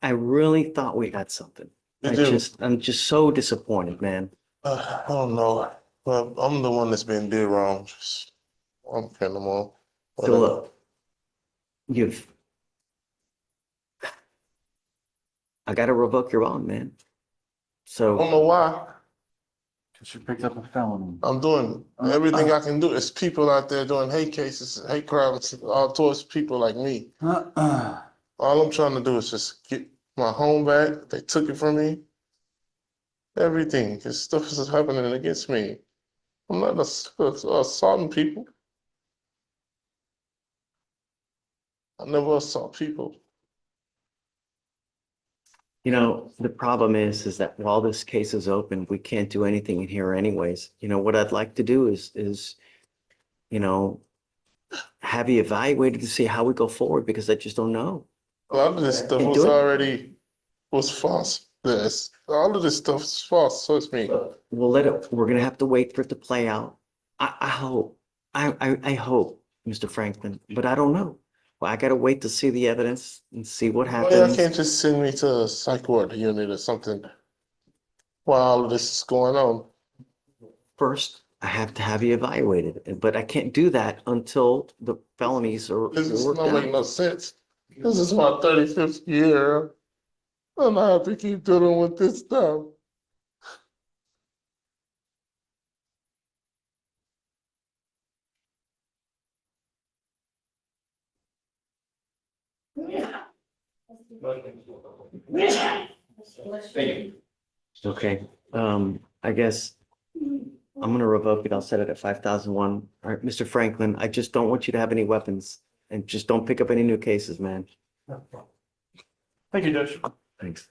I really thought we had something. I'm just so disappointed, man. I don't know, but I'm the one that's been did wrong. I don't care no more. So look, I got to revoke your bond, man. So I don't know why. Because you picked up a felony. I'm doing everything I can do. It's people out there doing hate cases, hate crimes, all towards people like me. All I'm trying to do is just get my home back. They took it from me. Everything. This stuff is happening against me. I'm not assaulting people. I never assault people. you know, the problem is that while this case is open, we can't do anything in here anyways. You know, what I'd like to do is, you know, have you evaluated to see how we go forward, because I just don't know. A lot of this stuff Can't was do it. already false. All of this stuff is false. So it's me. We'll let it, we're gonna have to wait for it to play out. I hope, I hope, Mr. Franklin, but I don't know. Well, I gotta wait to see the evidence and see what Well, happens. you can't just send me to a psych ward unit or something while all of this is going on. First, I have to have you evaluated, but I can't do that until the felonies are This is worked not out. making no sense. This is my 35th year. And I have to keep dealing with this stuff. Thank you. Okay, I guess I'm gonna revoke it. I'll set it at 5,001. All right, Mr. Franklin, I just don't want you to have any weapons, and just don't pick up any new cases, man. Thank you, Judge. Thanks.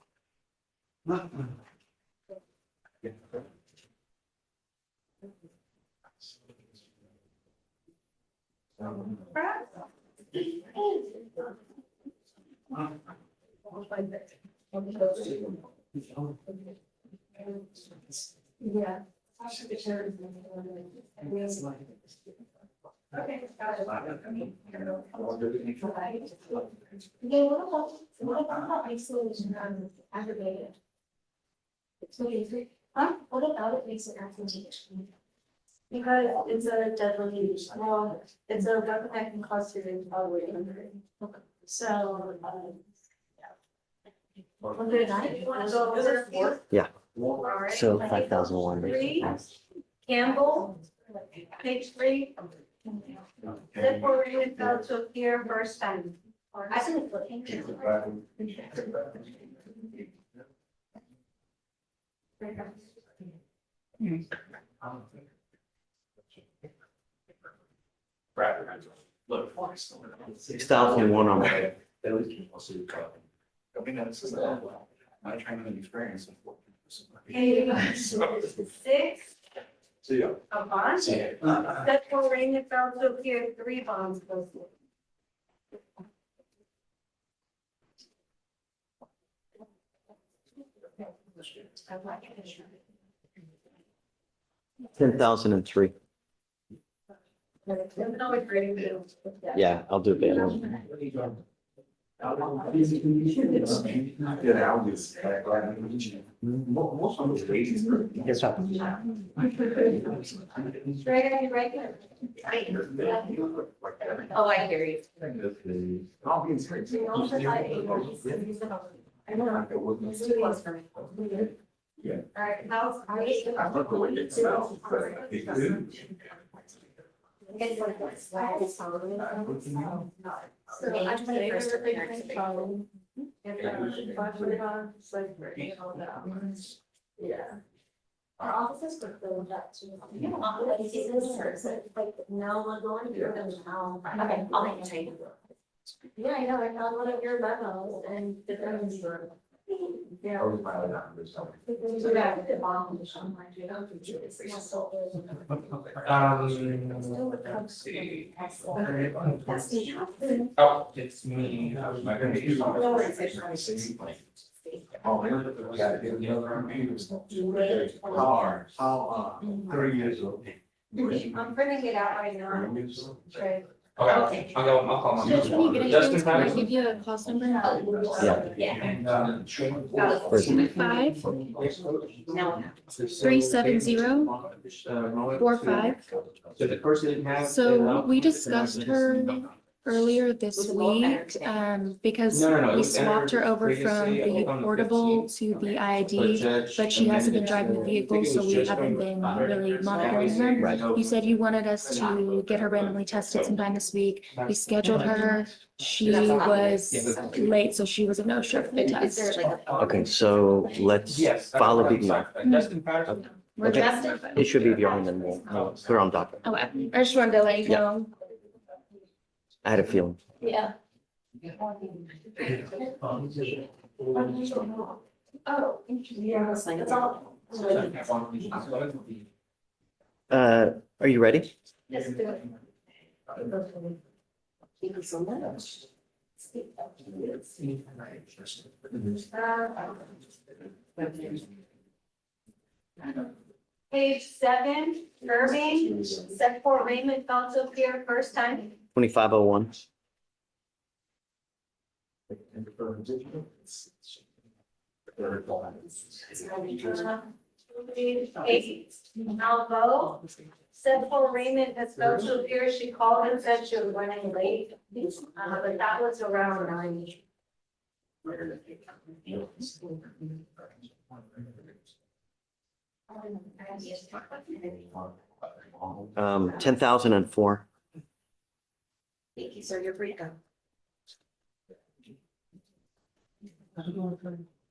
Yeah. Okay. Yeah, what about isolation aggravated? Huh? What about it makes it aggravated? Because it's a deadly, well, it's a weapon that can cause serious bodily injury. So, Okay, nice. you wanna go over four? Yeah, All right. so 5,001. Three, Campbell, page 3. That for you failed to appear first time. I think it's looking. Look. 6,001 on that. I mean, that's my training and experience. Okay, 6, See ya. a bond. That for you failed to appear 3 bonds posted. $10,003. No, it's ready to do. Yeah, I'll do bail. Yeah, I was glad to meet you. Most of those ladies. Yes, sir. Oh, I hear you. I know. It's too close for me. Yeah. All right, how's? I love the way it smells, but it do. Yeah. Our offices were filled up too. Like, no one going through them now. Okay, I'll make a change. Yeah, I know, I found one of your memos and the friends were. Yeah. Let's see. Oh, it's me. How, 3 years old. I'm printing it out right now. Trey. Okay, I'll call my. Judge, when you get a Justin chance, can I Patterson. give you a clause number? Yeah. And, 25 No. 370 45. So the person didn't have. So we discussed her earlier this week, because No, we swapped her over from the portable to the ID, but she hasn't been driving the vehicle, so we haven't been really monitoring her. Right. You said you wanted us to get her randomly tested sometime this week. We scheduled her. She was late, so she was a no-show for the test. Okay, so let's Yes. follow the email. Justin Patterson. We're Okay. testing. It should be beyond and we'll put her on docket. Okay, I just wanted to let you Yeah. know. I had a feeling. Yeah. Oh, yeah, that's all. Are you ready? Let's do it. Thank you so much. Page 7, Irving, set for Raymond counsel here first time. 2501. Page Alvo, set for Raymond as counsel here. She called and said she was running late, but that was around 9. 10,004. Thank you, sir. You're free to go. That's.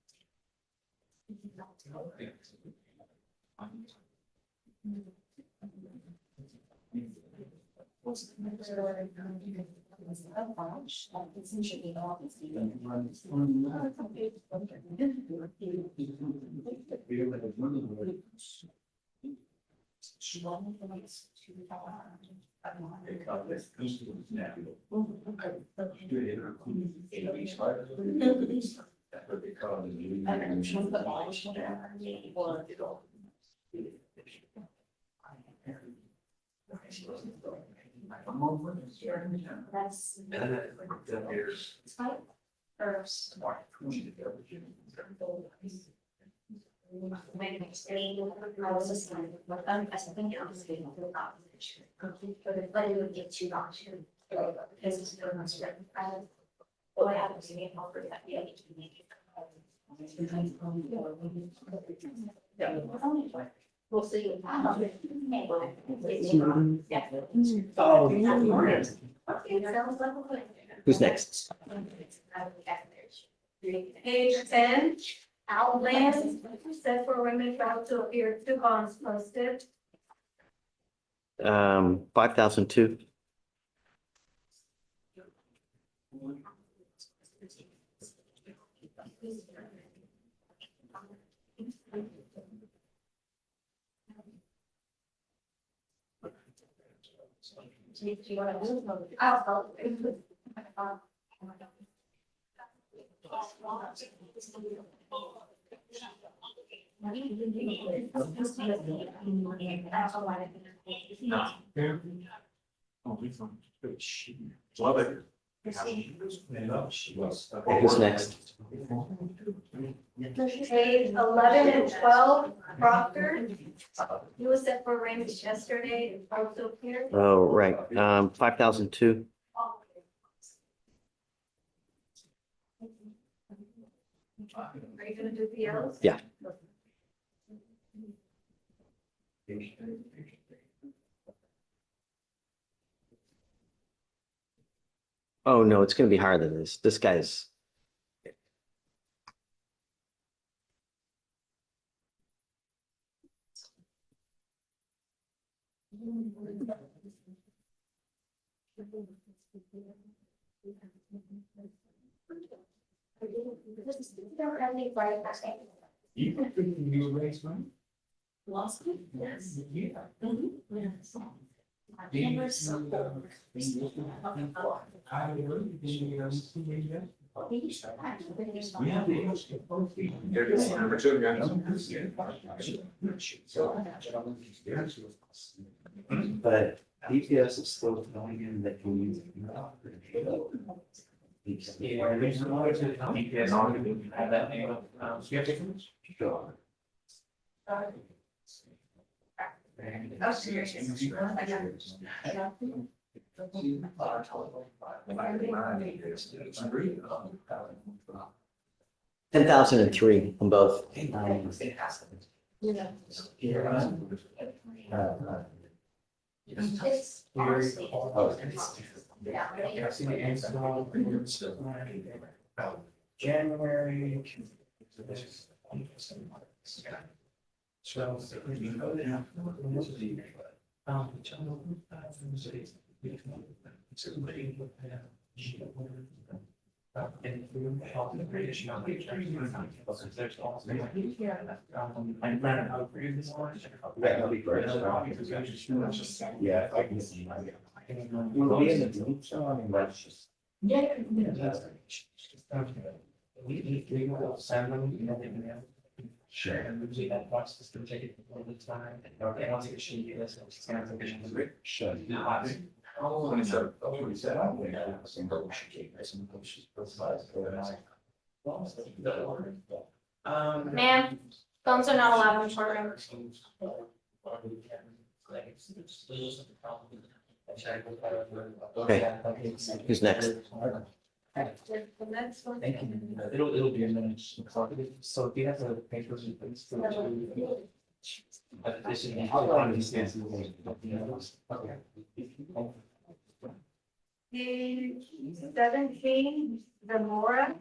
First. I was just like, as something else, but it would get too long to. Because it's still not sure. What happens to me over that? Yeah. We'll see. Who's next? Page 10, Outland, set for women trial to appear 2 bonds posted. 5002. Love it. Who's next? Page 11 and 12, Proctor. You was set for arraignment yesterday, and also here. Oh, right, 5,002. Are you gonna do PLs? Yeah. Oh, no, it's gonna be higher than this. This guy's. You raise money? Lost it? Yes. Yeah. Yes. Never so old. We have the English. But DPS is still telling him that he needs. Yeah, there's no other DPS on to have that name. So you have to. Sure. Oh, seriously. 10,003 on both. It's honestly. January. So. There's also. I'm planning out for you this morning. Yeah, I can see. We'll be in the group, so I mean, let's just. Yeah. We will send them, you know, they can have. Sure. And usually that process can take a little bit of time. And once it should be this, it's kind of a Sure. Ma'am, phones are not allowed in the courtroom. Okay, who's next? The next one. Thank you. It'll be a minute. So if you have the papers in place. Page 17, the Mora.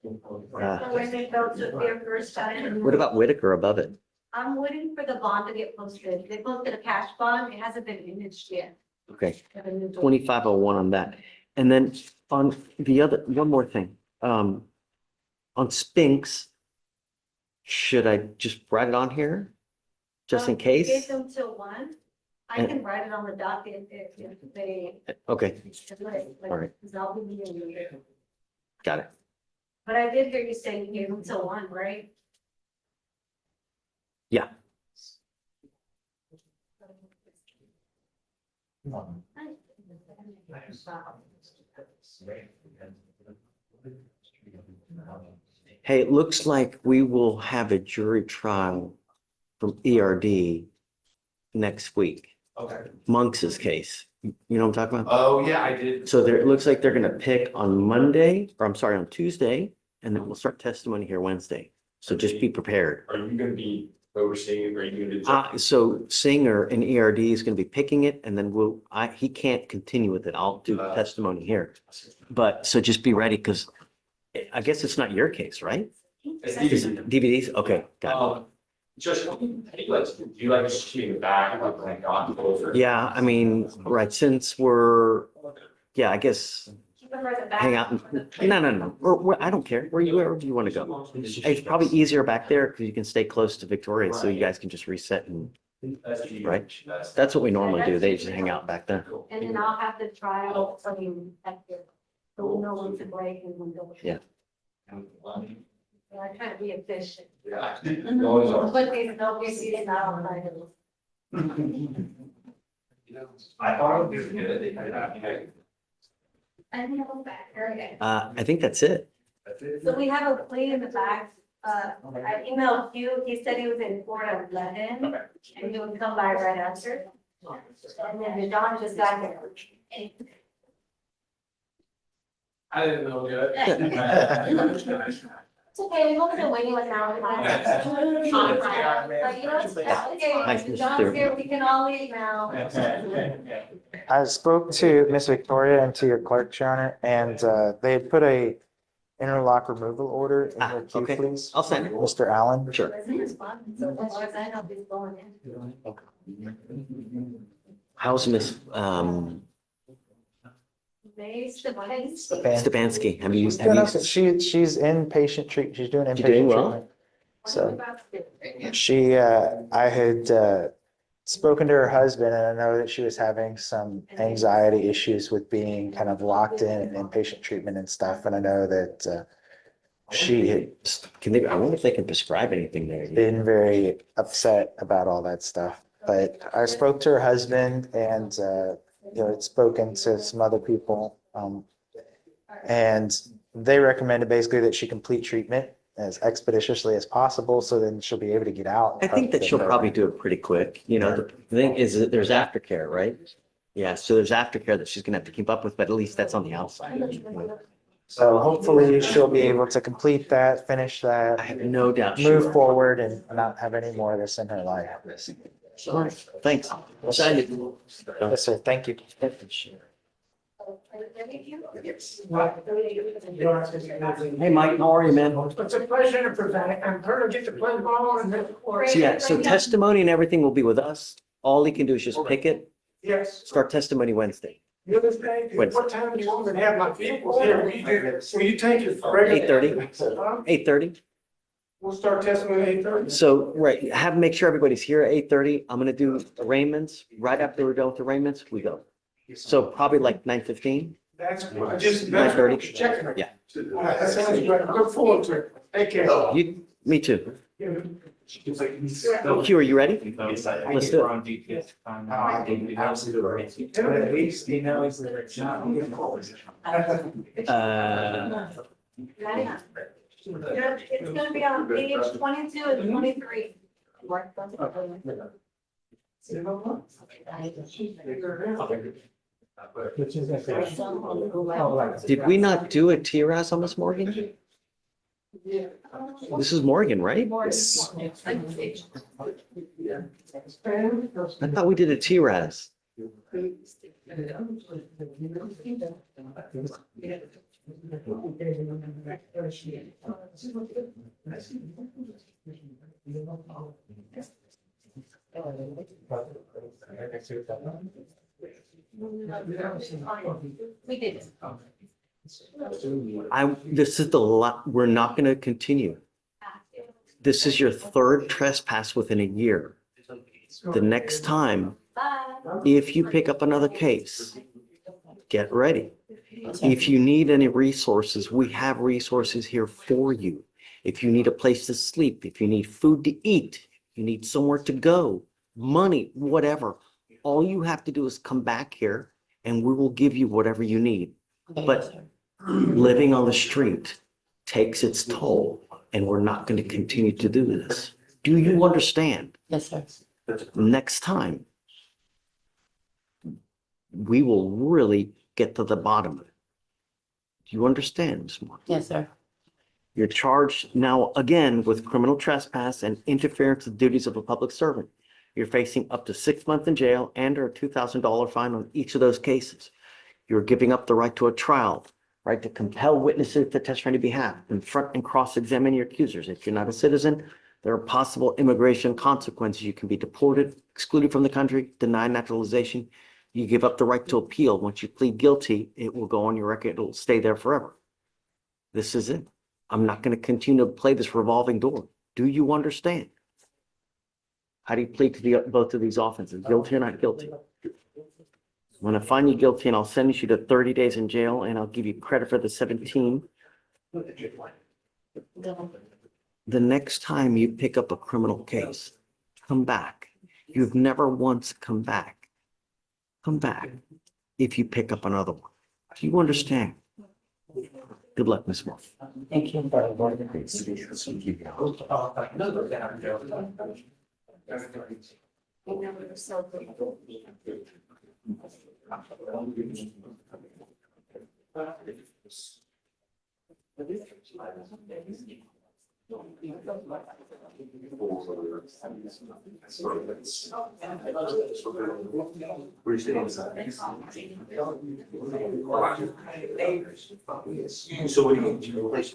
So when they felt to their first time. What about Whitaker above it? I'm waiting for the bond to get posted. They posted a cash bond. It hasn't been imaged yet. Okay, 2501 on that. And then on the other, one more thing. On Spinks, should I just write it on here? Just in Gave case? them till 1. I And- can write it on the docket if they. Okay, All right. right. got it. But I did hear you say you gave them till 1, right? Yeah. Hey, it looks like we will have a jury trial from ERD next week. Okay. Monks's case. You know what I'm talking about? Oh, yeah, I did. So there, it looks like they're gonna pick on Monday, or I'm sorry, on Tuesday, and then we'll start testimony here Wednesday. So just be prepared. Are you gonna be overseeing, or are you gonna do? So Singer in ERD is gonna be picking it, and then he can't continue with it. I'll do testimony here. But, so just be ready, because I guess it's not your case, right? It's Is it DVDs? Okay, got it. Just, do you like shooting back, like on over? Yeah, I mean, right, since I guess, hang out. No. I don't care. Wherever you want to go. It's probably easier back there because you can stay close to Victoria, so you guys can just reset and, right? That's what we normally do. They just hang out back there. And then I'll have the trial, so we'll know when to break and when to. Yeah. I try to be efficient. Yeah. But these nobody's not like. I thought it was good. I think I'm back, okay. I think that's it. So we have a plea in the back. I emailed Hugh, he said he was in Port of London, and he would come by right after. And then John just got here. I didn't know yet. It's okay, we've only been waiting like an hour and a half. Like, you know, it's Nice, okay, Mr. John's Chairman. here, we can all leave now. I spoke to Miss Victoria and to your clerk, Your Honor, and they had put a interlock removal order in your queue, okay. please. I'll send it. Mr. Allen. Sure. So as far as I know, he's going in. How's Miss Stefanski? Have you? She's inpatient treat, she's doing She doing inpatient well? treatment. So she, I had spoken to her husband, and I know that she was having some anxiety issues with being kind of locked in inpatient treatment and stuff. And I know that she had Can they? I wonder if they can prescribe anything there. been very upset about all that stuff. But I spoke to her husband and, had spoken to some other people. And they recommended basically that she complete treatment as expeditiously as possible, so then she'll be able to get out. I think that she'll probably do it pretty quick. You know, the thing is that there's aftercare, right? Yeah, so there's aftercare that she's gonna have to keep up with, but at least that's on the outside. So hopefully she'll be able to complete that, finish that. I have no doubt. she Move will. forward and not have any more of this in her life. All right, thanks. Excited. Yes, sir. Thank you. Hey, Mike, how are you, man? It's a pleasure to present. I'm going to get to play ball and then. So, yeah, so testimony and everything will be with us. All he can do is just pick it, Yes. start testimony Wednesday. The other thing, what time do you want me to have my people here? Will you take it for regular? 8:30. 8:30. We'll start testimony at 8:30. So, right, make sure everybody's here at 8:30. I'm gonna do arraignments. Right after we're done with arraignments, we go. So probably like 9:15. That's just, 9:30. checking. Yeah. That sounds great. Look forward to it. Take care. Me too. Q, are you ready? Let's do it. At least he knows that it's not. Yeah, it's gonna be on page 22 and 23. Did we not do a TRAS on Miss Morgan? This is Morgan, right? I thought we did a TRAS. We did. This is the lot, we're not gonna continue. This is your third trespass within a year. The next time, if you pick up another case, get ready. If you need any resources, we have resources here for you. If you need a place to sleep, if you need food to eat, you need somewhere to go, money, whatever. All you have to do is come back here and we will give you whatever you need. But living on the street takes its toll and we're not going to continue to do this. Do you understand? Yes, sir. Next time, we will really get to the bottom of it. Do you understand, Ms. Moore? Yes, sir. You're charged now again with criminal trespass and interference with duties of a public servant. You're facing up to 6 months in jail and or a $2,000 fine on each of those cases. You're giving up the right to a trial, right to compel witnesses to testify on your behalf, confront and cross-examine your accusers. If you're not a citizen, there are possible immigration consequences. You can be deported, excluded from the country, denied naturalization. You give up the right to appeal. Once you plead guilty, it will go on your record. It'll stay there forever. This is it. I'm not going to continue to play this revolving door. Do you understand? How do you plead to both of these offenses? Guilty or not guilty? I'm going to find you guilty and I'll sentence you to 30 days in jail and I'll give you credit for the 17. The next time you pick up a criminal case, come back. You've never once come back. Come back if you pick up another one. Do you understand? Good luck, Miss Wolf. Thank you. So what do you replace?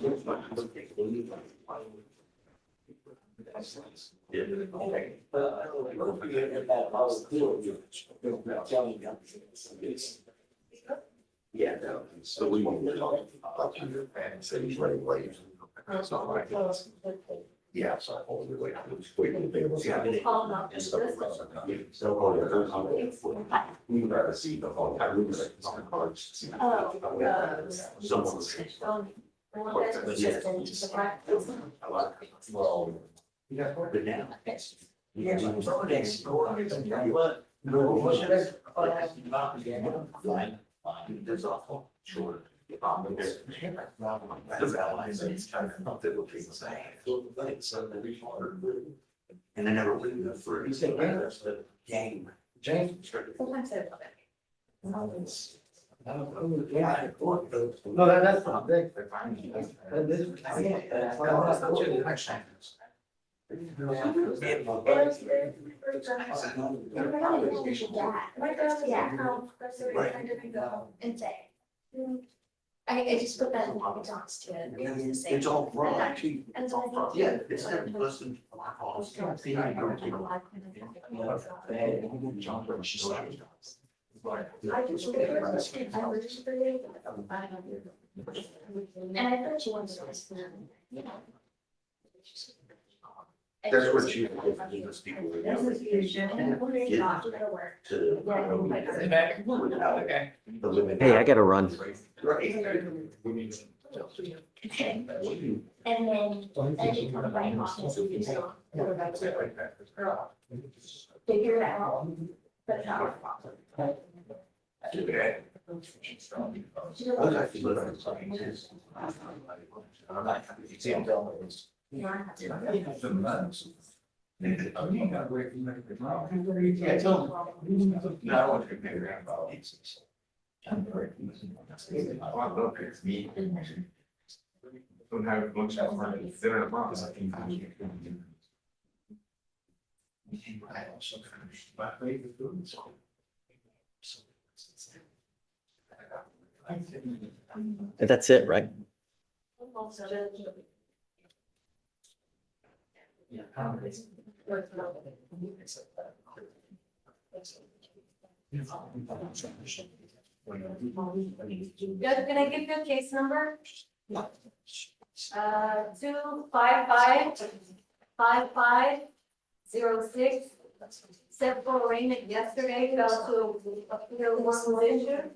Yeah, no, so we won't. And so he's running late. It's not like it's. Yeah, so all the way. We would rather see the whole. Well. But now. That's awful. Sure. And I never win the free. Game. James. Sometimes I love it. No, that's not big. And say. I just put that in the docs to it. It's all wrong. And so I think. Yeah, it's not listen. And I thought you wanted to listen, you know. That's what you. Those people. Hey, I gotta run. And then, you come right off and so figure it out, but it's not our problem. Don't have much for dinner tomorrow. And that's it, right? Judge, can I give you a case number? 2555506. Several arraignment yesterday fell to a field one position.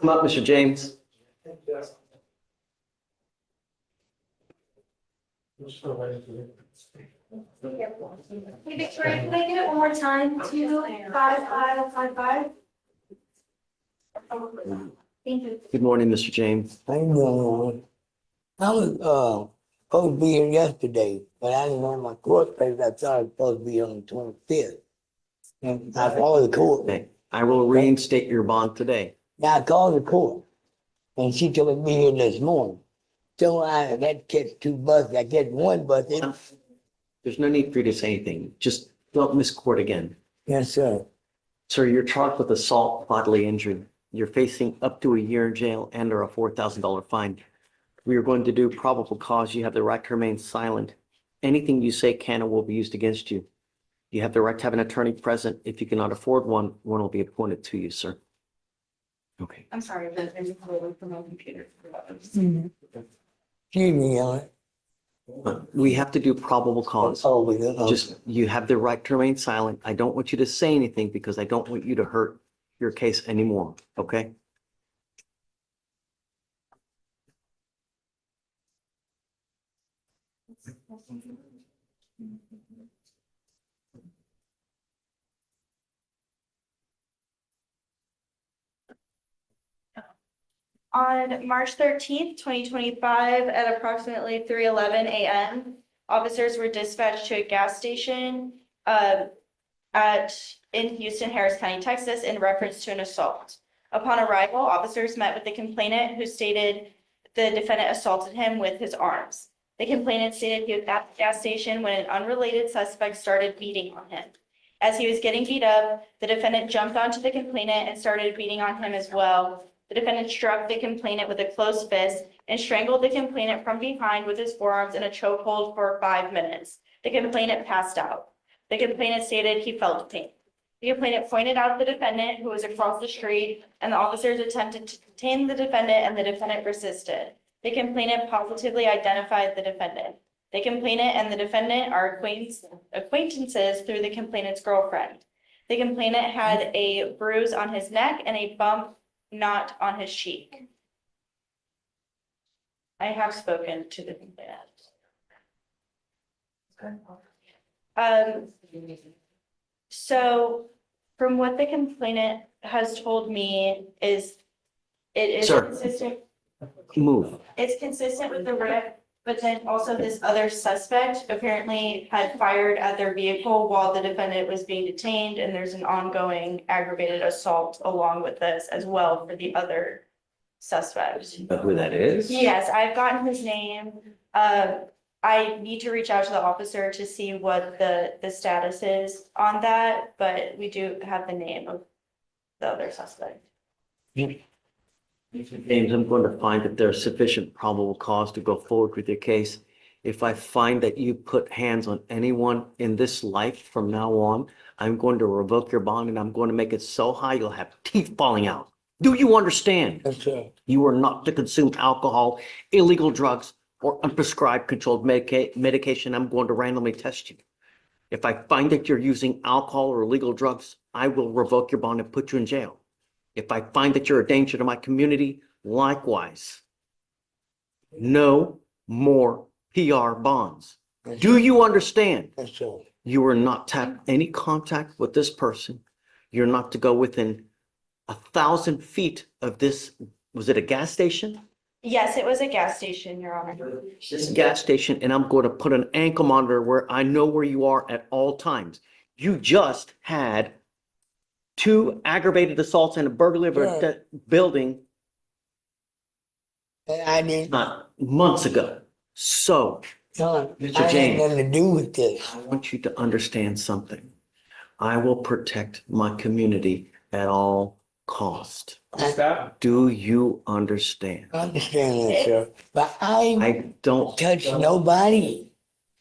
Come up, Mr. James. Hey, Victoria, can I get it one more time? 25555. Thank you. Good morning, Mr. James. I know. I was supposed to be here yesterday, but I didn't know my court papers. I thought I was supposed to be on the 25th. And I called the court. Okay, I will reinstate your bond today. Now I called the court and she told me here this morning. So I had to catch two buses. I catch one bus. There's no need for you to say anything. Just don't miss court again. Yes, sir. Sir, you're charged with assault, bodily injury. You're facing up to a year in jail and or a $4,000 fine. We are going to do probable cause. You have the right to remain silent. Anything you say can and will be used against you. You have the right to have an attorney present. If you cannot afford one, one will be appointed to you, sir. Okay. I'm sorry, but there's a call from my computer. Excuse me, We have to do probable cause. Oh, yeah. Just, you have the right to remain silent. I don't want you to say anything because I don't want you to hurt your case anymore, okay? On March 13th, 2025, at approximately 3:11 a.m., officers were dispatched to a gas station in Houston, Harris County, Texas, in reference to an assault. Upon arrival, officers met with the complainant, who stated the defendant assaulted him with his arms. The complainant stated he was at the gas station when an unrelated suspect started beating on him. As he was getting beat up, the defendant jumped onto the complainant and started beating on him as well. The defendant struck the complainant with a closed fist and strangled the complainant from behind with his forearms in a chokehold for 5 minutes. The complainant passed out. The complainant stated he felt pain. The complainant pointed out the defendant, who was across the street, and the officers attempted to detain the defendant, and the defendant resisted. The complainant positively identified the defendant. The complainant and the defendant are acquaintances through the complainant's girlfriend. The complainant had a bruise on his neck and a bump knot on his cheek. I have spoken to the complainant. So from what the complainant has told me is, it is Sir. consistent. Move. It's consistent with the rip, but then also this other suspect apparently had fired at their vehicle while the defendant was being detained, and there's an ongoing aggravated assault along with this as well for the other suspect. Know who that is? Yes, I've gotten his name. I need to reach out to the officer to see what the status is on that, but we do have the name of the other suspect. James, I'm going to find that there's sufficient probable cause to go forward with your case. If I find that you put hands on anyone in this life from now on, I'm going to revoke your bond, and I'm going to make it so high you'll have teeth falling out. Do you understand? Yes, sir. You are not to consume alcohol, illegal drugs, or unprescribed controlled medication. I'm going to randomly test you. If I find that you're using alcohol or illegal drugs, I will revoke your bond and put you in jail. If I find that you're a danger to my community, likewise. No more PR bonds. Yes, Do you understand? Yes, sir. You are not to have any contact with this person. You're not to go within 1,000 feet of this. Was it a gas station? Yes, it was a gas station, Your Honor. This gas station, and I'm going to put an ankle monitor where I know where you are at all times. You just had 2 aggravated assaults and a burglary of a building I didn't. not months ago. So, Son, Mr. I had James, nothing to do with this. I want you to understand something. I will protect my community at all cost. Do you understand? I understand that, sir. But I don't touch nobody.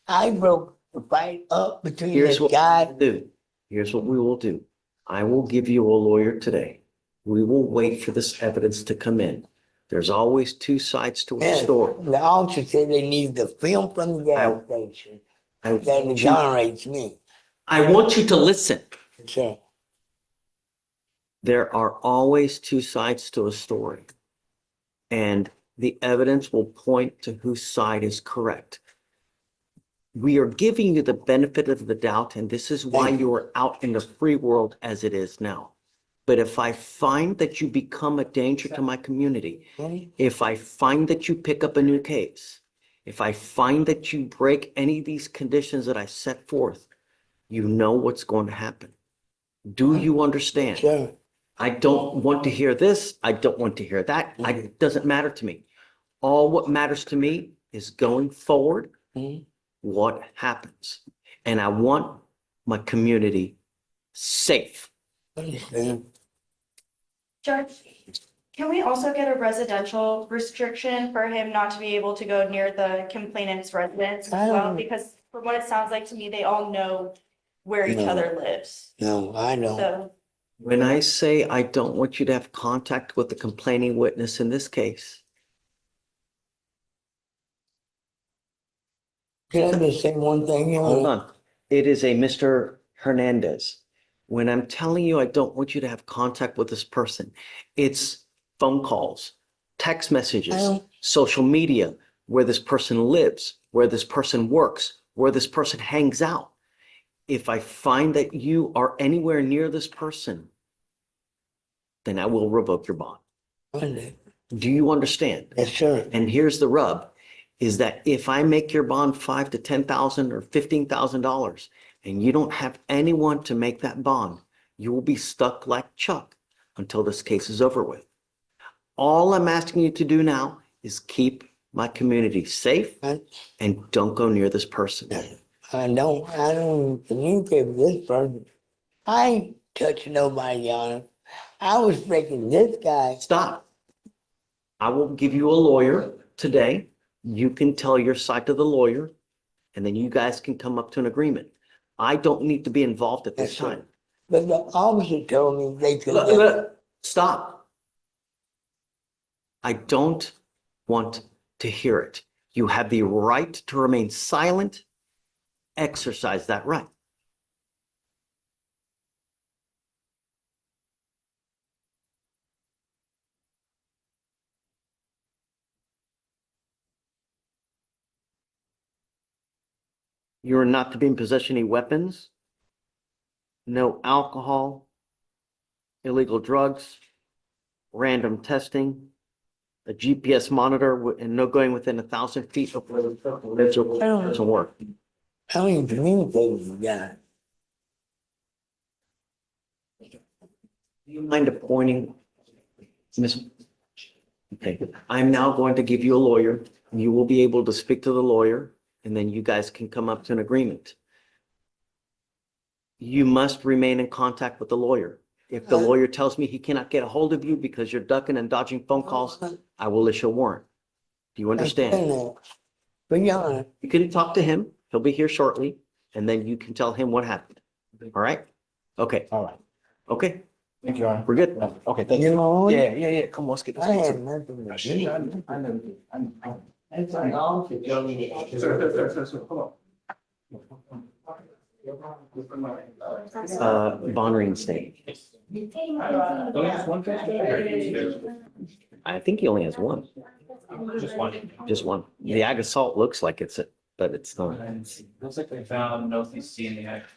I broke the fight up between Here's this what guy. we'll do. Here's what we will do. I will give you a lawyer today. We will wait for this evidence to come in. There's always 2 sides to a Yes, story. the officer said they need the film from the gas station. That exonerates me. I want you to listen. Sir. There are always 2 sides to a story. And the evidence will point to whose side is correct. We are giving you the benefit of the doubt, and this is why you are out in the free world as it is now. But if I find that you become a danger to my community, if I find that you pick up a new case, if I find that you break any of these conditions that I set forth, you know what's going to happen. Do you understand? Sure. I don't want to hear this. I don't want to hear that. It doesn't matter to me. All what matters to me is going forward, what happens. And I want my community safe. Judge, can we also get a residential restriction for him not to be able to go near the complainant's residence as well? Because from what it sounds like to me, they all know where each No. other lives. No, I don't. So, When I say I don't want you to have contact with the complaining witness in this case, Can I just say one thing? Your hold Honor? on. It is a Mr. Hernandez. When I'm telling you I don't want you to have contact with this person, it's phone calls, text messages, social media, where this person lives, where this person works, where this person hangs out. If I find that you are anywhere near this person, then I will revoke your bond. Do you understand? Yes, sir. And here's the rub, is that if I make your bond $5,000 to $10,000 or $15,000 and you don't have anyone to make that bond, you will be stuck like Chuck until this case is over with. All I'm asking you to do now is keep my community safe and don't go near this person. I don't communicate with this person. I ain't touching nobody, Your Honor. I was breaking this guy. Stop. I will give you a lawyer today. You can tell your side to the lawyer, and then you guys can come up to an agreement. I don't need to be involved at this time. But the officer told me they could. Look, stop. I don't want to hear it. You have the right to remain silent. Exercise that right. You are not to be in possession of any weapons, no alcohol, illegal drugs, random testing, a GPS monitor, and no going within 1,000 feet of where the person lives or doesn't work. I don't even communicate with the guy. Do you mind appointing Miss? Okay, I'm now going to give you a lawyer. You will be able to speak to the lawyer, and then you guys can come up to an agreement. You must remain in contact with the lawyer. If the lawyer tells me he cannot get a hold of you because you're ducking and dodging phone calls, I will issue a warrant. Do you understand? But Your Honor, You can talk to him. He'll be here shortly, and then you can tell him what happened. All right? Okay. All right. Okay. Thank you, Your Honor. We're good. Okay, thank you you. know, Yeah. Come on, let's get this. I had nothing to do. I know. Bond reinstate. I think he only has one. Just one. Just one. The ag assault looks like it's it, but it's not. Looks like they found no CC in the act.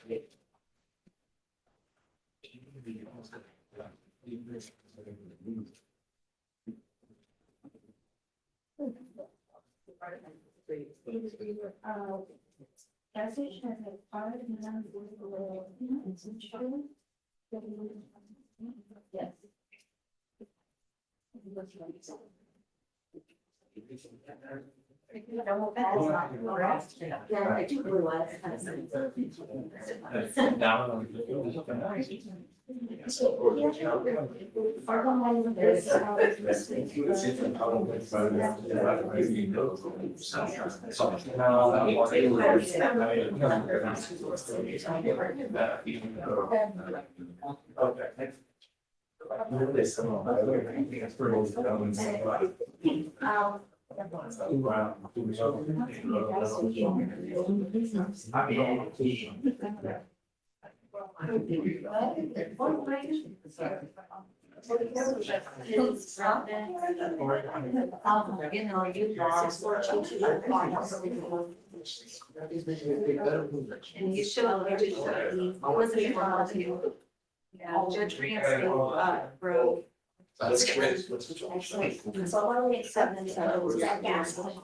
Yes. And you showed me just wasn't able to. Yeah, Judge Ramsey wrote. That's great. So I want to accept them, so it was that Gaston.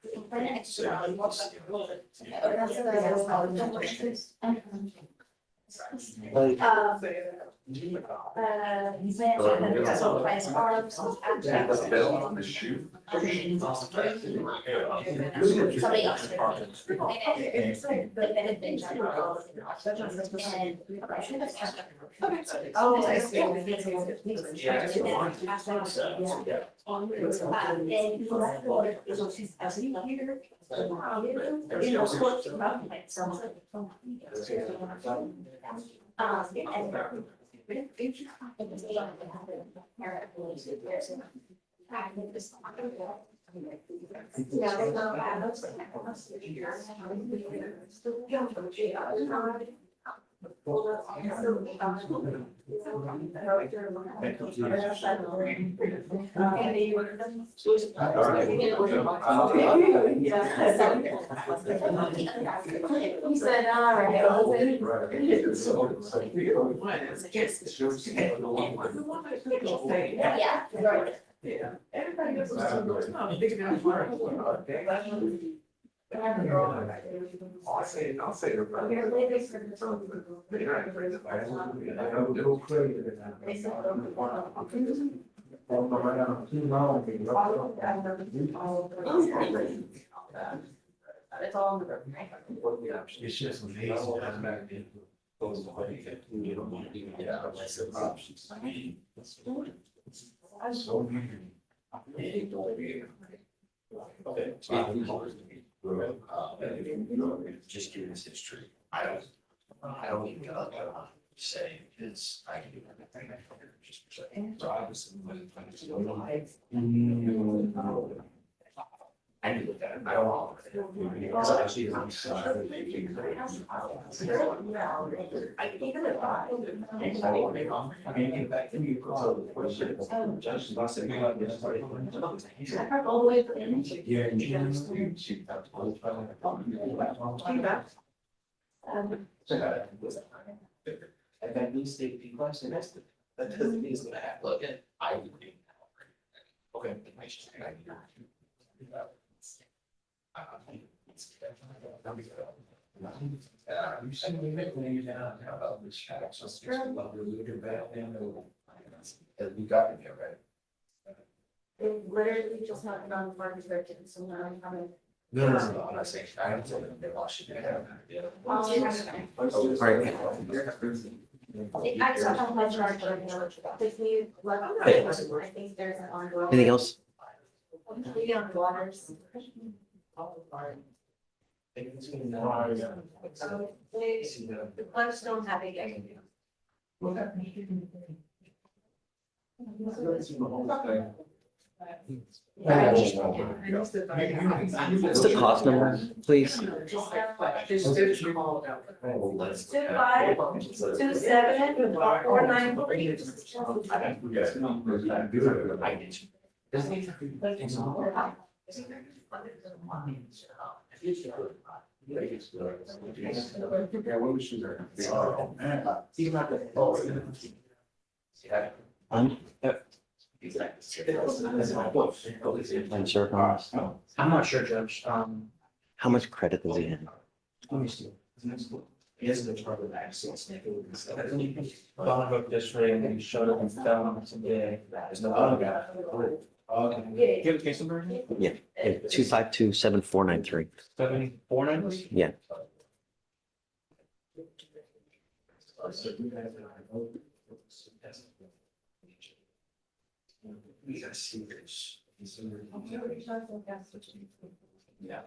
Somebody else. He said, all right. Yeah. Yeah. Everybody goes. I'll say it. It's all. It's just amazing. Goes away. You don't want to even get options. So weird. Okay. Just curious history. I don't even say it's, I can do everything. So I was. I knew that. I don't want. Because actually, I'm sorry. And then these state people are semester. That doesn't mean it's gonna happen. Look, I would be. Okay. You see me making down about this chat, so it's about the leader back then, as we got in here, right? It literally just happened on the market search, so now I'm coming. No, I'm not saying, I am telling them they lost you. I just have my charge right now. If you let me know, I think there's an ongoing. Anything else? Maybe on the waters. The clubs don't have it yet. What's the cost number, please? 22749. I'm not sure, Judge. How much credit does he have? Let me see. He has the trouble with access. Bound this ring and he showed up and found today. There's no bottom guy. Okay. Do you have a case number? Yeah, 2527493. 749? Yeah. We gotta see this. Yeah.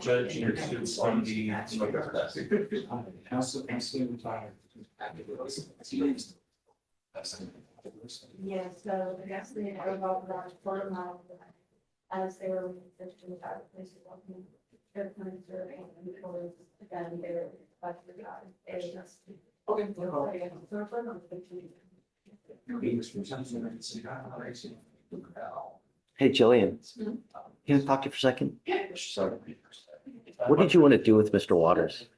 Judge, your suits on the. Yes, so I guess they are about around 4 miles as they were fifteen places on the airplane survey and towards again they were about to die. They just. Okay. Hey, Jillian, can I talk to you for a second? What did you want to do with Mr. Waters?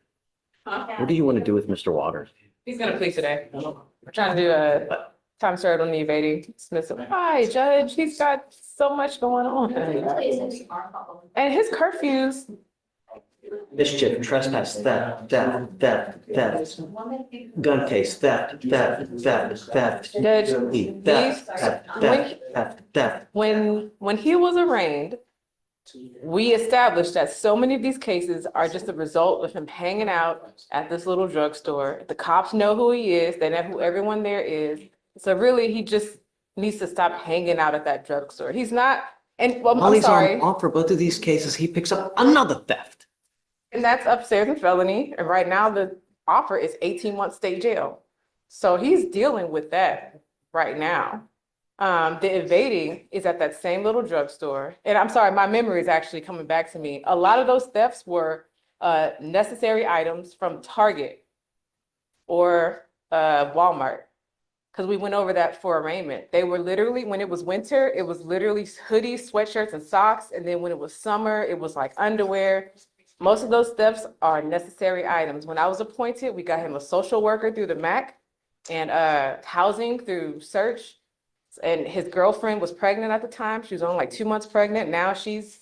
What do you want to do with Mr. Waters? He's gonna plead today. We're trying to do a time served on the evading dismissal. Hi, Judge, he's got so much going on. And his curfews. Mischief, trespass, theft, gun case, theft. Judge, when he was arraigned, we established that so many of these cases are just a result of him hanging out at this little drugstore. The cops know who he is, they know who everyone there is. So really, he just needs to stop hanging out at that drugstore. He's not, and well, While I'm he's sorry. on for both of these cases, he picks up another theft. And that's upstairs in felony. And right now the offer is 18 months state jail. So he's dealing with that right now. The evading is at that same little drugstore. And I'm sorry, my memory is actually coming back to me. A lot of those thefts were necessary items from Target or Walmart. because we went over that for arraignment. They were literally, when it was winter, it was literally hoodies, sweatshirts, and socks. And then when it was summer, it was like underwear. Most of those steps are necessary items. When I was appointed, we got him a social worker through the MAC and housing through search. And his girlfriend was pregnant at the time. She was only like 2 months pregnant. Now she's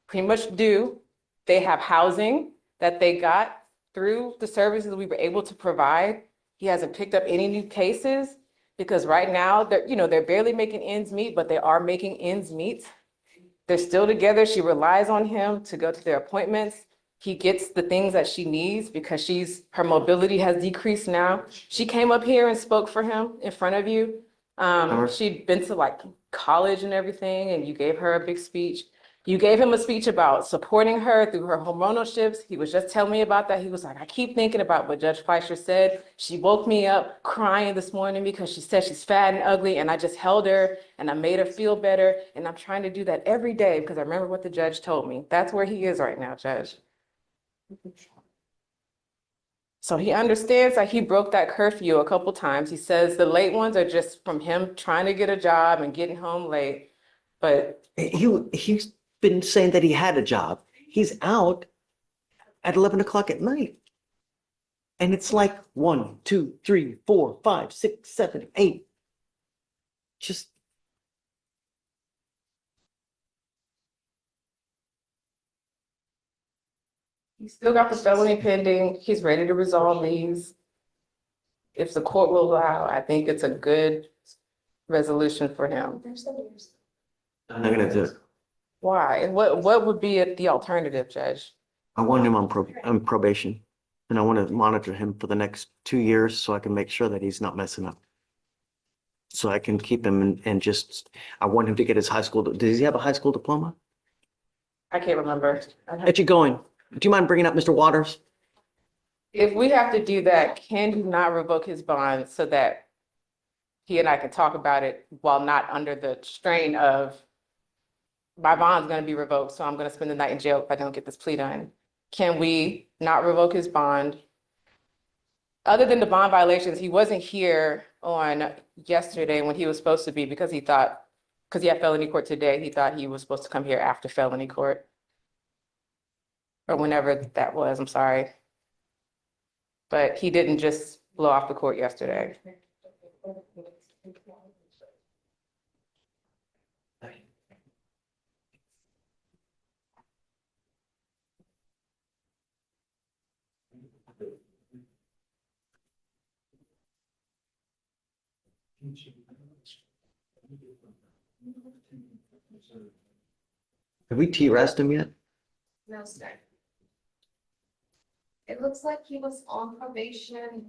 pretty much due. They have housing that they got through the services we were able to provide. He hasn't picked up any new cases because right now they're barely making ends meet, but they are making ends meet. They're still together. She relies on him to go to their appointments. He gets the things that she needs because her mobility has decreased now. She came up here and spoke for him in front of you. She'd been to like college and everything, and you gave her a big speech. You gave him a speech about supporting her through her hormonal shifts. He was just telling me about that. He was like, I keep thinking about what Judge Fleischer said. She woke me up crying this morning because she said she's fat and ugly, and I just held her and I made her feel better. And I'm trying to do that every day because I remember what the judge told me. That's where he is right now, Judge. So he understands that he broke that curfew a couple times. He says the late ones are just from him trying to get a job and getting home late. But He's been saying that he had a job. He's out at 11 o'clock at night. And it's like 1, 2, 3, 4, 5, 6, 7, 8. Just. he's still got the felony pending. He's ready to resolve these. If the court will allow, I think it's a good resolution for him. I'm not gonna do it. Why? And what would be the alternative, Judge? I want him on probation, and I want to monitor him for the next 2 years so I can make sure that he's not messing up. So I can keep him and just, I want him to get his high school. Does he have a high school diploma? I can't remember. Get you going. Do you mind bringing up Mr. Waters? If we have to do that, can you not revoke his bond so that he and I can talk about it while not under the strain of my bond's going to be revoked, so I'm going to spend the night in jail if I don't get this plea done? Can we not revoke his bond? Other than the bond violations, he wasn't here on yesterday when he was supposed to be because he had felony court today. He thought he was supposed to come here after felony court. Or whenever that was, I'm sorry. But he didn't just blow off the court yesterday. Have we T-rest him yet? No, sir. It looks like he was on probation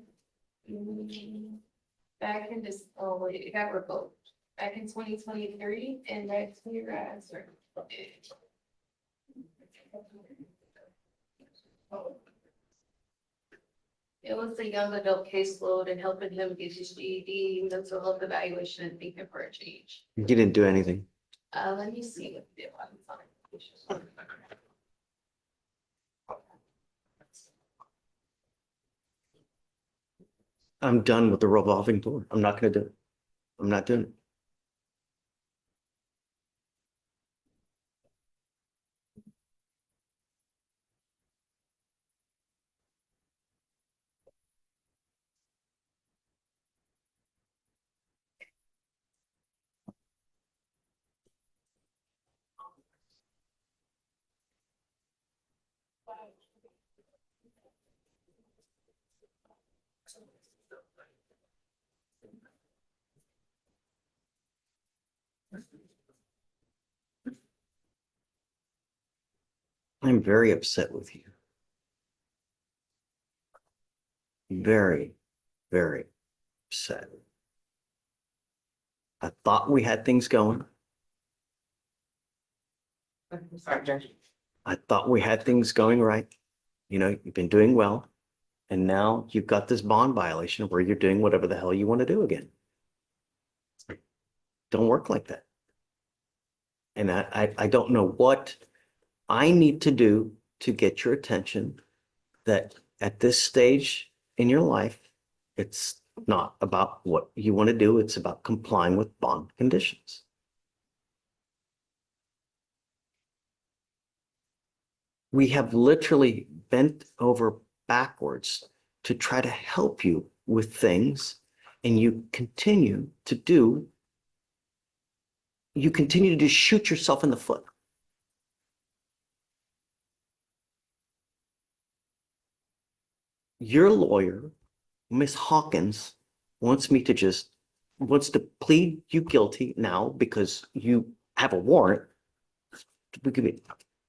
back in this, oh, wait, it got revoked back in 2023, and that's your answer. It was a young adult caseload and helping him get his GED, mental health evaluation, and thinking for a change. You didn't do anything. Let me see what the deal on. I'm done with the revolving door. I'm not gonna do it. I'm not doing it. I'm very upset with you. Very, very upset. I thought we had things going. I'm sorry, Judge. I thought we had things going right. You know, you've been doing well. And now you've got this bond violation where you're doing whatever the hell you want to do again. Don't work like that. And I don't know what I need to do to get your attention that at this stage in your life, it's not about what you want to do. It's about complying with bond conditions. We have literally bent over backwards to try to help you with things, and you continue to just shoot yourself in the foot. Your lawyer, Miss Hawkins, wants to plead you guilty now because you have a warrant.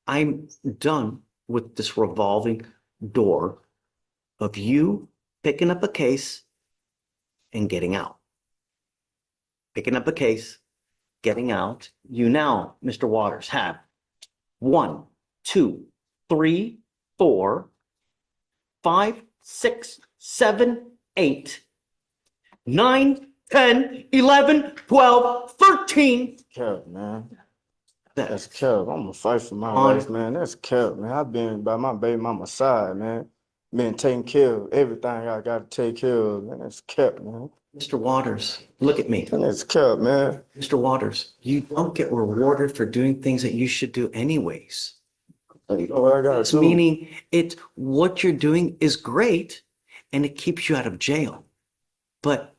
I'm done with this revolving door of you picking up a case and getting out. Picking up a case, getting out. You now, Mr. Waters, have 1, 2, 3, 4, 5, 6, 7, 8, 9, 10, 11, 12, 13. Cap, man. That's cap. I'm gonna fight for my life, man. That's cap, man. I've been by my baby mama's side, man. Been taking care of everything I gotta take care of, man. That's cap, man. Mr. Waters, look at me. That's cap, man. Mr. Waters, you don't get rewarded for doing things that you should do anyways. It's meaning what you're doing is great and it keeps you out of jail. But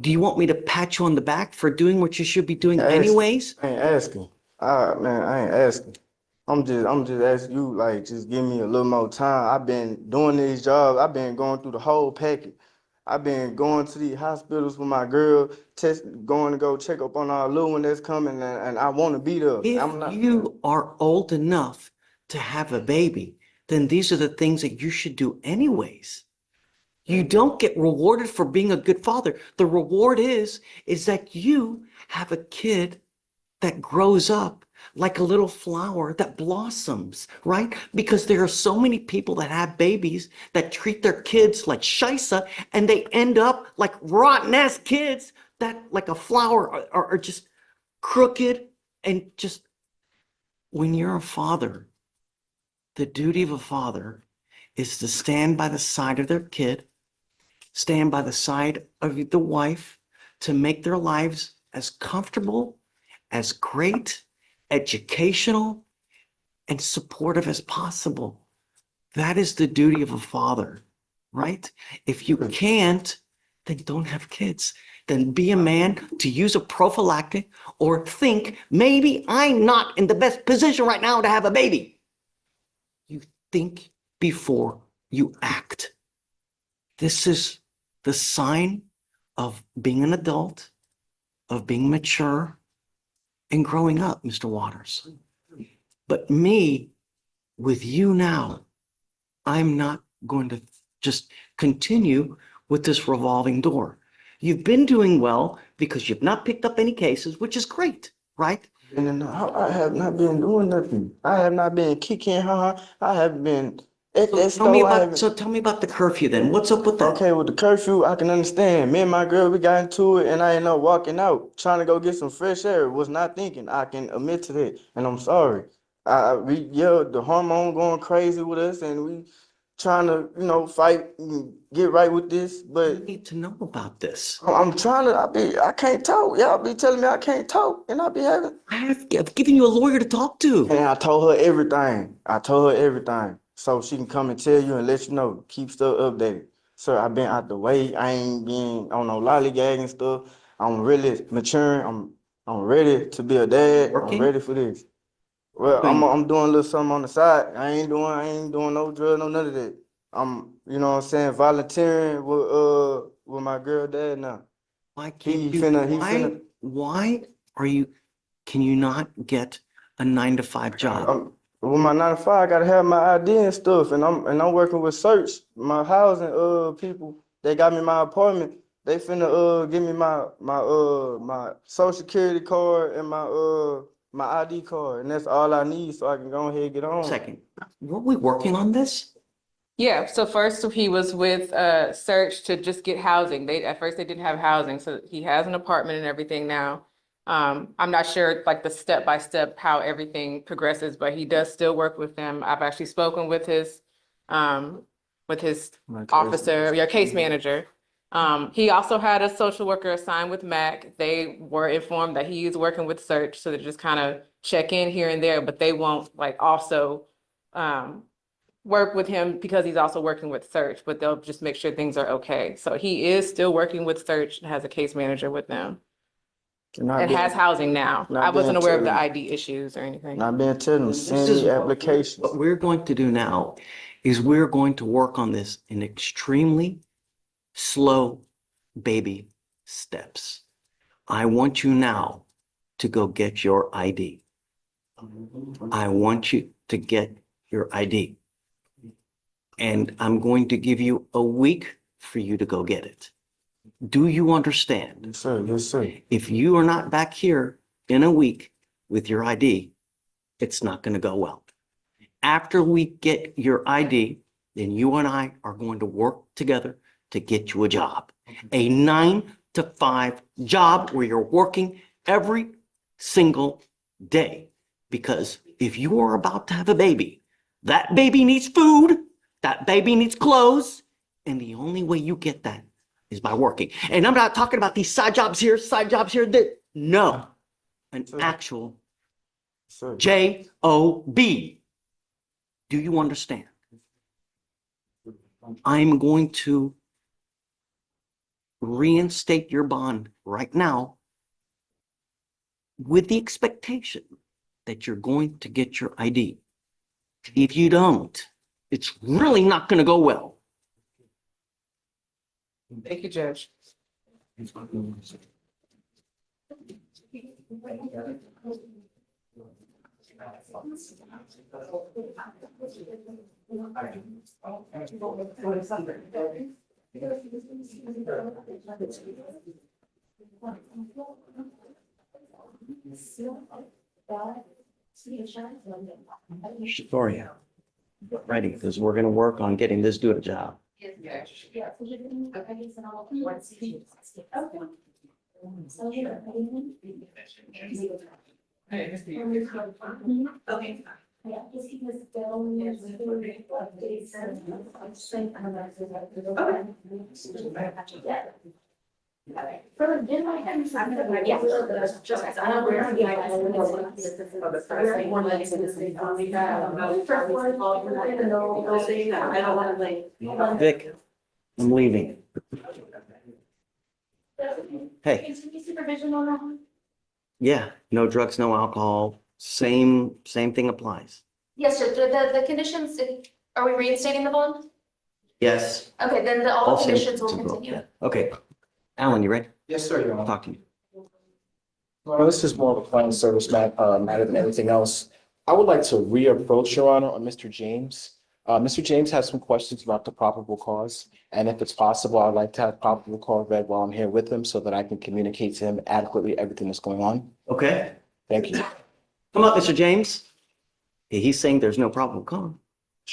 do you want me to pat you on the back for doing what you should be doing anyways? I ain't asking. Man, I ain't asking. I'm just asking you, like, just give me a little more time. I've been doing these jobs. I've been going through the whole package. I've been going to these hospitals with my girl, going to go check up on our little one that's coming, and I want to be there. If you are old enough to have a baby, then these are the things that you should do anyways. You don't get rewarded for being a good father. The reward is that you have a kid that grows up like a little flower that blossoms, right? Because there are so many people that have babies that treat their kids like shisa, and they end up like rotten-ass kids that, like a flower, are just crooked. And just, when you're a father, the duty of a father is to stand by the side of their kid, stand by the side of the wife, to make their lives as comfortable, as great, educational, and supportive as possible. That is the duty of a father, right? If you can't, then don't have kids. Then be a man to use a prophylactic, or think, maybe I'm not in the best position right now to have a baby. You think before you act. This is the sign of being an adult, of being mature, and growing up, Mr. Waters. But me, with you now, I'm not going to just continue with this revolving door. You've been doing well because you've not picked up any cases, which is great, right? I have not been doing nothing. I have not been kicking her. I have been Tell me about the curfew then. What's up with that? Okay, with the curfew, I can understand. Me and my girl, we got into it, and I ended up walking out, trying to go get some fresh air. Was not thinking. I can admit to that, and I'm sorry. We yelled, the hormone going crazy with us, and we trying to, fight and get right with this. But you need to know about this. I'm trying to. I can't talk. Y'all be telling me I can't talk, and I be having. I've given you a lawyer to talk to. And I told her everything. So she can come and tell you and let you know. Keep stuff updated. Sir, I've been out the way. I ain't been on no lollygagging stuff. I'm really maturing. I'm ready to be a dad. I'm ready for this. Well, I'm doing a little something on the side. I ain't doing no drug, no none of that. I'm, volunteering with my girl dad now. Why can you not get a 9-to-5 job? With my 9-to-5, I gotta have my ID and stuff, and I'm working with search, my housing people. They got me my apartment. They finna give me my social security card and my ID card, and that's all I need, so I can go ahead and get on. Second, were we working on this? Yeah, so first he was with Search to just get housing. At first they didn't have housing, so he has an apartment and everything now. I'm not sure like the step-by-step how everything progresses, but he does still work with them. I've actually spoken with his officer, your case manager, He also had a social worker assigned with Mac. They were informed that he is working with Search, so they just kind of check in here and there, but they won't like also work with him because he's also working with Search, but they'll just make sure things are okay. So he is still working with Search and has a case manager with them. It has housing now. I wasn't aware of the ID issues or anything. Not being telling, send This is the application. What we're going to do now is we're going to work on this in extremely slow baby steps. I want you now to go get your ID. I want you to get your ID. And I'm going to give you a week for you to go get it. Do you understand? Yes, sir. Yes, sir. If you are not back here in a week with your ID, it's not going to go well. After we get your ID, then you and I are going to work together to get you a job. A 9-to-5 job where you're working every single day. Because if you are about to have a baby, that baby needs food, that baby needs clothes, and the only way you get that is by working. And I'm not talking about these side jobs here, there. No, an actual J-O-B. Do you understand? I'm going to reinstate your bond right now with the expectation that you're going to get your ID. If you don't, it's really not going to go well. Thank you, Judge. Victoria, get ready, because we're going to work on getting this dude a job. Okay. Yeah, just because Vic, I'm leaving. Hey, supervision on that one? yeah, no drugs, no alcohol. Same thing applies. Yes, sir. The conditions, are we reinstating the bond? Yes. Okay, then all All the same conditions will to go, continue. yeah. Okay. Alan, you ready? Yes, sir, Your Honor. Talk to me. Well, this is more of a client service matter than anything else. I would like to reapproach, Your Honor, on Mr. James. Mr. James has some questions about the probable cause, and if it's possible, I'd like to have probable cause read while I'm here with him so that I can communicate to him adequately everything that's going on. Okay. Thank you. Come up, Mr. James. He's saying there's no probable cause.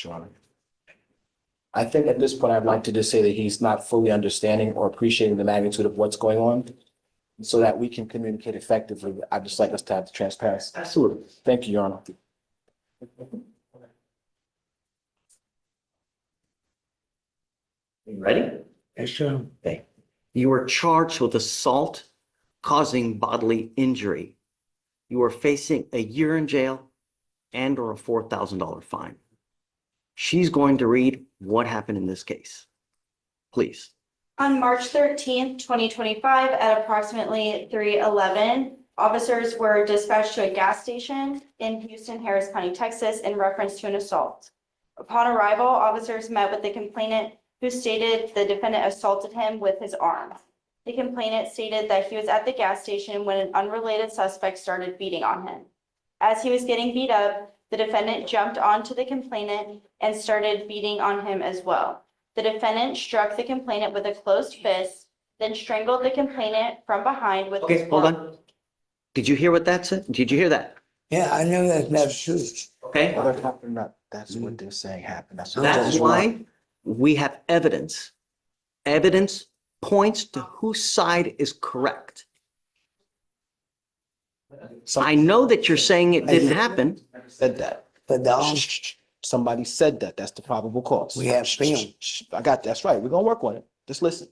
Your Honor. I think at this point, I'd like to just say that he's not fully understanding or appreciating the magnitude of what's going on so that we can communicate effectively. I'd just like us to have the transparency. Absolutely. Thank you, Your Honor. You ready? Yes, sir. Okay. You are charged with assault causing bodily injury. You are facing a year in jail and or a $4,000 fine. She's going to read what happened in this case. Please. On March 13th, 2025, at approximately 3:11, officers were dispatched to a gas station in Houston, Harris County, Texas, in reference to an assault. Upon arrival, officers met with the complainant, who stated the defendant assaulted him with his arm. The complainant stated that he was at the gas station when an unrelated suspect started beating on him. As he was getting beat up, the defendant jumped onto the complainant and started beating on him as well. The defendant struck the complainant with a closed fist, then strangled the complainant from behind with his Okay, hold on. Did you hear what that said? Did you hear that? Yeah, I know that's not true. Okay. That's what they're saying happened. That's why we have evidence. Evidence points to whose side is correct. I know that you're saying it didn't happen. Said that. But Somebody said that. That's the probable cause. We have film. I got that. That's right. We're gonna work on it. Just listen.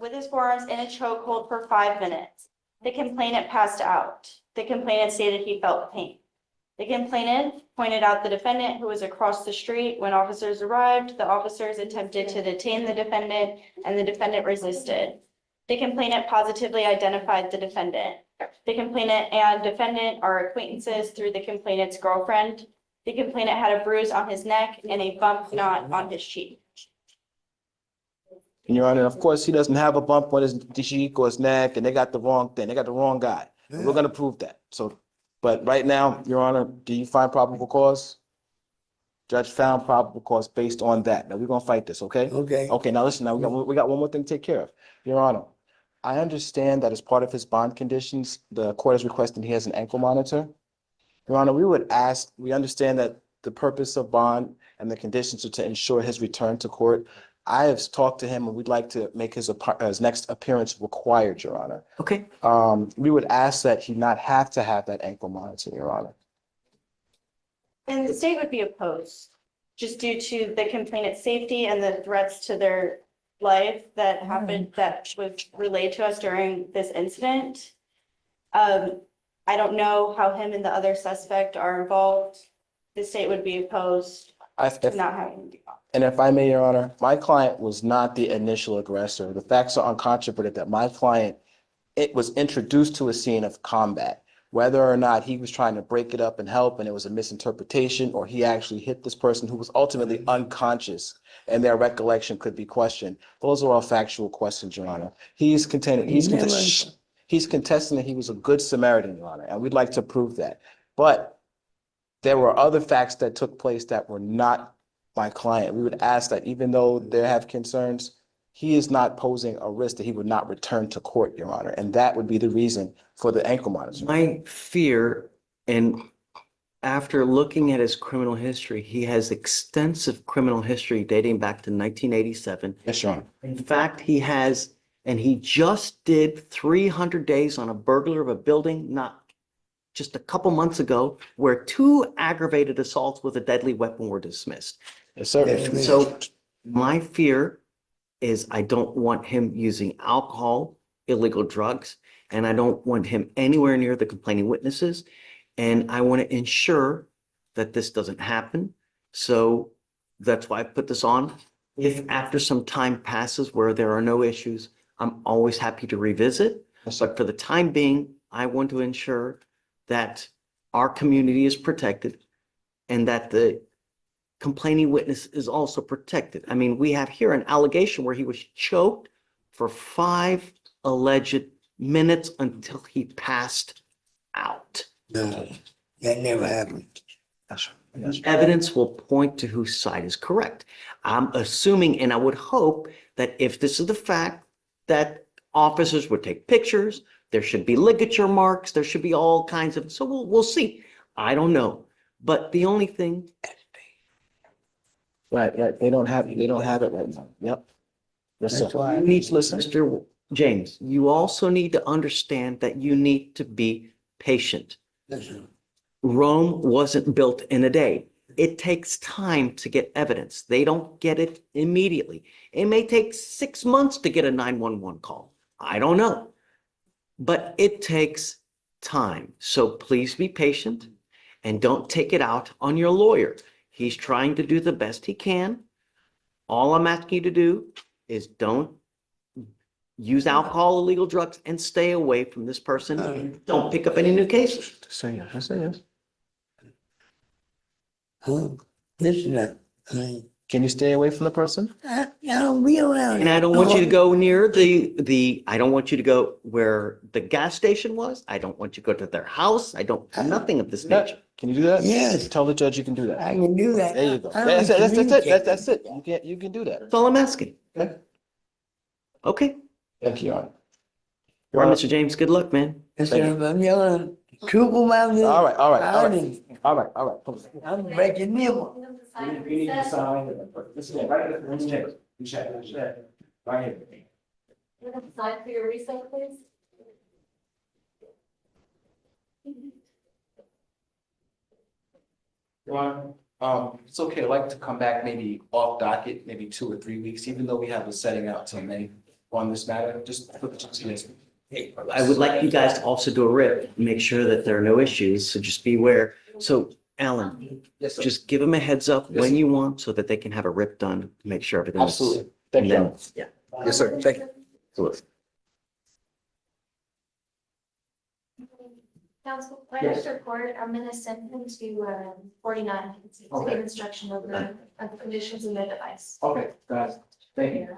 with his forearms in a chokehold for 5 minutes. The complainant passed out. The complainant stated he felt pain. The complainant pointed out the defendant who was across the street. When officers arrived, the officers attempted to detain the defendant and the defendant resisted. The complainant positively identified the defendant. The complainant and defendant are acquaintances through the complainant's girlfriend. The complainant had a bruise on his neck and a bump knot on his cheek. And Your Honor, of course, he doesn't have a bump on his cheek or his neck, and they got the wrong thing. They got the wrong guy. And we're gonna prove that. So, but right now, Your Honor, do you find probable cause? Judge found probable cause based on that. Now, we're gonna fight this, okay? Okay. Okay, now listen, now we got one more thing to take care of. Your Honor, I understand that as part of his bond conditions, the court is requesting he has an ankle monitor. Your Honor, we understand that the purpose of bond and the conditions are to ensure his return to court. I have talked to him and we'd like to make his next appearance required, Your Honor. Okay. We would ask that he not have to have that ankle monitor, Your Honor. And the state would be opposed, just due to the complainant's safety and the threats to their life that happened, that was relayed to us during this incident. I don't know how him and the other suspect are involved. The state would be opposed to not having him be. And if I may, Your Honor, my client was not the initial aggressor. The facts are uncontroverted that my client, it was introduced to a scene of combat. Whether or not he was trying to break it up and help and it was a misinterpretation, or he actually hit this person who was ultimately unconscious and their recollection could be questioned. Those are all factual questions, Your Honor. He's contesting that he was a good Samaritan, Your Honor, and we'd like to prove that. But there were other facts that took place that were not my client. We would ask that even though they have concerns, he is not posing a risk that he would not return to court, Your Honor. And that would be the reason for the ankle monitor. My fear, and after looking at his criminal history, he has extensive criminal history dating back to 1987. Yes, Your Honor. In fact, he has, and he just did 300 days on a burglar of a building, not just a couple months ago, where 2 aggravated assaults with a deadly weapon were dismissed. Yes, sir. So my fear is I don't want him using alcohol, illegal drugs, and I don't want him anywhere near the complaining witnesses. And I want to ensure that this doesn't happen. So that's why I put this on. If after some time passes where there are no issues, I'm always happy to revisit. But for the time being, I want to ensure that our community is protected and that the complaining witness is also protected. I mean, we have here an allegation where he was choked for 5 alleged minutes until he passed out. No, that never happened. The evidence will point to whose side is correct. I'm assuming, and I would hope, that if this is the fact, that officers would take pictures, there should be ligature marks, there should be all kinds of, so we'll see. I don't know. But the only thing. Right, they don't have it right now. Yep. Yes, sir. You need to listen, Mr. James, you also need to understand that you need to be patient. Rome wasn't built in a day. It takes time to get evidence. They don't get it immediately. It may take 6 months to get a 911 call. I don't know. But it takes time. So please be patient and don't take it out on your lawyer. He's trying to do the best he can. All I'm asking you to do is don't use alcohol, illegal drugs, and stay away from this person. Don't pick up any new cases. Say yes. I say yes. Can you stay away from the person? I don't be around. And I don't want you to go near I don't want you to go where the gas station was. I don't want you to go to their house. I don't, nothing of this nature. Can you do that? Yes. Tell the judge you can do that. I can do that. There you go. I That's don't it. That's it. You can do that. That's all I'm asking. Okay. Okay. Thank you, Your Honor. All right, Mr. James, good luck, man. Yes, sir. I'm yelling, triple mountain. All right. I'm breaking nibble. You need to sign it. This is right. Let's check. Check. Right here. You have to sign for your reset, please. It's okay. I'd like to come back maybe off docket, maybe 2 or 3 weeks, even though we have a setting out till May. on this matter, just for the chance. I would like you guys to also do a rip, make sure that there are no issues, so just be aware. So Alan, Yes, sir. just give them a heads up Yes, when sir. you want so that they can have a rip done, to make sure everything's. Absolutely. Thank and you. then- Yeah. Yes, sir. Thank you. Absolutely. Council, planners report, I'm gonna send them to 49 to Okay. give instruction of the conditions in the device. Okay, guys, thank you.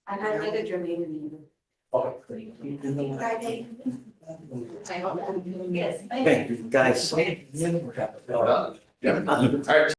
I highlighted your name in the. Okay. Friday. Yes. Okay, guys. All right.